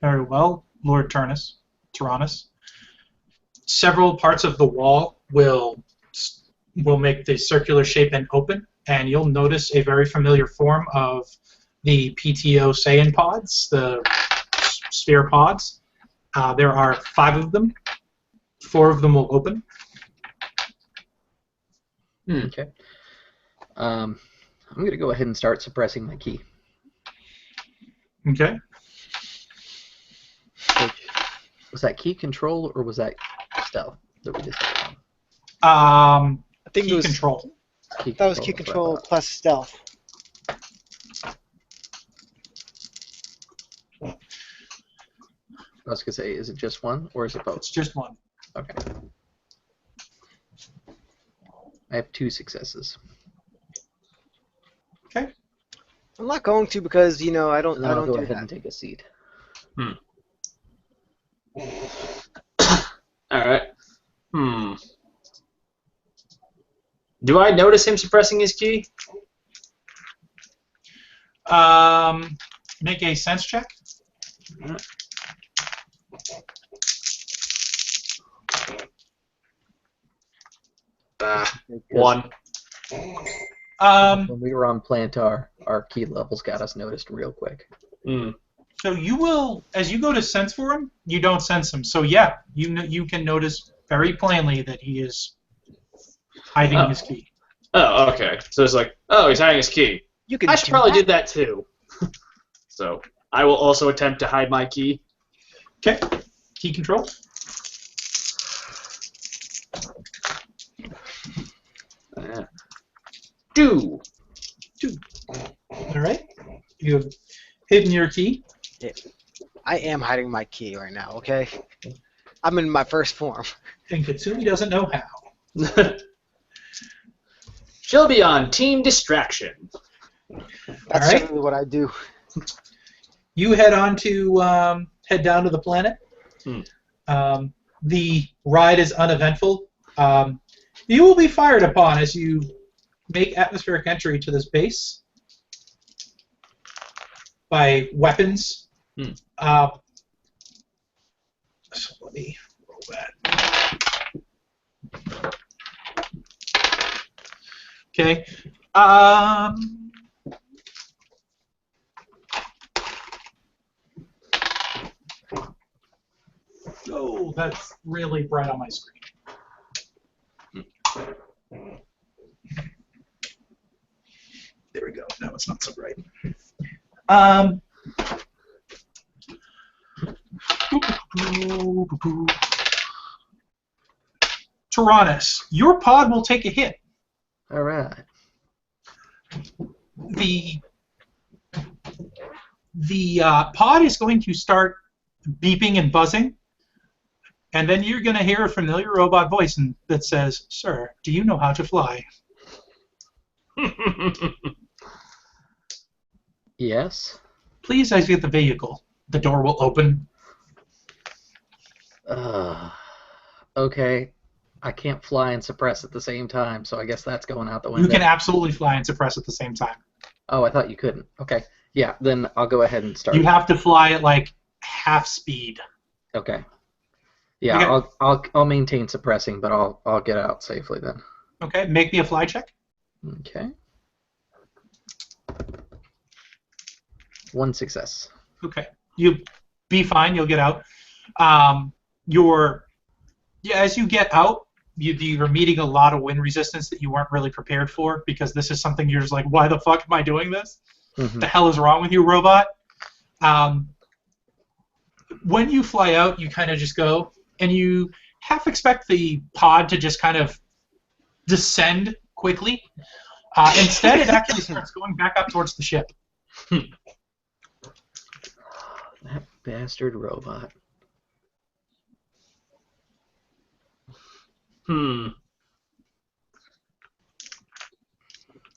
Very well, Lord Tyrannus. Several parts of the wall will make the circular shape and open, and you'll notice a very familiar form of the PTO Saiyan pods, the sphere pods. There are 5 of them. 4 of them will open. Okay. I'm going to go ahead and start suppressing my key. Okay. Was that key control or was that stealth that we decided I think Key it was control. on? That was key control plus stealth. I was going to say, is it just one or is it both? It's just 1. Okay. I have 2 successes. Okay. I'm not going to because I don't. And then I I'll don't go do ahead that. and take a seat. Alright. Do I notice him suppressing his key? Make a sense check. One. When we were on Plantar, our key levels got us noticed real quick. So you will, as you go to sense for him, you don't sense him. So yeah, you can notice very plainly that he is hiding his key. Oh, okay. So it's like, oh, he's hiding his key. You can. I should probably do that too. So I will also attempt to hide my key. Okay. Key control. Do. All right. You have hidden your key. I am hiding my key right now. Okay. I'm in my first form. And Katsumi doesn't know how. She'll be on Team Distraction. That's Alright. generally what I do. You head down to the planet. The ride is uneventful. You will be fired upon as you make atmospheric entry to this base by weapons. So let me roll that. Okay. Oh, that's really bright on my screen. There we go. Now it's not so bright. Tyrannus, your pod will take a hit. All right. The pod is going to start beeping and buzzing, and then you're going to hear a familiar robot voice that says, "Sir, do you know how to fly?" Yes. Please exit the vehicle. The door will open. Okay. I can't fly and suppress at the same time, so I guess that's going out the window. You can absolutely fly and suppress at the same time. Oh, I thought you couldn't. Okay. Yeah, then I'll go ahead and start. You have to fly at like half speed. Okay. Yeah, Okay. I'll maintain suppressing, but I'll get out safely then. Okay, make me a fly check. Okay. 1 success. Okay, you be fine. You'll get out. As you get out, you're meeting a lot of wind resistance that you weren't really prepared for, because this is something you're just like, why the fuck am I doing this? Mm-hmm. The hell is wrong with you, robot? When you fly out, you kind of just go, and you half expect the pod to just kind of descend quickly. Instead, it actually starts going back up towards the ship. That bastard robot. I'm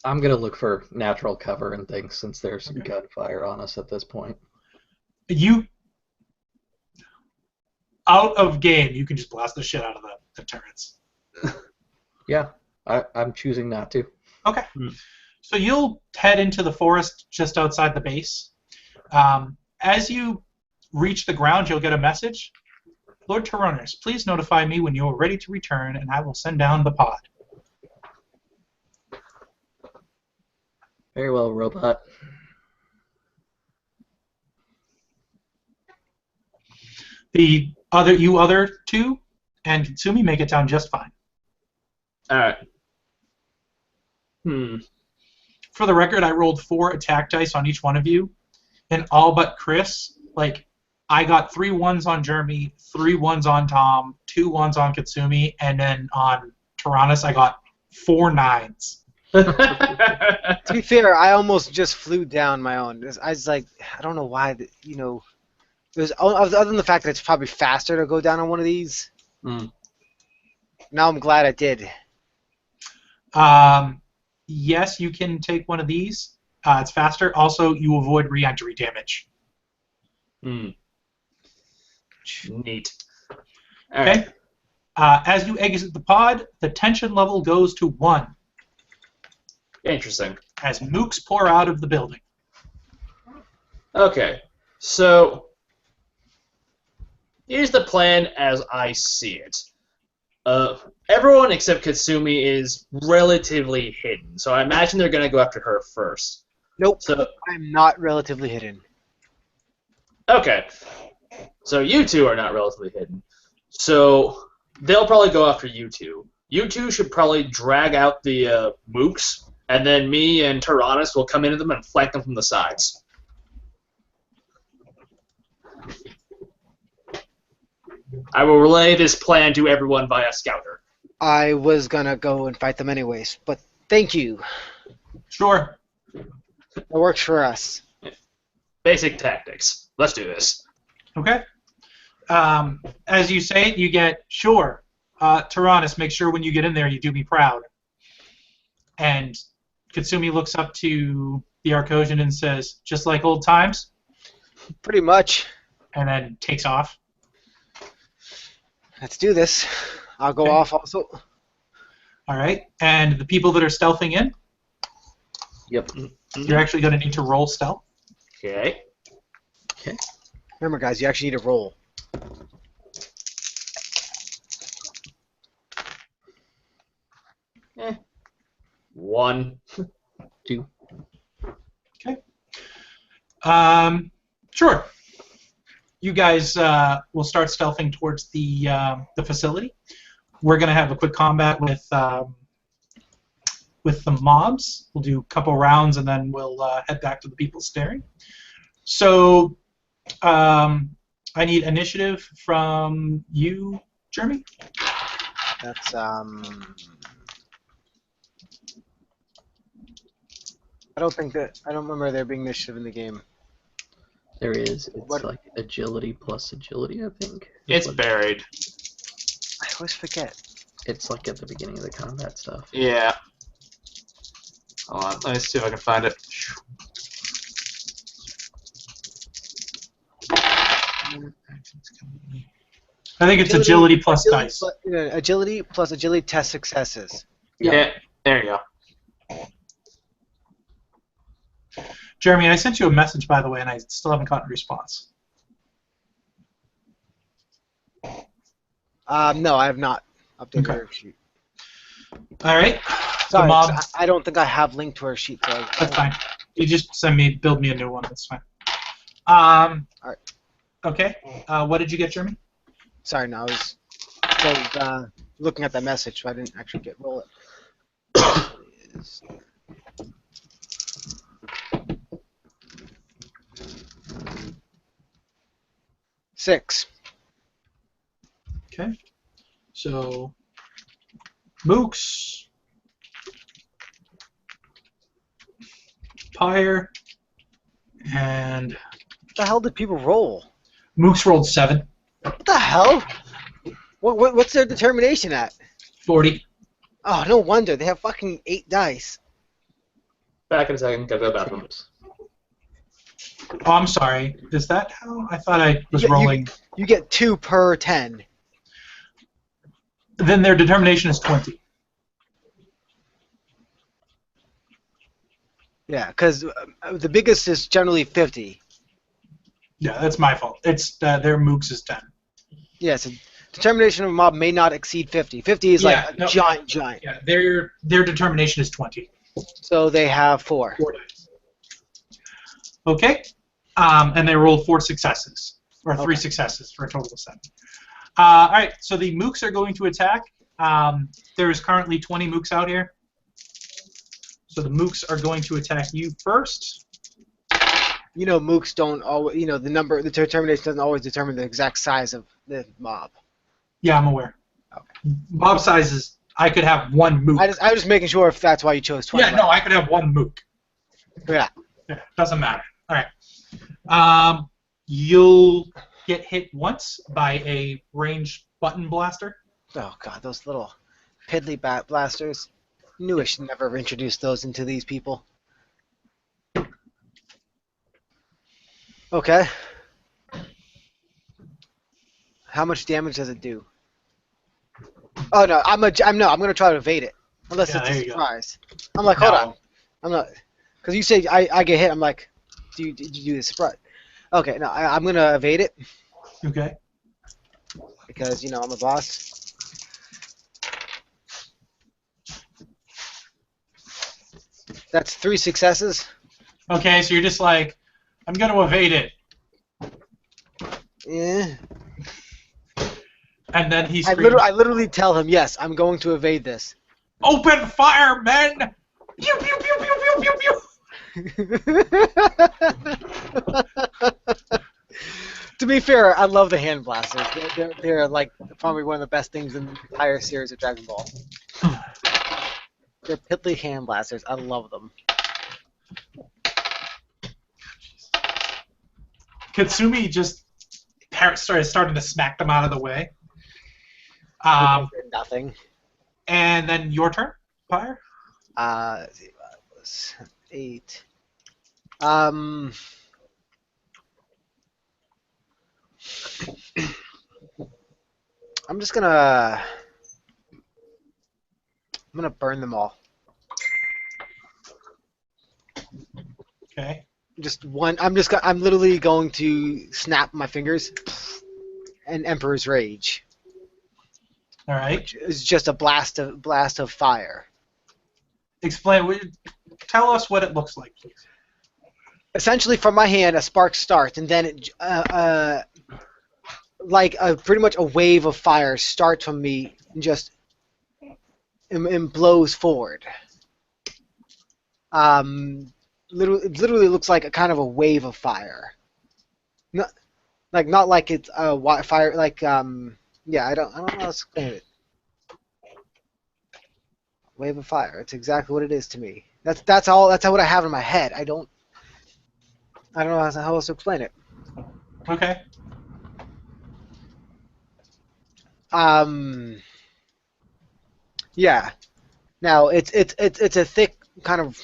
gonna look for natural cover and things, since there's gunfire on us at this point. Out of game, you can just blast the shit out of the turrets. Yeah, I'm choosing not to. Okay. So you'll head into the forest just outside the base. As you reach the ground, you'll get a message. Lord Tyrannus, please notify me when you are ready to return, and I will send down the pod. Very well, robot. The other two and Katsumi make it down just fine. Alright. For the record, I rolled 4 attack dice on each one of you, and all but Chris, I got 3 1s on Jeremy, 3 1s on Tom, 2 1s on Katsumi, and then on Tyrannus I got 4 9s. To be fair, I almost just flew down my own. I was like, I don't know why, other than the fact that it's probably faster to go down on one of these. Now I'm glad I did. Yes, you can take one of these. It's faster. Also, you avoid re-entry damage. Neat. Okay. As you exit the pod, the tension level goes to 1. Interesting. As mooks pour out of the building. Okay. So here's the plan as I see it. Everyone except Katsumi is relatively hidden, so I imagine they're going to go after her first. Nope. So I'm not relatively hidden. okay. So you two are not relatively hidden. So they'll probably go after you two. You two should probably drag out the mooks, and then me and Tyrannus will come into them and flank them from the sides. I will relay this plan to everyone via Scouter. I was gonna go and fight them anyways, but thank you. Sure. It works for us. Basic tactics. Let's do this. Okay. As you say it, you get, sure. Tyrannus, make sure when you get in there you do me proud. And Katsumi looks up to the Arcosian and says, "Just like old times," Pretty much. and then takes off. Let's do this. I'll go Okay. off also. All right. And the people that are stealthing in, Yep. you're actually going to need to roll stealth. Okay. Remember, guys, you actually need to roll. One. 2. Sure. You guys will start stealthing towards the facility. We're going to have a quick combat with the mobs. We'll do a couple rounds, and then we'll head back to the people staring. So I need initiative from you, Jeremy. That's I don't remember there being initiative in the game. There is. It's What? like agility plus agility, I think. It's What- buried. I always forget. It's like at the beginning of the combat stuff. Yeah. Hold on. Let me see if I can find it. I think it's agility plus dice. Agility plus agility test successes. Yeah. There you go. Jeremy, I sent you a message, by the way, and I still haven't gotten a response. No, I have not updated Okay. her sheet. All right. Sorry, the mob. I don't think I have linked to her sheet. So That's fine. You just build me a new one. That's fine. All right. Okay. What did you get, Jeremy? Sorry, no, I was looking at that message, so I didn't actually roll it. Is- Six. Okay. So, Mooks, Pyre, and What the hell did people roll? Mooks rolled 7, What the hell? What's their determination at? 40. Oh, no wonder. They have fucking 8 dice. Back in a second. Gotta go to the bathroom. Oh, I'm sorry. Is that how? I thought I was Yeah, rolling. You get 2 per 10. Then their determination is 20. Yeah, because the biggest is generally 50. Yeah, that's my fault. It's their Mooks is 10. Yeah, so determination of a mob may not exceed 50. 50 is Yeah, like a no. giant. Yeah, their determination is 20. So they have 4. 4 dice. Okay. And they rolled 4 successes, or 3 Okay. successes for a total of 7. All right, so the Mooks are going to attack. There's currently 20 Mooks out here. So the Mooks are going to attack you first. You know, mooks don't always. You know, the determination doesn't always determine the exact size of the mob. Yeah, I'm aware. Okay. Mob sizes, I could have 1 Mook. I was just making sure if that's why you chose 20. Yeah, no, I could have 1 Mook. Yeah. Yeah, doesn't matter. All right. You'll get hit once by a ranged button blaster. Oh god, those little piddly bat blasters. Knew I should never have introduced those into these people. Okay. How much damage does it do? Oh no, I'm gonna try to evade it. Unless Yeah, it's there a you go. surprise. I'm like, hold No. on. I'm not, because you say I get hit. I'm like, did you do the surprise? Okay, no, I'm gonna evade it Okay. because I'm a boss. That's 3 successes. Okay, so you're just like, I'm going to evade it. Yeah. And then he I screams, literally tell him, yes, I'm going to evade this. Open fire, men! Pew, pew, pew, pew, pew, pew, pew. To be fair, I love the hand blasters. They're like probably one of the best things in the entire series of Dragon Ball. They're piddly hand blasters. I love them. Katsumi just started to smack them out of the way. They're nothing. And then your turn, Pyre? Let's see, what was 8, Um, I'm just gonna burn them all. Okay. Just one. I'm literally going to snap my fingers and Emperor's Rage, All right. which is just a blast of fire. Explain. Tell us what it looks like, please. Essentially, from my hand, a spark starts, and then it, pretty much a wave of fire starts from me and just and blows forward. It literally looks like a kind of a wave of fire. Not like it's a fire yeah, I don't know how to explain it. Wave of fire. It's exactly what it is to me. That's what I have in my head. I don't know how else to explain it. Okay. Yeah. Now it's a thick kind of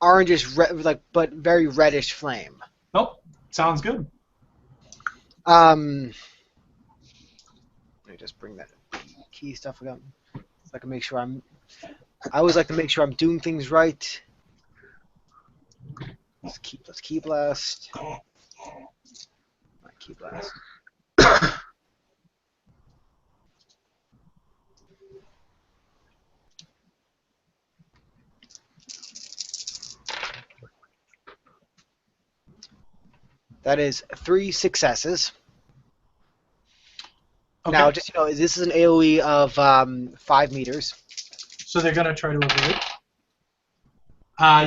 orangish but very reddish flame. Oh, sounds good. Let me just bring that key stuff again. So I can make sure I always like to make sure I'm doing things right. Let's key blast. My key blast. That is 3 successes. Okay. Now, just this is an AOE of 5 meters. So they're gonna try to avoid.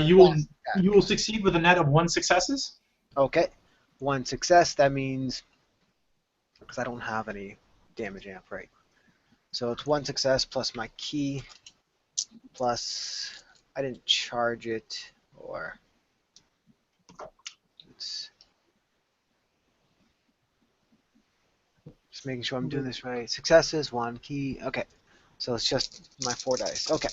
You will succeed with a net of 1 successes. Okay, 1 success. That means because I don't have any damage amp, right? So it's 1 success plus my key plus I didn't charge it or it's just making sure I'm doing this right. Successes, 1 key. Okay, so it's just my 4 dice. Okay.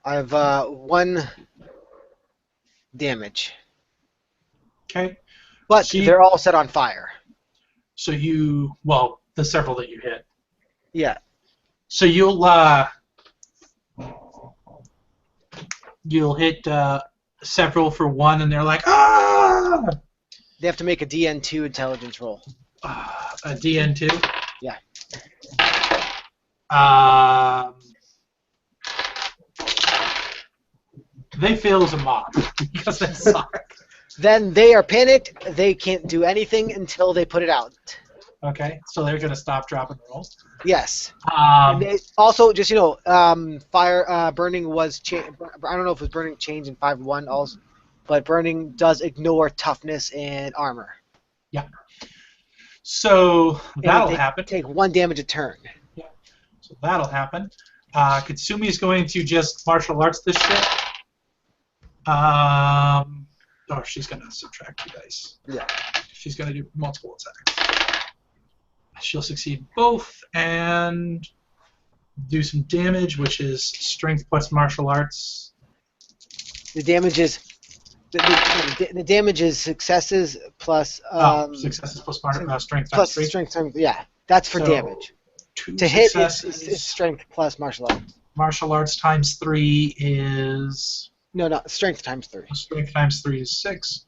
I have 1 damage. Okay. But So they're all set on fire. So the several that you hit. Yeah. So you'll hit several for 1, and they're like, ah! They have to make a DN2 intelligence roll. A DN2? Yeah. They fail as a mob because they suck. Then they are panicked. They can't do anything until they put it out. Okay, so they're gonna stop, drop, and roll. Yes. And also, just fire burning was I don't know if it was burning changed in 5.1 also, but burning does ignore toughness and armor. Yeah. So that'll happen. Take 1 damage a turn. Yeah. So that'll happen. Katsumi is going to just martial arts this shit. She's gonna subtract 2 dice. Yeah. She's gonna do multiple attacks. She'll succeed both and do some damage, which is strength plus martial arts. The damage is the damage is successes plus successes plus strength plus times 3. Strength times, yeah. That's for damage. 2 To hit successes. is strength plus martial arts. Martial arts times 3 is... No, strength times 3. Strength times 3 is 6.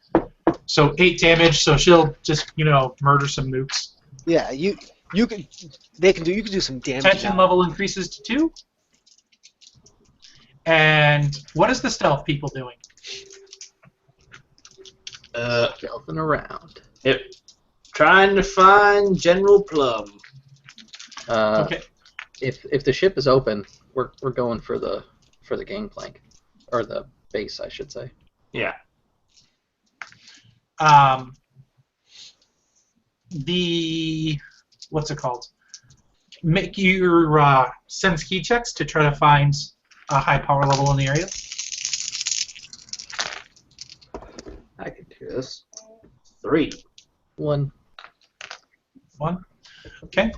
So 8 damage, so she'll just, murder some mooks. Yeah, you can do some damage. Tension level increases to 2. And what is the stealth people doing? Stealthing around. Yep. Trying to find General Plum. Okay. If the ship is open, we're going for the gangplank, or the base, I should say. Yeah. What's it called? Make your sense key checks to try to find a high power level in the area. I can do this. 3. 1. 1. Okay.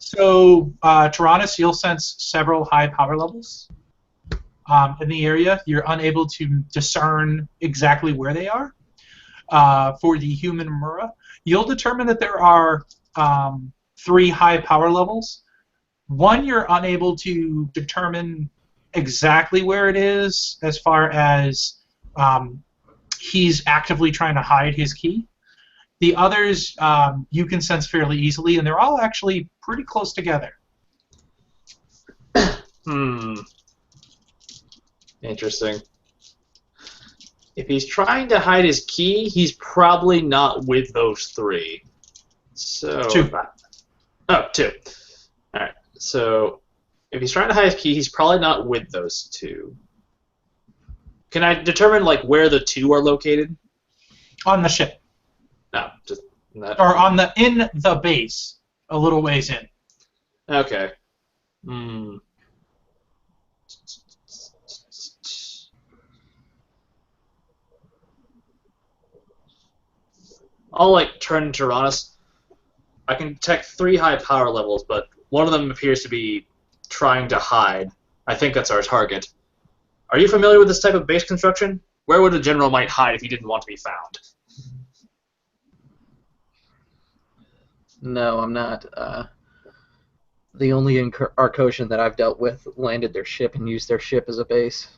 So, Tyrannus, you'll sense several high power levels in the area. You're unable to discern exactly where they are. For the human Mura, you'll determine that there are 3 high power levels. One, you're unable to determine exactly where it is, as far as he's actively trying to hide his key. The others you can sense fairly easily, and they're all actually pretty close together. Interesting. If he's trying to hide his key, he's probably not with those 3. So 2. Oh, 2. All right. So if he's trying to hide his key, he's probably not with those 2. Can I determine like where the 2 are located? On the ship. No, just that. Or in the base, a little ways in. Okay. I'll like turn to Tyrannus. I can detect 3 high power levels, but one of them appears to be trying to hide. I think that's our target. Are you familiar with this type of base construction? Where would a general might hide if he didn't want to be found? No, I'm not. The only Arcosian that I've dealt with landed their ship and used their ship as a base.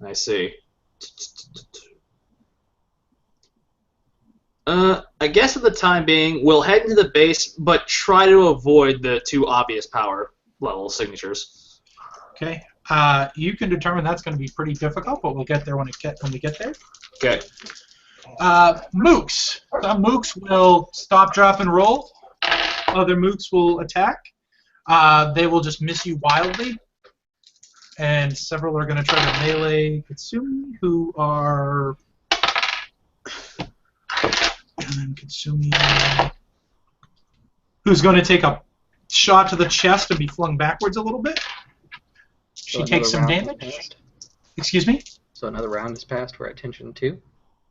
I see. I guess for the time being, we'll head into the base, but try to avoid the 2 obvious power level signatures. Okay. You can determine that's going to be pretty difficult, but we'll get there when we get there. Okay. Mooks. Some mooks will stop, drop, and roll. Other mooks will attack. They will just miss you wildly. And several are going to try to melee Katsumi, who are... And Katsumi... Who's going to take a shot to the chest and be flung backwards a little bit. She takes some damage. Excuse me? So another round has passed. We're at tension 2?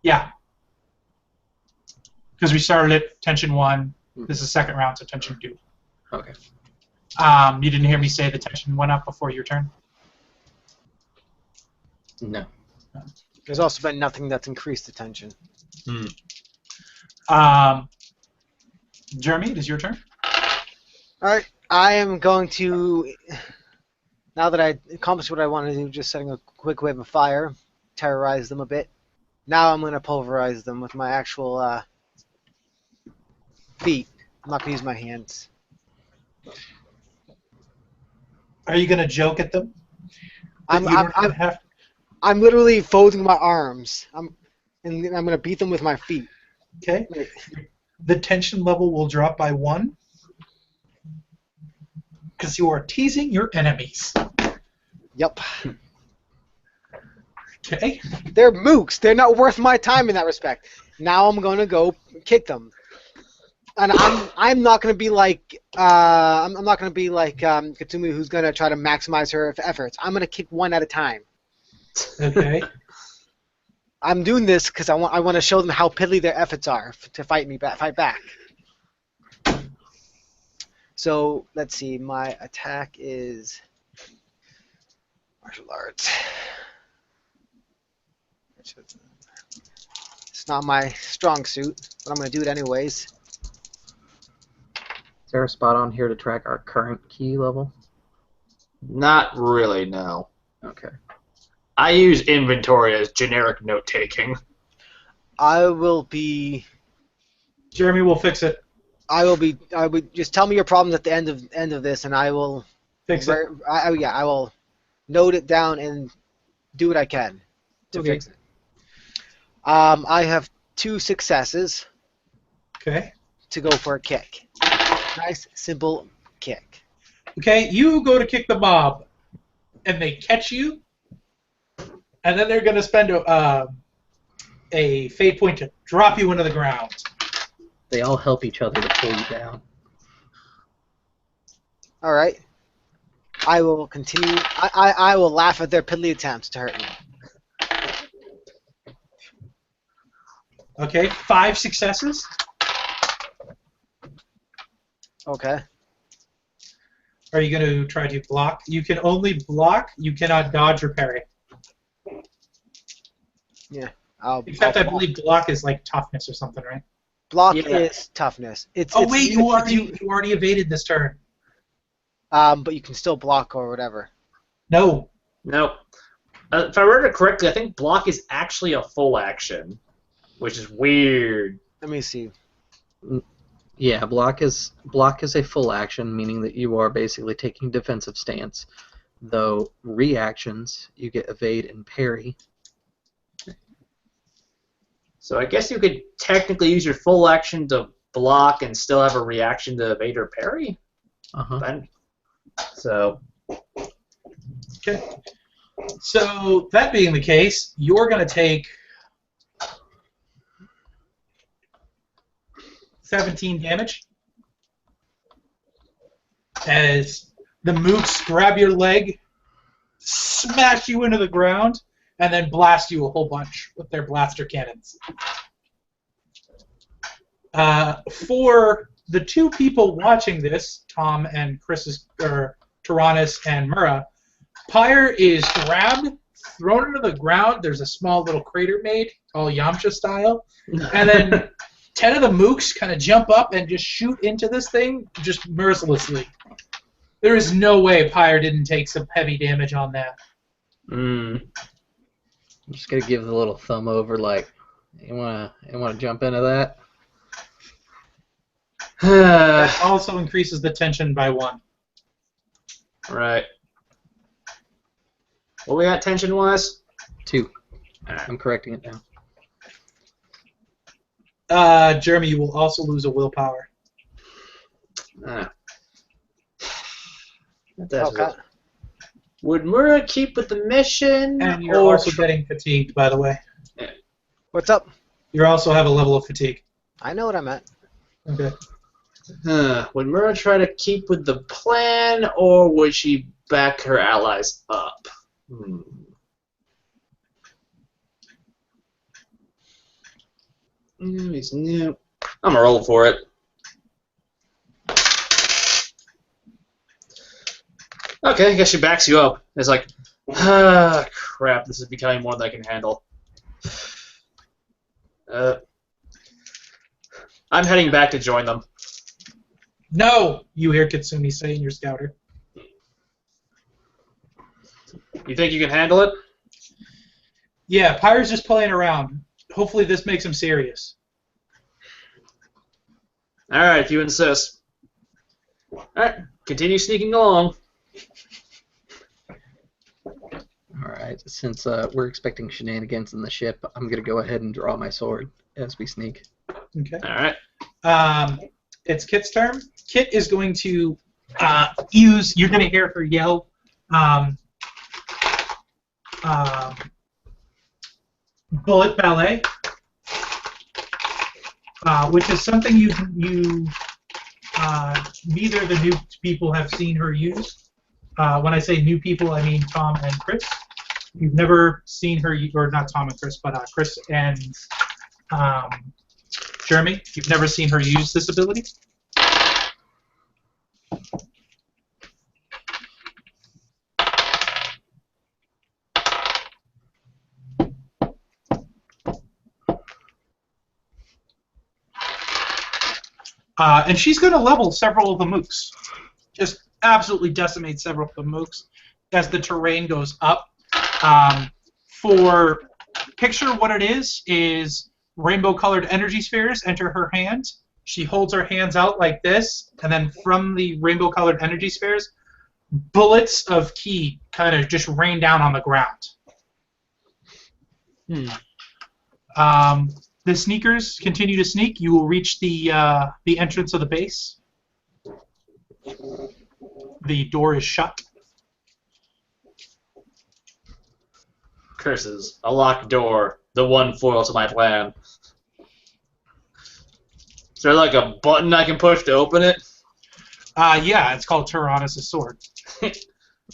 Yeah. Because we started at tension 1. This is second round, so tension 2. Okay. You didn't hear me say the tension went up before your turn? No. There's also been nothing that's increased the tension. Jeremy, it is your turn. Alright, I am going to, now that I accomplished what I wanted to do, just setting a quick wave of fire, terrorize them a bit. Now I'm going to pulverize them with my actual feet. I'm not going to use my hands. Are you going to joke at them? I'm literally folding my arms. I'm going to beat them with my feet. Okay. The tension level will drop by 1 because you are teasing your enemies. Yep. Okay. They're mooks. They're not worth my time in that respect. Now I'm going to go kick them. And I'm not going to be like I'm not going to be like Katsumi, who's going to try to maximize her efforts. I'm going to kick one at a time. Okay. I'm doing this because I want to show them how piddly their efforts are to fight back. So let's see. My attack is martial arts. It's not my strong suit, but I'm going to do it anyways. Is there a spot on here to track our current key level? Not really, no. Okay. I use inventory as generic note-taking. I will be. Jeremy will fix it. I would just tell me your problems at the end of this, and I will Fix it. I will note it down and do what I can to fix it. I have 2 successes. Okay. To go for a kick. Nice, simple kick. Okay, you go to kick the mob, and they catch you, and then they're going to spend a fate point to drop you into the ground. They all help each other to pull you down. All right. I will continue. I will laugh at their piddly attempts to hurt me. Okay, 5 successes. Okay. Are you going to try to block? You can only block. You cannot dodge or parry. Yeah. Except I believe block is like toughness or something, right? Block Yeah. is toughness. It's Wait, you already evaded this turn. But you can still block or whatever. No. Nope. If I read it correctly, I think block is actually a full action, which is weird. Let me see. Yeah, block is a full action, meaning that you are basically taking defensive stance. Though reactions, you get evade and parry. So I guess you could technically use your full action to block and still have a reaction to evade or parry. So. Okay. So that being the case, you're going to take 17 damage as the mooks grab your leg, smash you into the ground, and then blast you a whole bunch with their blaster cannons. For the 2 people watching this, Tom and Tyrannus and Mura, Pyre is grabbed, thrown into the ground. There's a small little crater made, all Yamcha style, and then 10 of the mooks kind of jump up and just shoot into this thing just mercilessly. There is no way Pyre didn't take some heavy damage on that. I'm just gonna give the little thumb over, like, you wanna jump into that? That also increases the tension by 1. Right. What we got tension-wise? 2. I'm correcting it now. Jeremy, you will also lose a willpower. Okay. Would Mura keep with the mission? And you're also getting fatigued, by the way. What's up? You also have a level of fatigue. I know what I'm at. Okay. Would Mura try to keep with the plan, or would she back her allies up? He's new. I'm gonna roll for it. Okay, I guess she backs you up. It's like, crap, this is becoming more than I can handle. I'm heading back to join them. No! You hear Kitsumi say in your scouter. You think you can handle it? Yeah, Pyre's just playing around. Hopefully this makes him serious. Alright, if you insist. Alright, continue sneaking along. Alright, since we're expecting shenanigans in the ship, I'm going to go ahead and draw my sword as we sneak. Okay. Alright. It's Kit's turn. Kit is going to use, you're going to hear her yell, bullet ballet, which is something you neither the new people have seen her use. When I say new people, I mean Tom and Chris. You've never seen her, or not Tom and Chris, but Chris and Jeremy. You've never seen her use this ability. And she's going to level several of the mooks. Just absolutely decimate several of the mooks as the terrain goes up. Picture what it is rainbow-colored energy spheres enter her hand. She holds her hands out like this, and then from the rainbow-colored energy spheres, bullets of ki kind of just rain down on the ground. The sneakers continue to sneak. You will reach the entrance of the base. The door is shut. Curses. A locked door. The one foil to my plan. Is there like a button I can push to open it? Yeah, it's called Tyrannus' sword.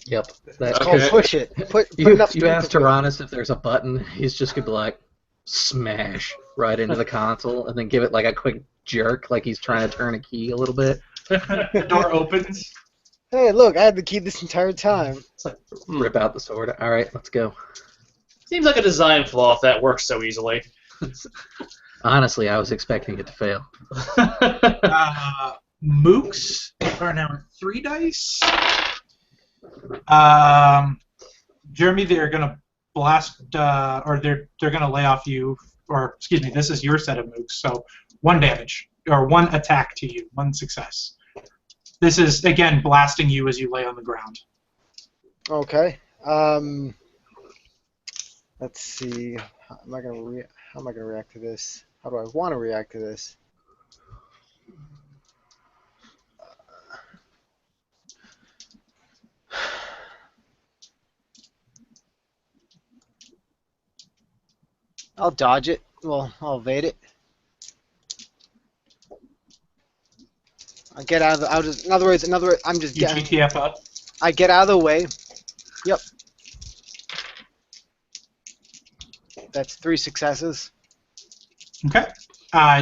Yep. Okay. Oh, push it. Put You enough ask Tyrannus if there's a button, he's just going to be like, smash right into the console, and then give it like a quick jerk, like he's trying to turn a key a little bit. The door opens. Hey, look, I had the key this entire time. It's like, Rip out the sword. All right, let's go. seems like a design flaw if that works so easily. Honestly, I was expecting it to fail. Mooks are now 3 dice. Jeremy, they're gonna blast, or they're gonna lay off you, or excuse me, this is your set of mooks. So 1 damage or 1 attack to you, 1 success. This is again blasting you as you lay on the ground. Okay. Let's see. How am I gonna react to this? How do I want to react to this? I'll dodge it. Well, I'll evade it. I get out of the. In other words, I'm just You getting. GTF up. I get out of the way. Yep. That's 3 successes. Okay.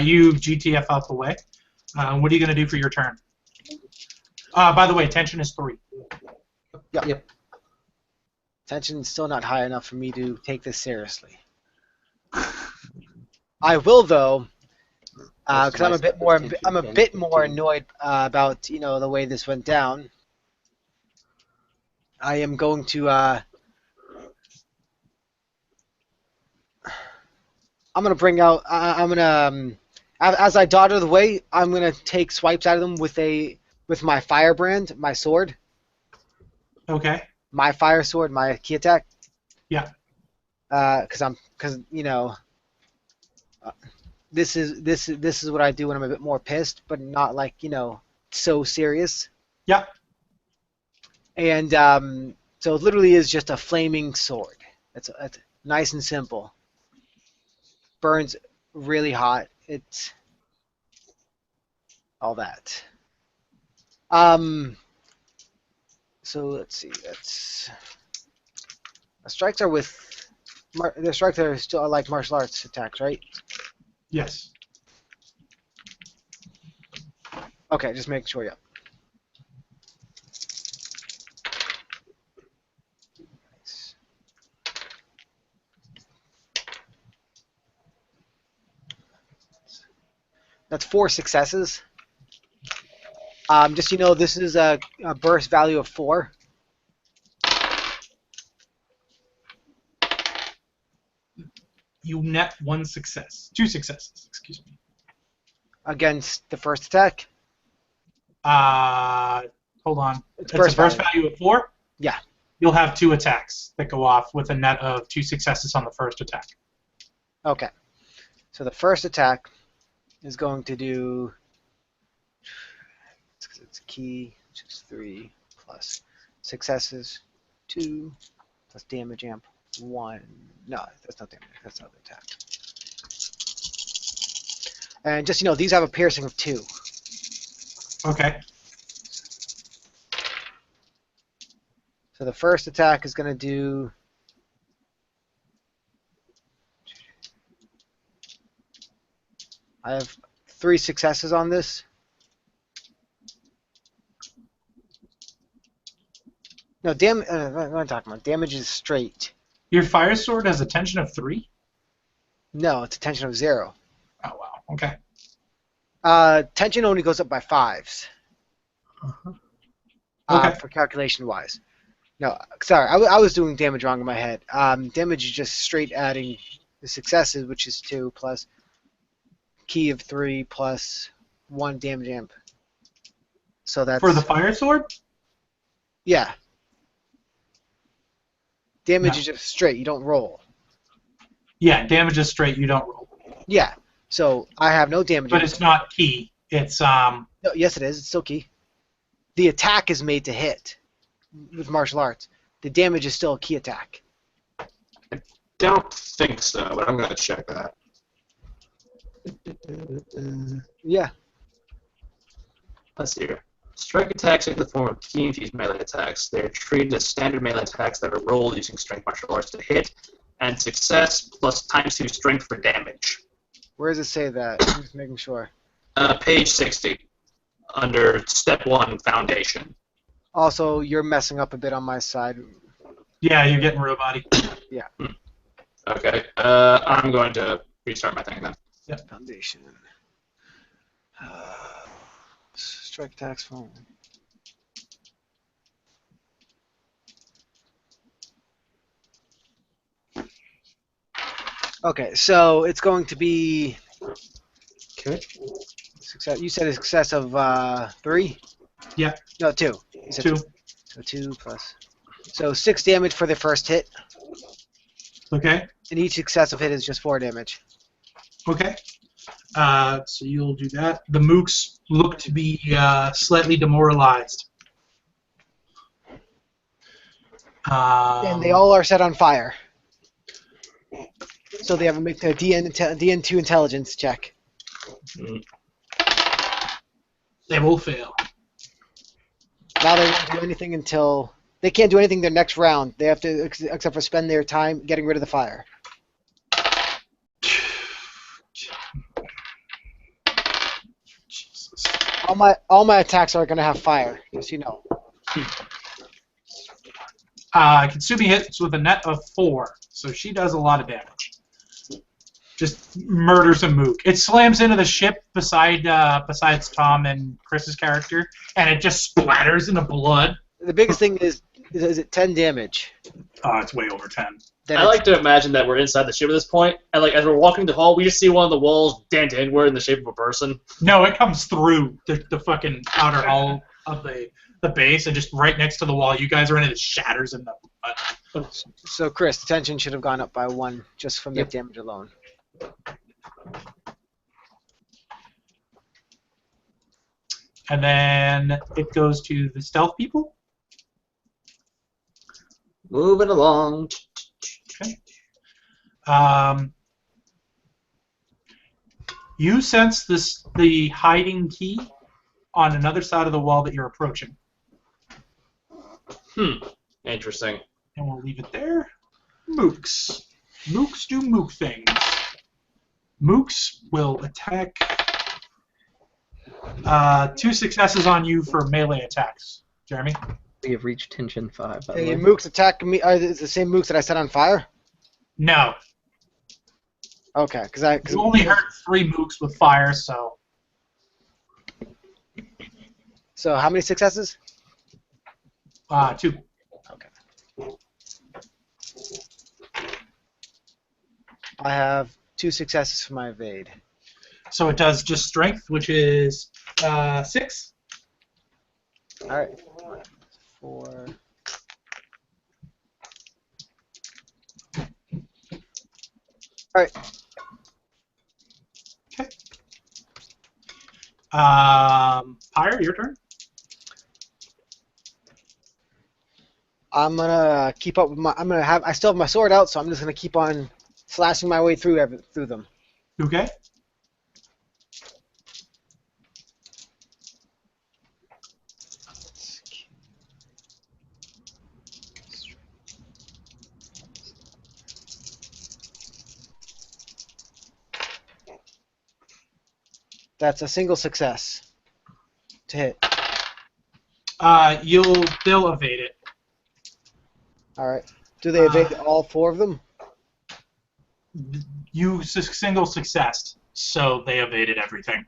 You GTF out the way. What are you gonna do for your turn? By the way, tension is 3. Yep. Tension's still not high enough for me to take this seriously. I will though, because I'm a bit more annoyed about the way this went down. I am going to I'm gonna bring out as I dodge out of the way, I'm gonna take swipes at them with my firebrand, my sword. Okay. My fire sword, my key attack. Yeah. Because this is what I do when I'm a bit more pissed, but not like so serious. Yeah. And so it literally is just a flaming sword. It's nice and simple. Burns really hot. It's all that. So let's see. That's strikes are with the strikes are still like martial arts attacks, right? Yes. Okay, just make sure. Yeah. Nice. That's 4 successes. Just this is a burst value of 4. You net 1 success. 2 successes, excuse me. Against the first attack? Hold on. It's a burst burst value. value of 4? Yeah. You'll have 2 attacks that go off with a net of 2 successes on the first attack. Okay. So the first attack is going to do... It's key, which is 3 plus successes, 2 plus damage amp, 1. No, that's not damage. That's not the attack. And just these have a piercing of 2. Okay. So the first attack is going to do. I have 3 successes on this. No, what am I talking about? Damage is straight. Your fire sword has a tension of 3? No, it's a tension of 0. Oh, wow. Okay. Tension only goes up by 5s. Uh-huh. Okay. For calculation wise. No, sorry, I was doing damage wrong in my head. Damage is just straight adding the successes, which is 2 plus key of 3 plus 1 damage amp. So that's for the fire sword? Yeah. Damage No. is just straight. You don't roll. Yeah, damage is straight. You don't roll. Yeah. So I have no damage. But it's not key. It's No, yes, it is. It's still key. The attack is made to hit with martial arts. The damage is still a key attack. Don't think so, but I'm gonna check that. Yeah. Let's see here. Strike attacks take the form of key-infused melee attacks. They're treated as standard melee attacks that are rolled using strength martial arts to hit. and success plus ×2 strength for damage. Where does it say that? I'm just making sure. Page 60, under Step 1, Foundation. Also, you're messing up a bit on my side. Yeah, you're getting robot-y. Yeah. Okay. I'm going to restart my thing then. Yep. Foundation. Strike tax phone. Okay, so it's going to be. Okay. Success. You said a success of 3? Yeah. No, 2. You said 2. So 2 plus. So 6 damage for the first hit, Okay. and each successive hit is just 4 damage. Okay. So you'll do that. The mooks look to be slightly demoralized. And they all are set on fire. So they have to make a DN2 intelligence check. They will fail. Now they won't do anything until... They can't do anything their next round. They have to, except for spend their time getting rid of the fire. Jesus. All my attacks are going to have fire, just so you know. Katsumi hits with a net of 4, so she does a lot of damage. Just murders a mook. It slams into the ship besides Tom and Chris's character, and it just splatters into blood. The biggest thing is it 10 damage? It's way over 10. Then I like to imagine that we're inside the ship at this point, and like as we're walking the hall, we just see one of the walls dent inward in the shape of a person. No, it comes through the fucking outer hull of the base, and just right next to the wall you guys are in, it shatters in the blood. So, Chris, the tension should have gone up by 1 just from that damage alone. And then it goes to the stealth people. Moving along. Okay. You sense the hiding key on another side of the wall that you're approaching. Interesting. And we'll leave it there. Mooks. Mooks do mook things. Mooks will attack. 2 successes on you for melee attacks. Jeremy? We have reached tension 5, by the Hey, way. mooks attacking me. Are it the same mooks that I set on fire? No. Okay, because You only hurt 3 mooks with fire, so... So how many successes? 2. Okay. I have 2 successes for my evade. So it does just strength, which is 6. All right. 4. All right. Okay. Pyre, your turn. I'm gonna keep up with my. I still have my sword out, so I'm just gonna keep on slashing my way through them. Okay. That's a single success to hit. They'll evade it. All right. Do they evade all 4 of them? You single success, so they evaded everything.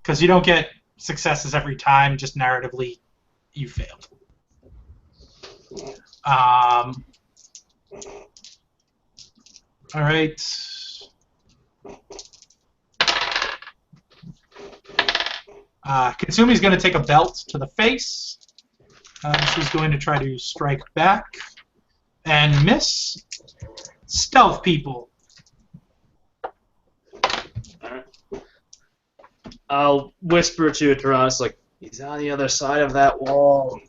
Because you don't get successes every time, just narratively, you failed. All right. Katsumi's going to take a belt to the face. She's going to try to strike back and miss. Stealth people. Alright. I'll whisper to Taranis, like, he's on the other side of that wall.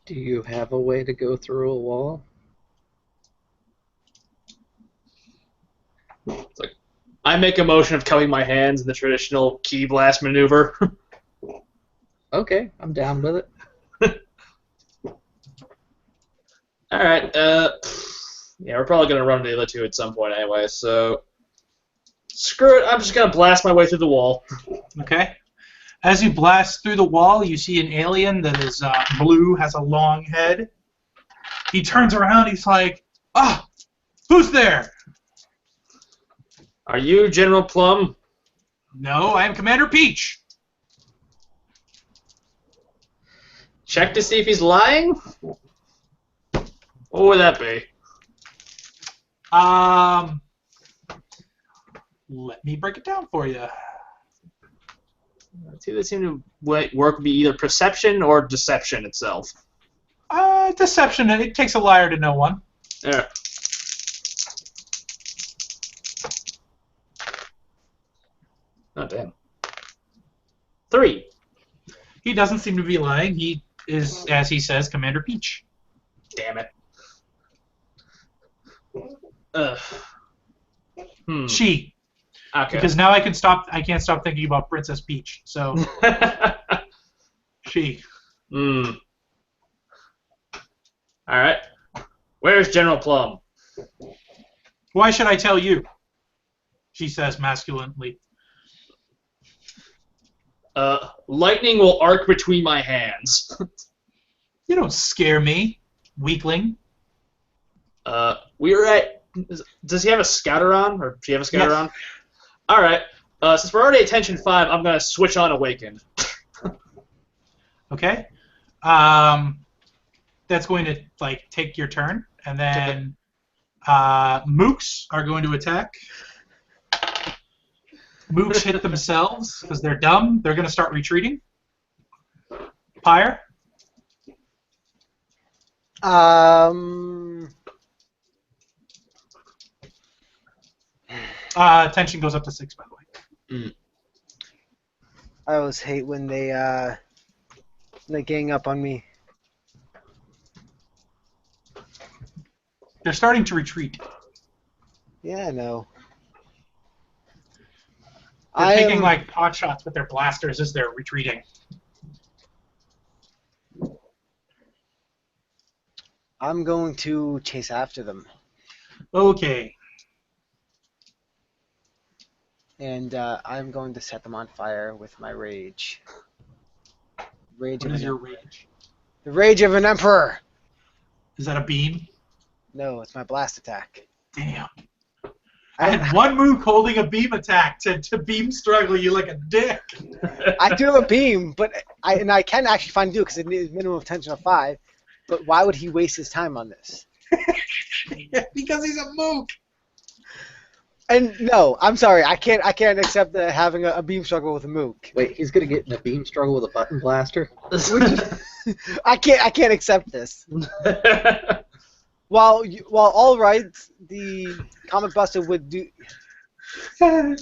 Do you have a way to go through a wall? It's like, I make a motion of cupping my hands in the traditional key blast maneuver. Okay, I'm down with it. All right. Yeah, we're probably gonna run into the other two at some point anyway. So screw it. I'm just gonna blast my way through the wall. Okay. As you blast through the wall, you see an alien that is blue, has a long head. He turns around. He's like, "Ah, who's there?" Are you General Plum? No, I am Commander Peach. Check to see if he's lying? What would that be? Let me break it down for you. Two that seem to work would be either perception or deception itself. Deception. It takes a liar to know one. Yeah. Oh, damn. 3. He doesn't seem to be lying. He is, as he says, Commander Peach. Damn it. She. Okay. Because now I can't stop thinking about Princess Peach. So she. All right. Where's General Plum? Why should I tell you? She says masculinely. Lightning will arc between my hands. You don't scare me, weakling. We were at. Does he have a scouter on, or do you have a scouter Yes. on? All right. Since we're already at tension 5, I'm gonna switch on Awakened. Okay. That's going to take your turn, and then mooks are going to attack. Mooks hit themselves because they're dumb. They're going to start retreating. Pyre. Tension goes up to 6, by the way. I always hate when they gang up on me. They're starting to retreat. Yeah, I know. They're taking pot shots with their blasters as they're retreating. I'm going to chase after them. Okay. And I'm going to set them on fire with my rage. What is your rage? The rage of an emperor! Is that a beam? No, it's my blast attack. Damn. I had one mook holding a beam attack to beam struggle you like a dick. I do have a beam, but I can actually find do because it needs minimum of tension of 5. But why would he waste his time on this? Because he's a mook. And no, I'm sorry, I can't accept having a beam struggle with a mook. Wait, he's gonna get in a beam struggle with a button blaster? I can't accept this. While all right, the comic buster would do. I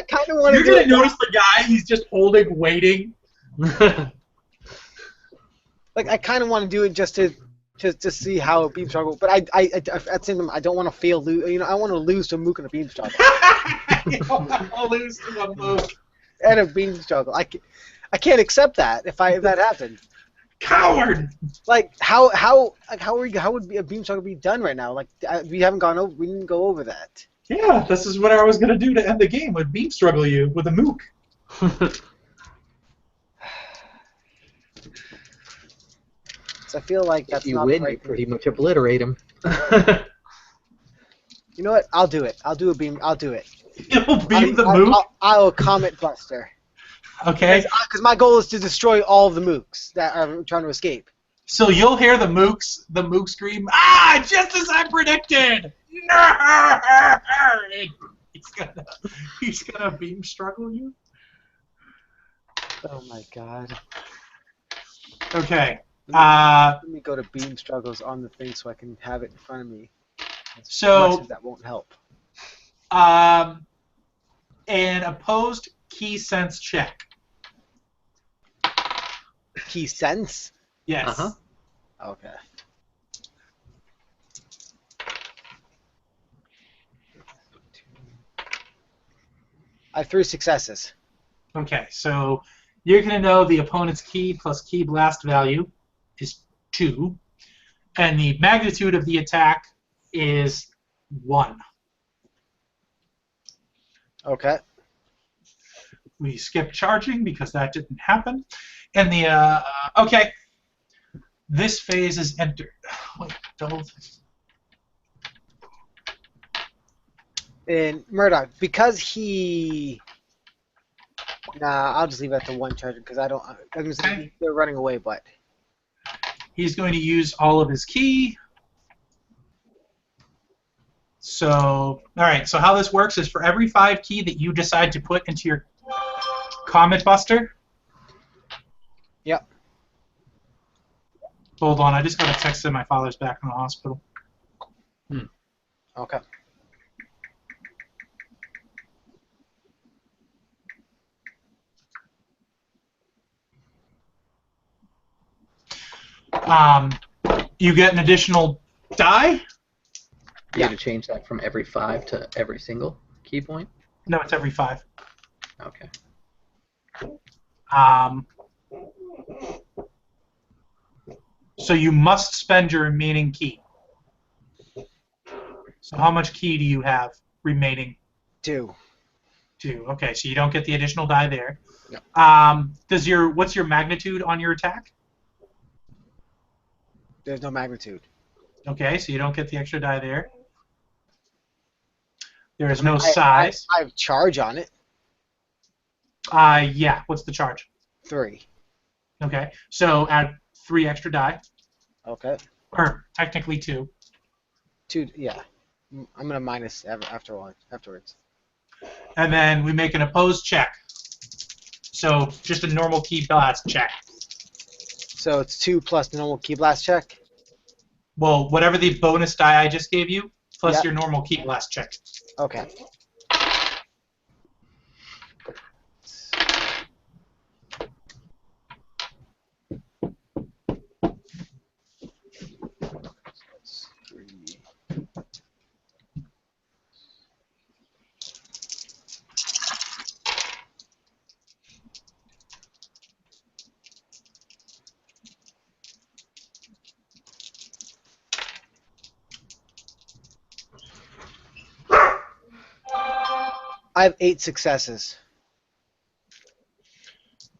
kind of want to. You're gonna notice the guy. He's just holding, waiting. Like I kind of want to do it just to see how a beam struggle. But at the same time, I don't want to fail. I want to lose to a mook in a beam struggle. I'll lose to a mook. And a beam struggle. I can't accept that if that happened. Coward. Like how would a beam struggle be done right now? Like we didn't go over that. Yeah, this is what I was gonna do to end the game. Would beam struggle you with a mook. So I feel like that's if you not win, the right you thing. pretty much obliterate him. You know what? I'll do it. I'll do a beam. I'll do it. You'll beam the mook. I'll comet buster. Okay. Because my goal is to destroy all of the mooks that are trying to escape. So you'll hear the mook scream, "Ah! Just as I predicted!" No! He's gonna beam struggle you. Oh my god. Okay. Let me go to beam struggles on the thing so I can have it in front of me. So much as that won't help. An opposed key sense check. Key sense? Yes. Uh-huh. Okay. I have 3 successes. Okay, so you're going to know the opponent's key plus key blast value is 2, and the magnitude of the attack is 1. Okay. We skip charging because that didn't happen. And the, okay, this phase is entered. Wait, double. And Murdoch, because he... Nah, I'll just leave it at the 1 charge because I don't... I'm just Okay. they're running away, but... He's going to use all of his ki. So, all right, so how this works is for every 5 ki that you decide to put into your Comet Buster. Yep. Hold on, I just got a text that my father's back in the hospital. Okay. You get an additional die? You have to change that from every 5 to every single key point? No, it's every 5. Okay. So you must spend your remaining ki. So how much ki do you have remaining? 2. 2. Okay, so you don't get the additional die there. No. What's your magnitude on your attack? There's no magnitude. Okay, so you don't get the extra die there. There is no size. I have charge on it. Yeah. What's the charge? 3. Okay, so add 3 extra die. Okay. Or technically 2. 2, yeah. I'm gonna minus afterwards. And then we make an opposed check. So just a normal key blast check. So it's 2 plus the normal key blast check. Well, whatever the bonus die I just gave you, plus Yep. your normal key blast check. Okay. That's 3. I have 8 successes.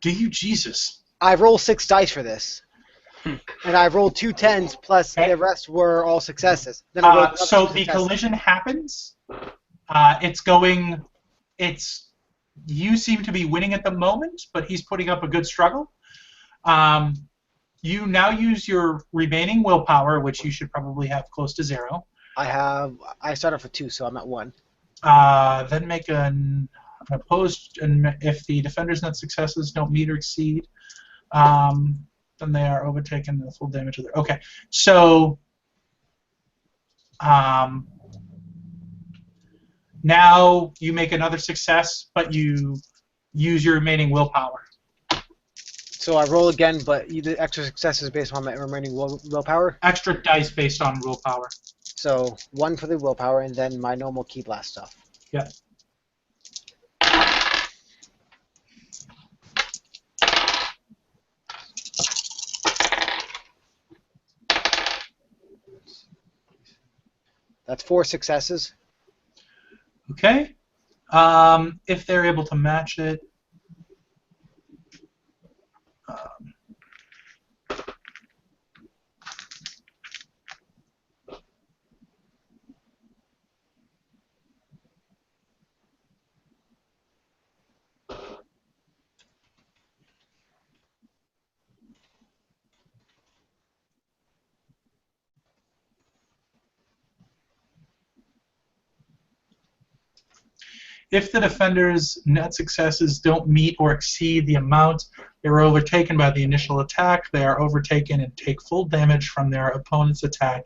Do you, Jesus? I've rolled 6 dice for this. And I've rolled 2 10s plus Okay. the rest were all successes. Then I rolled another So 2 the successes. collision happens. You seem to be winning at the moment, but he's putting up a good struggle. You now use your remaining willpower, which you should probably have close to 0. I start off with 2, so I'm at 1. Then make an opposed, and if the defender's net successes don't meet or exceed, then they are overtaken the full damage of their. Okay, so now you make another success, but you use your remaining willpower. So I roll again, but you did extra successes based on my remaining willpower. Extra dice based on willpower. So 1 for the willpower, and then my normal key blast stuff. Yep. That's 4 successes. Okay. If they're able to match it. If the defender's net successes don't meet or exceed the amount they were overtaken by the initial attack, they are overtaken and take full damage from their opponent's attack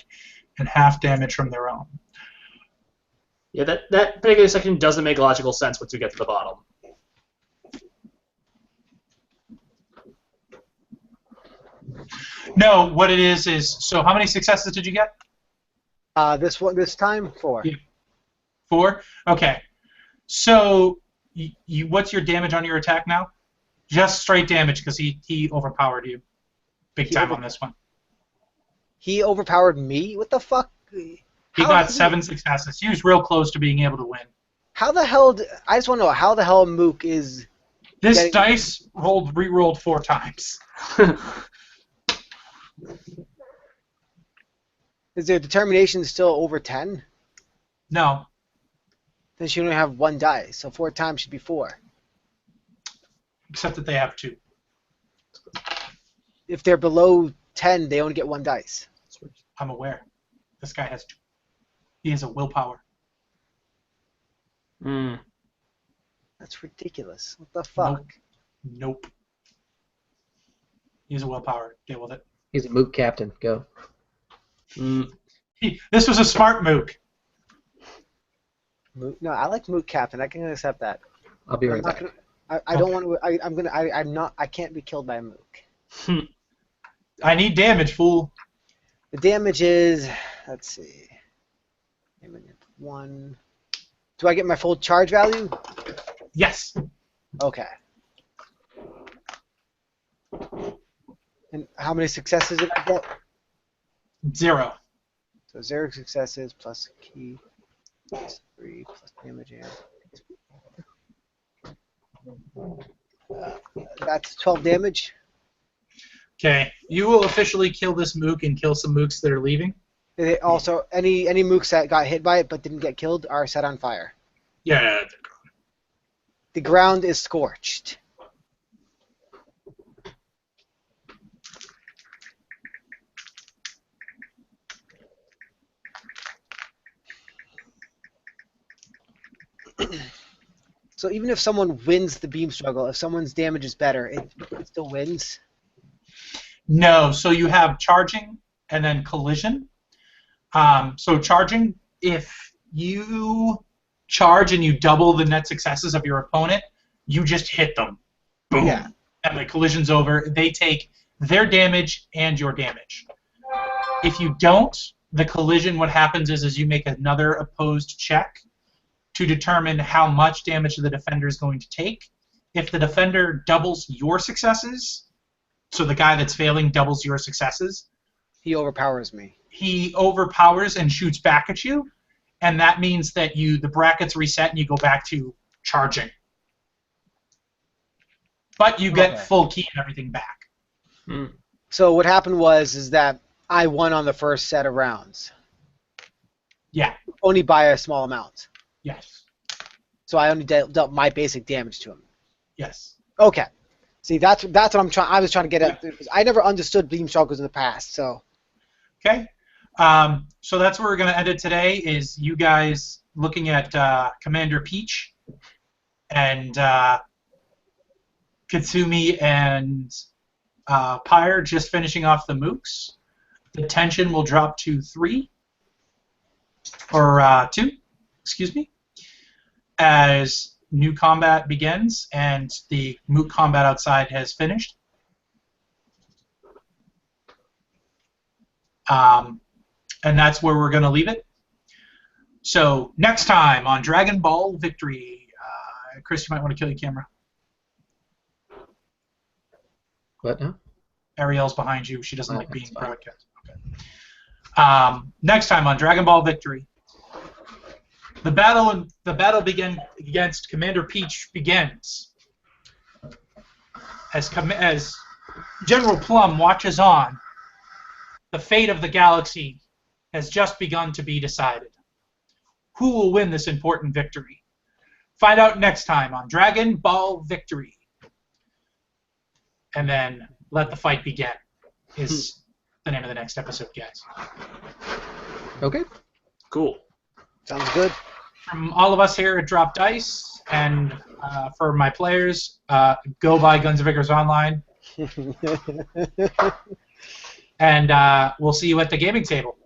and half damage from their own. Yeah, that particular section doesn't make logical sense once you get to the bottom. No, what it is so how many successes did you get? This time 4. Yeah. 4? Okay. So What's your damage on your attack now? Just straight damage, because he overpowered you. Big time on this one. He overpowered me? What the fuck? He got 7 successes. He was real close to being able to win. How the hell... I just want to know how the hell Mook is... This dice re-rolled 4 times. Is their determination still over 10? No. Then she only have 1 die, so 4 times should be 4. Except that they have 2. If they're below 10, they only get 1 dice. I'm aware. This guy has 2. He has a willpower. That's ridiculous. What the fuck? Nope. He has a willpower. Deal with it. He's a mook captain. Go. This was a smart mook. No, I like Mook Captain. I can accept that. I'll be right back. I don't want to. I'm not. I can't be killed by a Mook. I need damage, fool. The damage is. Let's see. 1. Do I get my full charge value? Yes. Okay. And how many successes did I get? 0. So 0 successes plus key plus 3 plus damage and that's 12 damage. Okay. You will officially kill this mook and kill some mooks that are leaving. They also any mooks that got hit by it but didn't get killed are set on fire. Yeah. The ground is scorched. So even if someone wins the beam struggle, if someone's damage is better, it still wins? No, so you have charging and then collision. So charging, if you charge and you double the net successes of your opponent, you just hit them. Boom. Yeah. And the collision's over. They take their damage and your damage. If you don't, the collision, what happens is you make another opposed check to determine how much damage the defender is going to take. If the defender doubles your successes, so the guy that's failing doubles your successes, he overpowers me. He overpowers and shoots back at you, and that means that the brackets reset and you go back to charging. But you get full key and everything back. So what happened is that I won on the first set of rounds. Yeah. Only by a small amount. Yes. So I only dealt my basic damage to him. Yes. Okay. See, that's what I'm trying. I was trying to get at. Because I never understood beam struggles in the past. So. Okay. So that's where we're going to end it today. Is you guys looking at Commander Peach and Katsumi and Pyre just finishing off the mooks. The tension will drop to 3 or 2. Excuse me. As new combat begins and the mook combat outside has finished. And that's where we're going to leave it. So next time on Dragon Ball Victory, Chris, you might want to kill your camera. What now? Ariel's behind you. She doesn't like being broadcast. Okay. Next time on Dragon Ball Victory. The battle against Commander Peach begins. As General Plum watches on, the fate of the galaxy has just begun to be decided. Who will win this important victory? Find out next time on Dragon Ball Victory. And then let the fight begin is the name of the next episode, guys. Okay. Cool. Sounds good. From all of us here at Drop Dice, and for my players, go buy Guns and Vigors Online. And we'll see you at the gaming table.